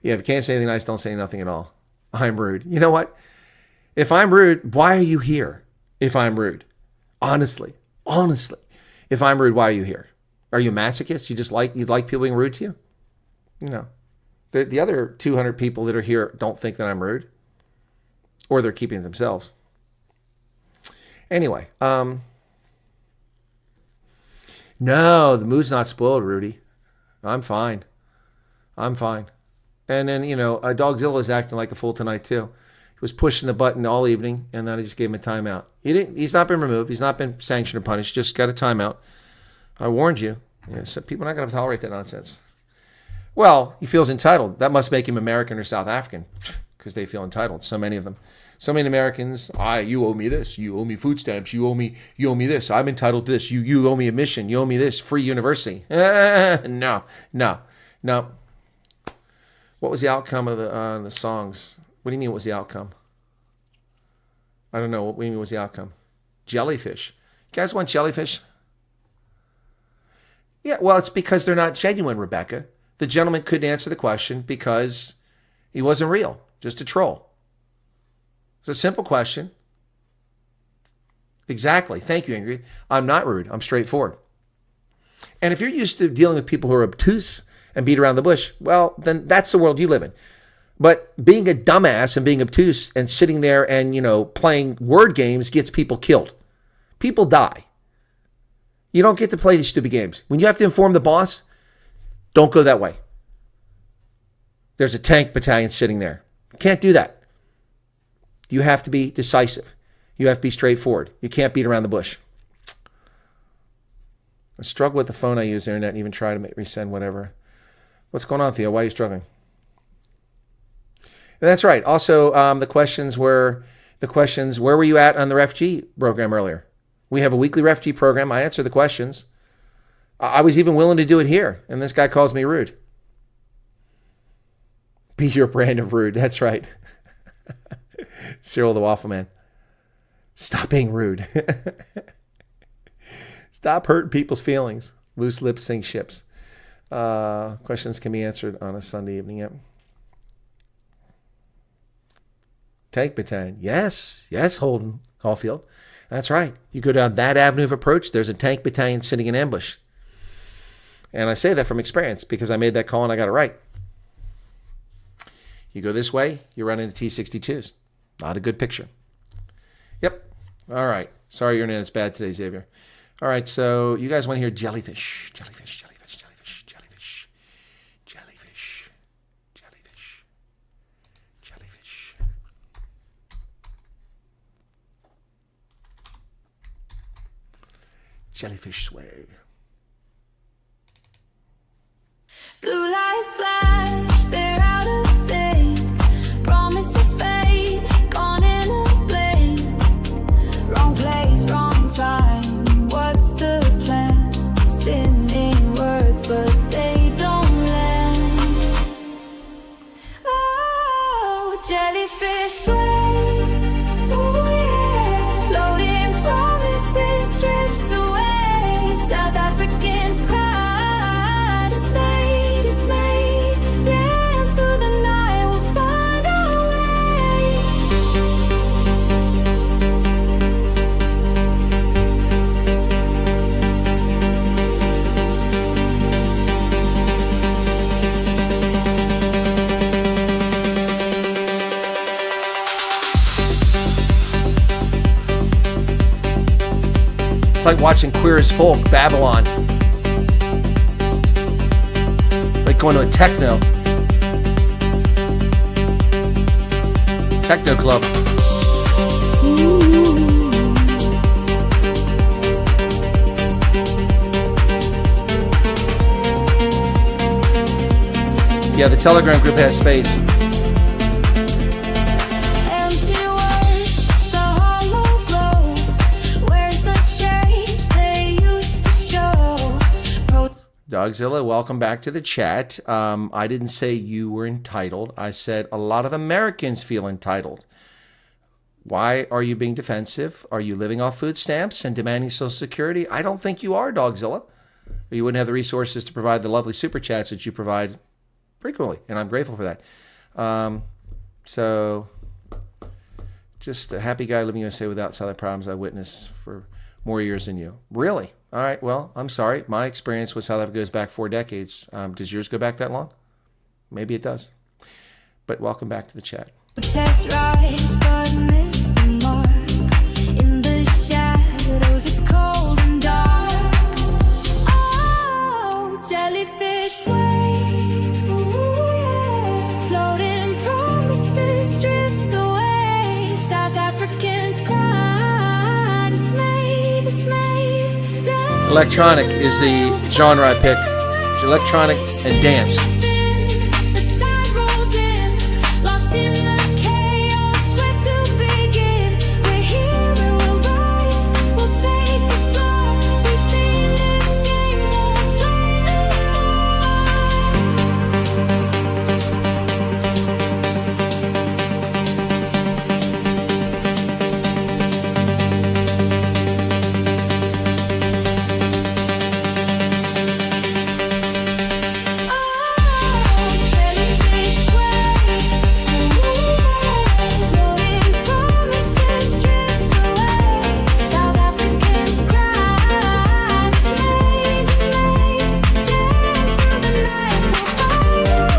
Yeah, if you can't say anything nice, don't say nothing at all. I'm rude. You know what? If I'm rude, why are you here? If I'm rude. Honestly. If I'm rude, why are you here? Are you a masochist? You'd like people being rude to you? You know, the other 200 people that are here don't think that I'm rude, or they're keeping it themselves. Anyway, no, the mood's not spoiled, Rudy. I'm fine. And then, you know, Dogzilla's acting like a fool tonight too. He was pushing the button all evening, and then I just gave him a timeout. He's not been removed. He's not been sanctioned or punished. Just got a timeout. I warned you. Yeah, so people are not going to tolerate that nonsense. Well, he feels entitled. That must make him American or South African because they feel entitled. So many of them. So many Americans, you owe me this. You owe me food stamps. You owe me this. I'm entitled to this. You owe me admission. You owe me this. Free university. No. What was the outcome of the songs? What do you mean what was the outcome? I don't know. What do you mean what was the outcome? Jellyfish. You guys want jellyfish? Yeah, well, it's because they're not genuine, Rebecca. The gentleman couldn't answer the question because he wasn't real, just a troll. It's a simple question. Exactly. Thank you, Ingrid. I'm not rude. I'm straightforward. And if you're used to dealing with people who are obtuse and beat around the bush, well, then that's the world you live in. But being a dumbass and being obtuse and sitting there and, you know, playing word games gets people killed. People die. You don't get to play these stupid games. When you have to inform the boss, don't go that way. There's a tank battalion sitting there. You can't do that. You have to be decisive. You have to be straightforward. You can't beat around the bush. I struggle with the phone I use, internet, and even try to resend whatever. What's going on, Theo? Why are you struggling? And that's right. Also, the questions were, where were you at on the refugee program earlier? We have a weekly refugee program. I answer the questions. I was even willing to do it here, and this guy calls me rude. Be your brand of rude. That's right. Cyril the Waffle Man. Stop being rude. Stop hurting people's feelings. Loose lips sink ships. Questions can be answered on a Sunday evening. Yep. Tank battalion. Yes, Holden Caulfield. That's right. You go down that avenue of approach, there's a tank battalion sitting in ambush. And I say that from experience because I made that call and I got it right. You go this way, you run into T-62s. Not a good picture. Yep. All right. Sorry your internet's bad today, Xavier. All right, so you guys want to hear jellyfish. Jellyfish. Jellyfish Sway. Blue lights flash, they're out of sync. Promises fade, gone in a blink. Wrong place, wrong time. What's the plan? Spinning words, but they don't land. Oh, jellyfish sway. Ooh, yeah. Floating promises drift away. South Africans cry, dismay, dismay. Dance through the night, we'll find our way. It's like watching Queer as Folk, Babylon. It's like going to a techno club. Yeah, the Telegram group has space. Empty words, a hollow glow. Where's the change they used to show? Dogzilla, welcome back to the chat. I didn't say you were entitled. I said a lot of Americans feel entitled. Why are you being defensive? Are you living off food stamps and demanding Social Security? I don't think you are, Dogzilla. Or you wouldn't have the resources to provide the lovely super chats that you provide frequently, and I'm grateful for that. So, just a happy guy living in USA without silent problems I witnessed for more years than you. Really? All right, well, I'm sorry. My experience with South Africa goes back 4 decades. Does yours go back that long? Maybe it does. But welcome back to the chat. Test rise, but miss the mark. In the shadows, it's cold and dark. Oh, jellyfish sway. Ooh, yeah. Floating promises drift away. South Africans cry, dismay, dismay. Dance Electronic is the genre I picked. It's electronic and dance. the tide rolls in, lost in the chaos. Where to begin? We're here and we'll rise. We'll take the floor. We've seen this game, won't play jellyfish sway. Floating promises drift away. South Africans cry, dismay, dismay. Dance through the night, we'll find our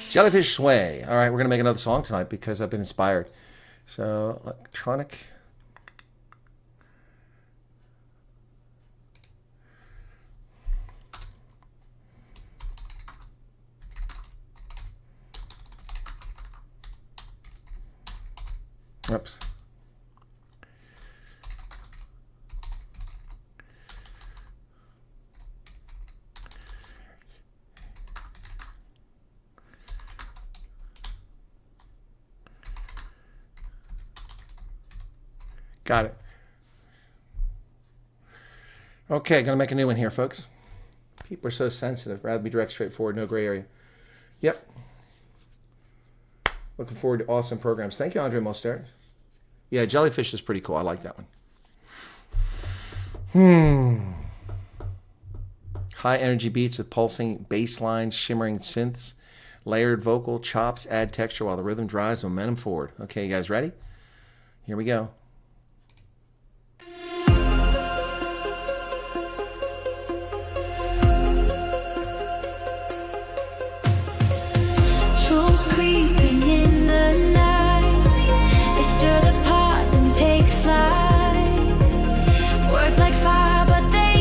Jellyfish Sway. All right, we're going to make another song tonight because I've been inspired. So, electronic. Oops. Got it. Okay, gonna make a new one here, folks. People are so sensitive. Rather be direct, straightforward, no gray area. Yep. Looking forward to awesome programs. Thank you, Andre Mostert. Yeah, Jellyfish is pretty cool. I like that one. High energy beats with pulsing bass lines, shimmering synths, layered vocal chops add texture while the rhythm drives momentum forward. Okay, you guys ready? Here we go. trolls creeping in the night. They stir the pot and take flight. Words like fire, but they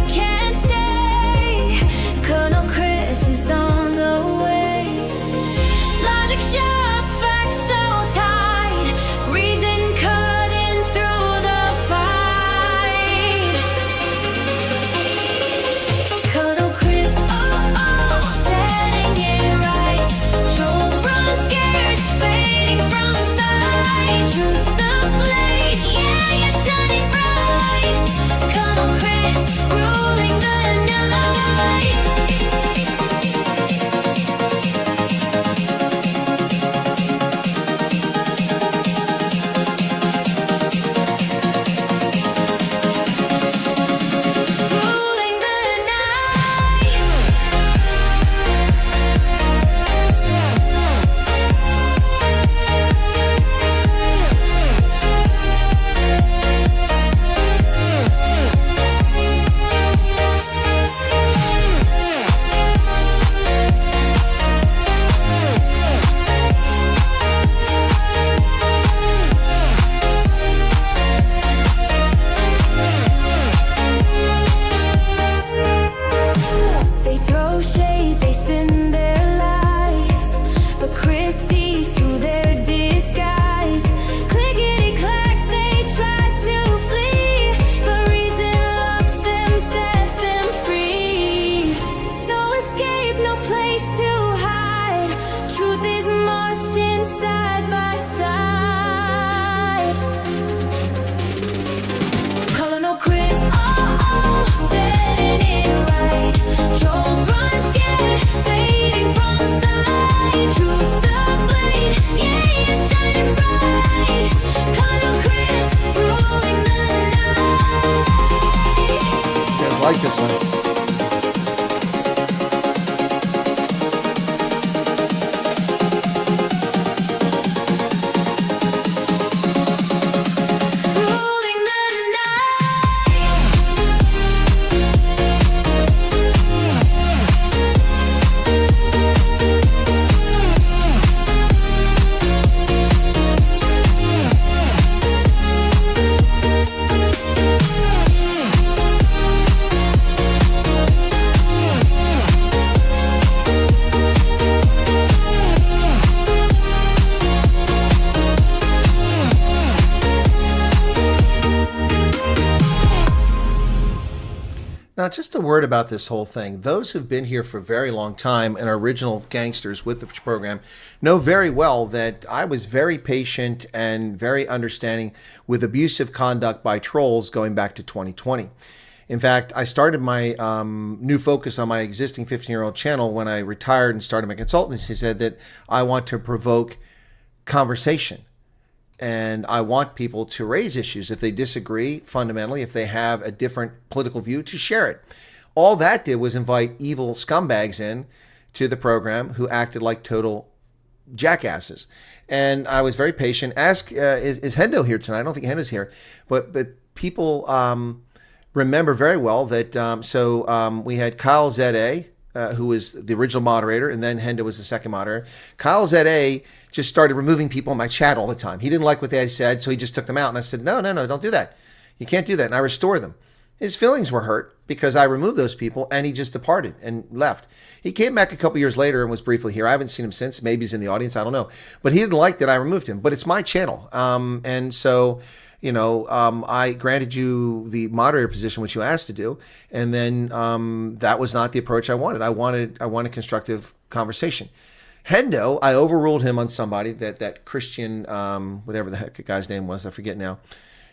like this one. Ruling the night. Now, just a word about this whole thing. Those who've been here for a very long time and are original gangsters with the program know very well that I was very patient and very understanding with abusive conduct by trolls going back to 2020. In fact, I started my new focus on my existing 15-year-old channel when I retired and started my consultancy. Said that I want to provoke conversation. And I want people to raise issues if they disagree fundamentally, if they have a different political view, to share it. All that did was invite evil scumbags in to the program who acted like total jackasses. And I was very patient. Ask, is Hendo here tonight? I don't think Hendo's here. But people remember very well that, we had Kyle ZA, who was the original moderator, and then Hendo was the second moderator. Kyle ZA just started removing people in my chat all the time. He didn't like what they had said, so he just took them out. And I said, no, don't do that. You can't do that. And I restore them. His feelings were hurt because I removed those people, and he just departed and left. He came back a couple years later and was briefly here. I haven't seen him since. Maybe he's in the audience. I don't know. But he didn't like that I removed him. But it's my channel. And so, I granted you the moderator position, which you asked to do. And then that was not the approach I wanted. I wanted constructive conversation. Hendo, I overruled him on somebody, that Christian, whatever the heck the guy's name was, I forget now.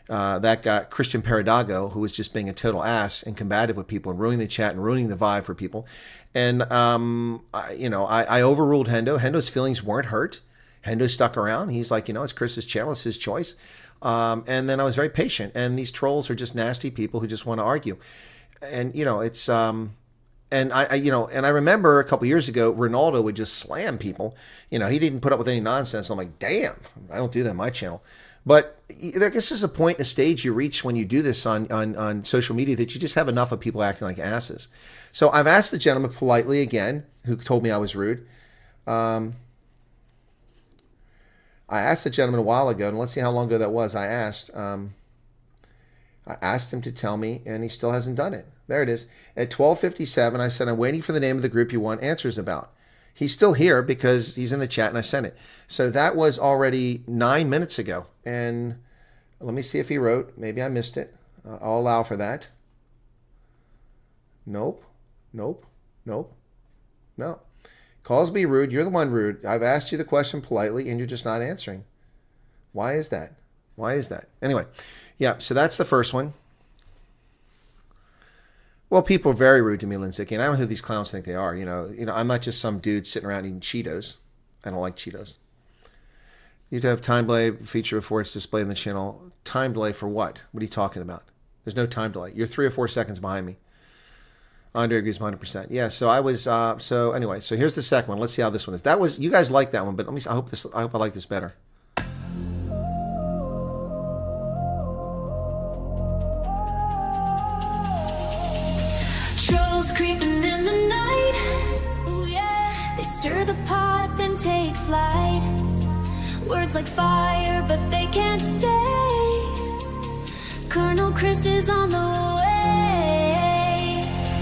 That guy, Christian Paradago, who was just being a total ass and combative with people and ruining the chat and ruining the vibe for people. And, I overruled Hendo. Hendo's feelings weren't hurt. Hendo stuck around. He's like, it's Chris's channel. It's his choice. And then I was very patient. And these trolls are just nasty people who just want to argue. And, it's... And I remember a couple years ago, Ronaldo would just slam people. He didn't put up with any nonsense. I'm like, damn, I don't do that on my channel. But I guess there's a point, a stage you reach when you do this on social media that you just have enough of people acting like asses. So I've asked the gentleman politely again, who told me I was rude. I asked the gentleman a while ago, and let's see how long ago that was. I asked him to tell me, and he still hasn't done it. There it is. At 12:57, I said, I'm waiting for the name of the group you want answers about. He's still here because he's in the chat, and I sent it. So that was already 9 minutes ago. And let me see if he wrote. Maybe I missed it. I'll allow for that. Nope. No. Calls me rude. You're the one rude. I've asked you the question politely, and you're just not answering. Why is that? Anyway, yeah, so that's the first one. Well, people are very rude to me, Lindsay, and I don't know who these clowns think they are. I'm not just some dude sitting around eating Cheetos. I don't like Cheetos. You need to have time delay feature before it's displayed in the channel. Time delay for what? What are you talking about? There's no time delay. You're 3 or 4 seconds behind me. Andre agrees 100%. Yeah, so I was, so anyway, so here's the second one. Let's see how this one is. You guys like that one, but I hope I like this better. Trolls creeping in the night. Ooh, yeah. They stir the pot, then take flight. Words like fire, but they can't stay. Colonel Chris is on the way.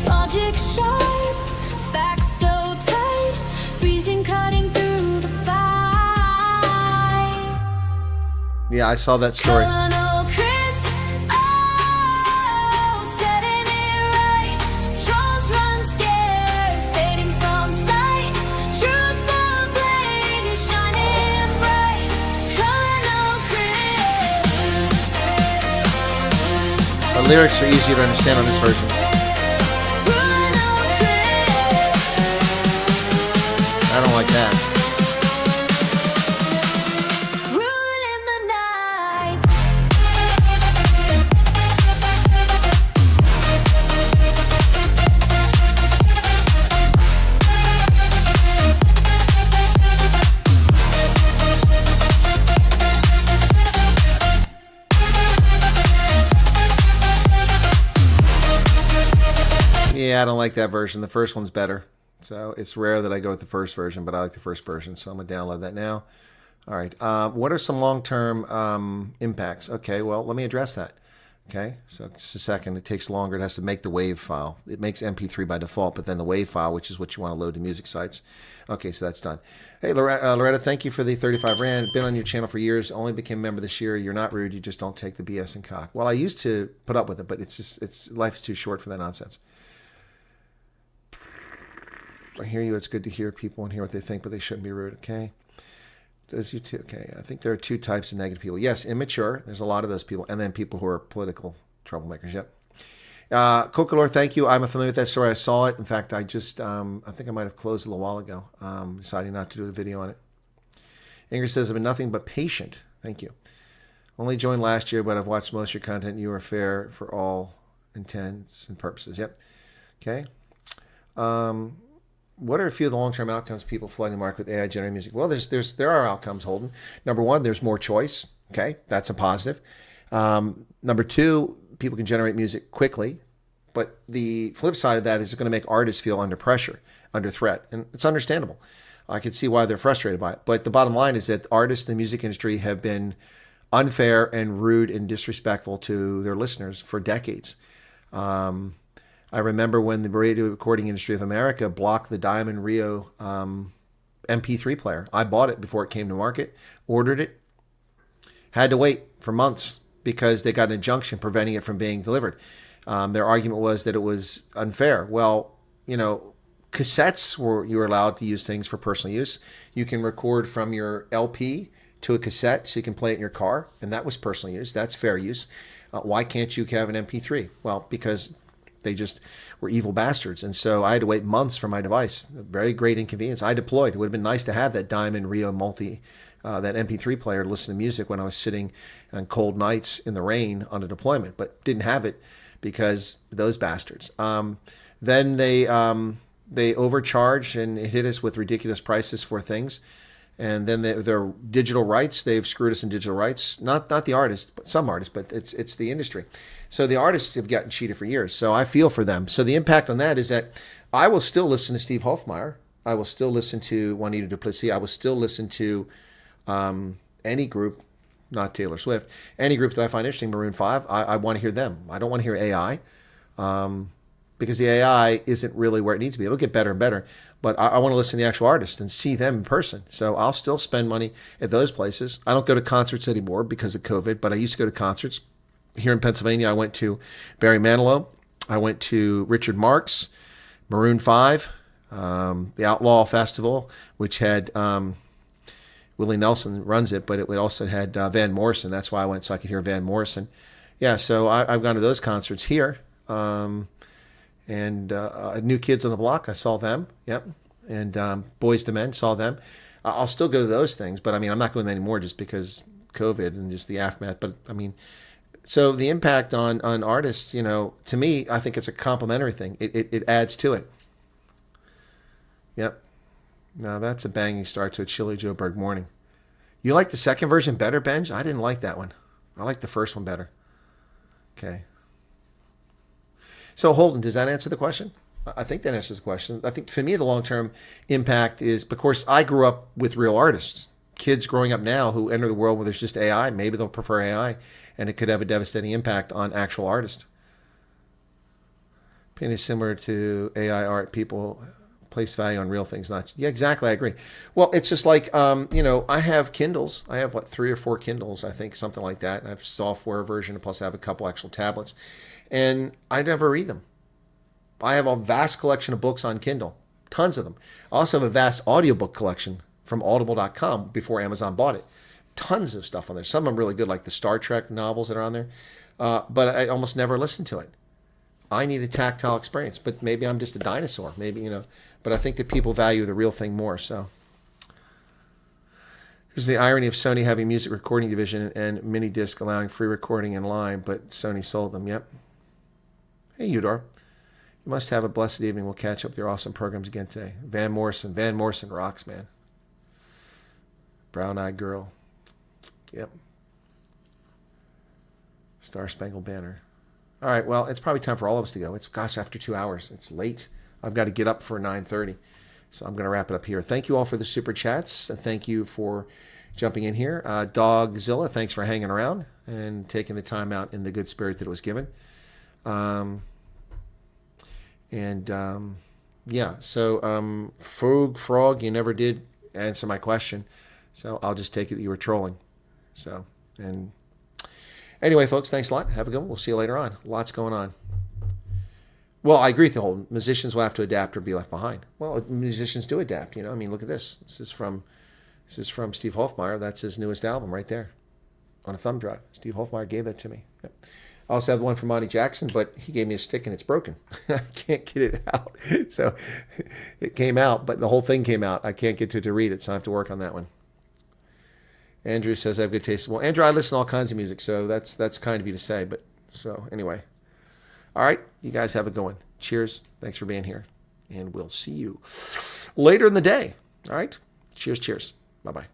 Logic sharp, facts so tight. Reason cutting through the fight. Yeah, I saw that story. Colonel Chris, oh, setting it right. Trolls run scared, fading from sight. Truth the blade is shining bright. Colonel Chris. The lyrics are easier to understand on this version. Colonel Chris. I don't like that. Ruling the night. Yeah, I don't like that version. The first one's better. So it's rare that I go with the first version, but I like the first version. So I'm going to download that now. All right. What are some long-term impacts? Okay, well, let me address that. Okay, so just a second. It takes longer. It has to make the WAV file. It makes MP3 by default, but then the WAV file, which is what you want to load to music sites. Okay, so that's done. Hey, Loretta, thank you for the 35 Rand. Been on your channel for years. Only became a member this year. You're not rude. You just don't take the BS and cock. Well, I used to put up with it, but life is too short for that nonsense. I hear you. It's good to hear people and hear what they think, but they shouldn't be rude. Okay. Does you too? Okay, I think there are two types of negative people. Yes, immature. There's a lot of those people, and then people who are political troublemakers. Yep. Cocolor, thank you. I'm familiar with that story. I saw it. In fact, I just, I think I might have closed it a little while ago, deciding not to do a video on it. Ingrid says, I've been nothing but patient. Thank you. Only joined last year, but I've watched most of your content. You are fair for all intents and purposes. Yep. Okay. What are a few of the long-term outcomes people flooding the market with AI-generated music? Well, there are outcomes, Holden. Number one, there's more choice. Okay, that's a positive. Number two, people can generate music quickly. But the flip side of that is it's going to make artists feel under pressure, under threat. And it's understandable. I can see why they're frustrated by it. But the bottom line is that artists in the music industry have been unfair and rude and disrespectful to their listeners for decades. I remember when the radio recording industry of America blocked the Diamond Rio MP3 player. I bought it before it came to market, ordered it, had to wait for months because they got an injunction preventing it from being delivered. Their argument was that it was unfair. Well, you know, cassettes you were allowed to use things for personal use. You can record from your LP to a cassette so you can play it in your car, and that was personal use. That's fair use. Why can't you have an MP3? Well, because they just were evil bastards. And so I had to wait months for my device. A very great inconvenience. I deployed. It would have been nice to have that Diamond Rio Multi, that MP3 player to listen to music when I was sitting on cold nights in the rain on a deployment, but didn't have it because those bastards. Then they overcharged and it hit us with ridiculous prices for things. And then their digital rights, they've screwed us in digital rights. Not the artists, but some artists, but it's the industry. So the artists have gotten cheated for years. So I feel for them. So the impact on that is that I will still listen to Steve Hofmeyer. I will still listen to Juanita Duplessis. I will still listen to any group, not Taylor Swift, any group that I find interesting, Maroon 5. I want to hear them. I don't want to hear AI. Because the AI isn't really where it needs to be. It'll get better and better, but I want to listen to the actual artist and see them in person. So I'll still spend money at those places. I don't go to concerts anymore because of COVID, but I used to go to concerts. Here in Pennsylvania, I went to Barry Manilow. I went to Richard Marx, Maroon 5, the Outlaw Festival, which had Willie Nelson runs it, but it also had Van Morrison. That's why I went, so I could hear Van Morrison. Yeah, so I've gone to those concerts here. And New Kids on the Block, I saw them. Yep. And Boys to Men, saw them. I'll still go to those things, but I mean, I'm not going anymore just because COVID and just the aftermath. But I mean, so the impact on artists, you know, to me, I think it's a complimentary thing. It adds to it. Yep. Now that's a banging start to a chilly Joe Berg morning. You like the second version better, Benj? I didn't like that one. I like the first one better. Okay. So Holden, does that answer the question? I think that answers the question. I think for me, the long-term impact is, of course, I grew up with real artists. Kids growing up now who enter the world where there's just AI, maybe they'll prefer AI, and it could have a devastating impact on actual artists. Opinion is similar to AI art. People place value on real things, not... Yeah, exactly, I agree. Well, it's just like, you know, I have Kindles. I have, 3 or 4 Kindles, I think, something like that. I have a software version, plus I have a couple actual tablets. And I never read them. I have a vast collection of books on Kindle, tons of them. I also have a vast audiobook collection from audible.com before Amazon bought it. Tons of stuff on there. Some of them really good, like the Star Trek novels that are on there. But I almost never listen to it. I need a tactile experience, but maybe I'm just a dinosaur. Maybe, you know, but I think that people value the real thing more. So here's the irony of Sony having music recording division and mini disc allowing free recording in line, but Sony sold them. Yep. Hey, Eudor. You must have a blessed evening. We'll catch up with your awesome programs again today. Van Morrison rocks, man. Brown-eyed girl. Yep. Star Spangled Banner. All right, well, it's probably time for all of us to go. It's, gosh, after 2 hours. It's late. I've got to get up for 9:30. So I'm going to wrap it up here. Thank you all for the super chats. Thank you for jumping in here. Dogzilla, thanks for hanging around and taking the time out in the good spirit that it was given. Yeah, so Frog, you never did answer my question. So I'll just take it that you were trolling. So, and anyway, folks, thanks a lot. Have a good one. We'll see you later on. Lots going on. Well, I agree with the whole musicians will have to adapt or be left behind. Well, musicians do adapt, I mean, look at this. This is from Steve Hofmeyer. That's his newest album right there on a thumb drive. Steve Hofmeyer gave that to me. Yep. I also have one from Monty Jackson, but he gave me a stick and it's broken. I can't get it out. So it came out, but the whole thing came out. I can't get to read it, so I have to work on that one. Andrew says I have good taste. Well, Andrew, I listen to all kinds of music, so that's kind of you to say. But so anyway. All right, you guys have a good one. Cheers. Thanks for being here. And we'll see you later in the day. All right? Cheers, cheers. Bye-bye.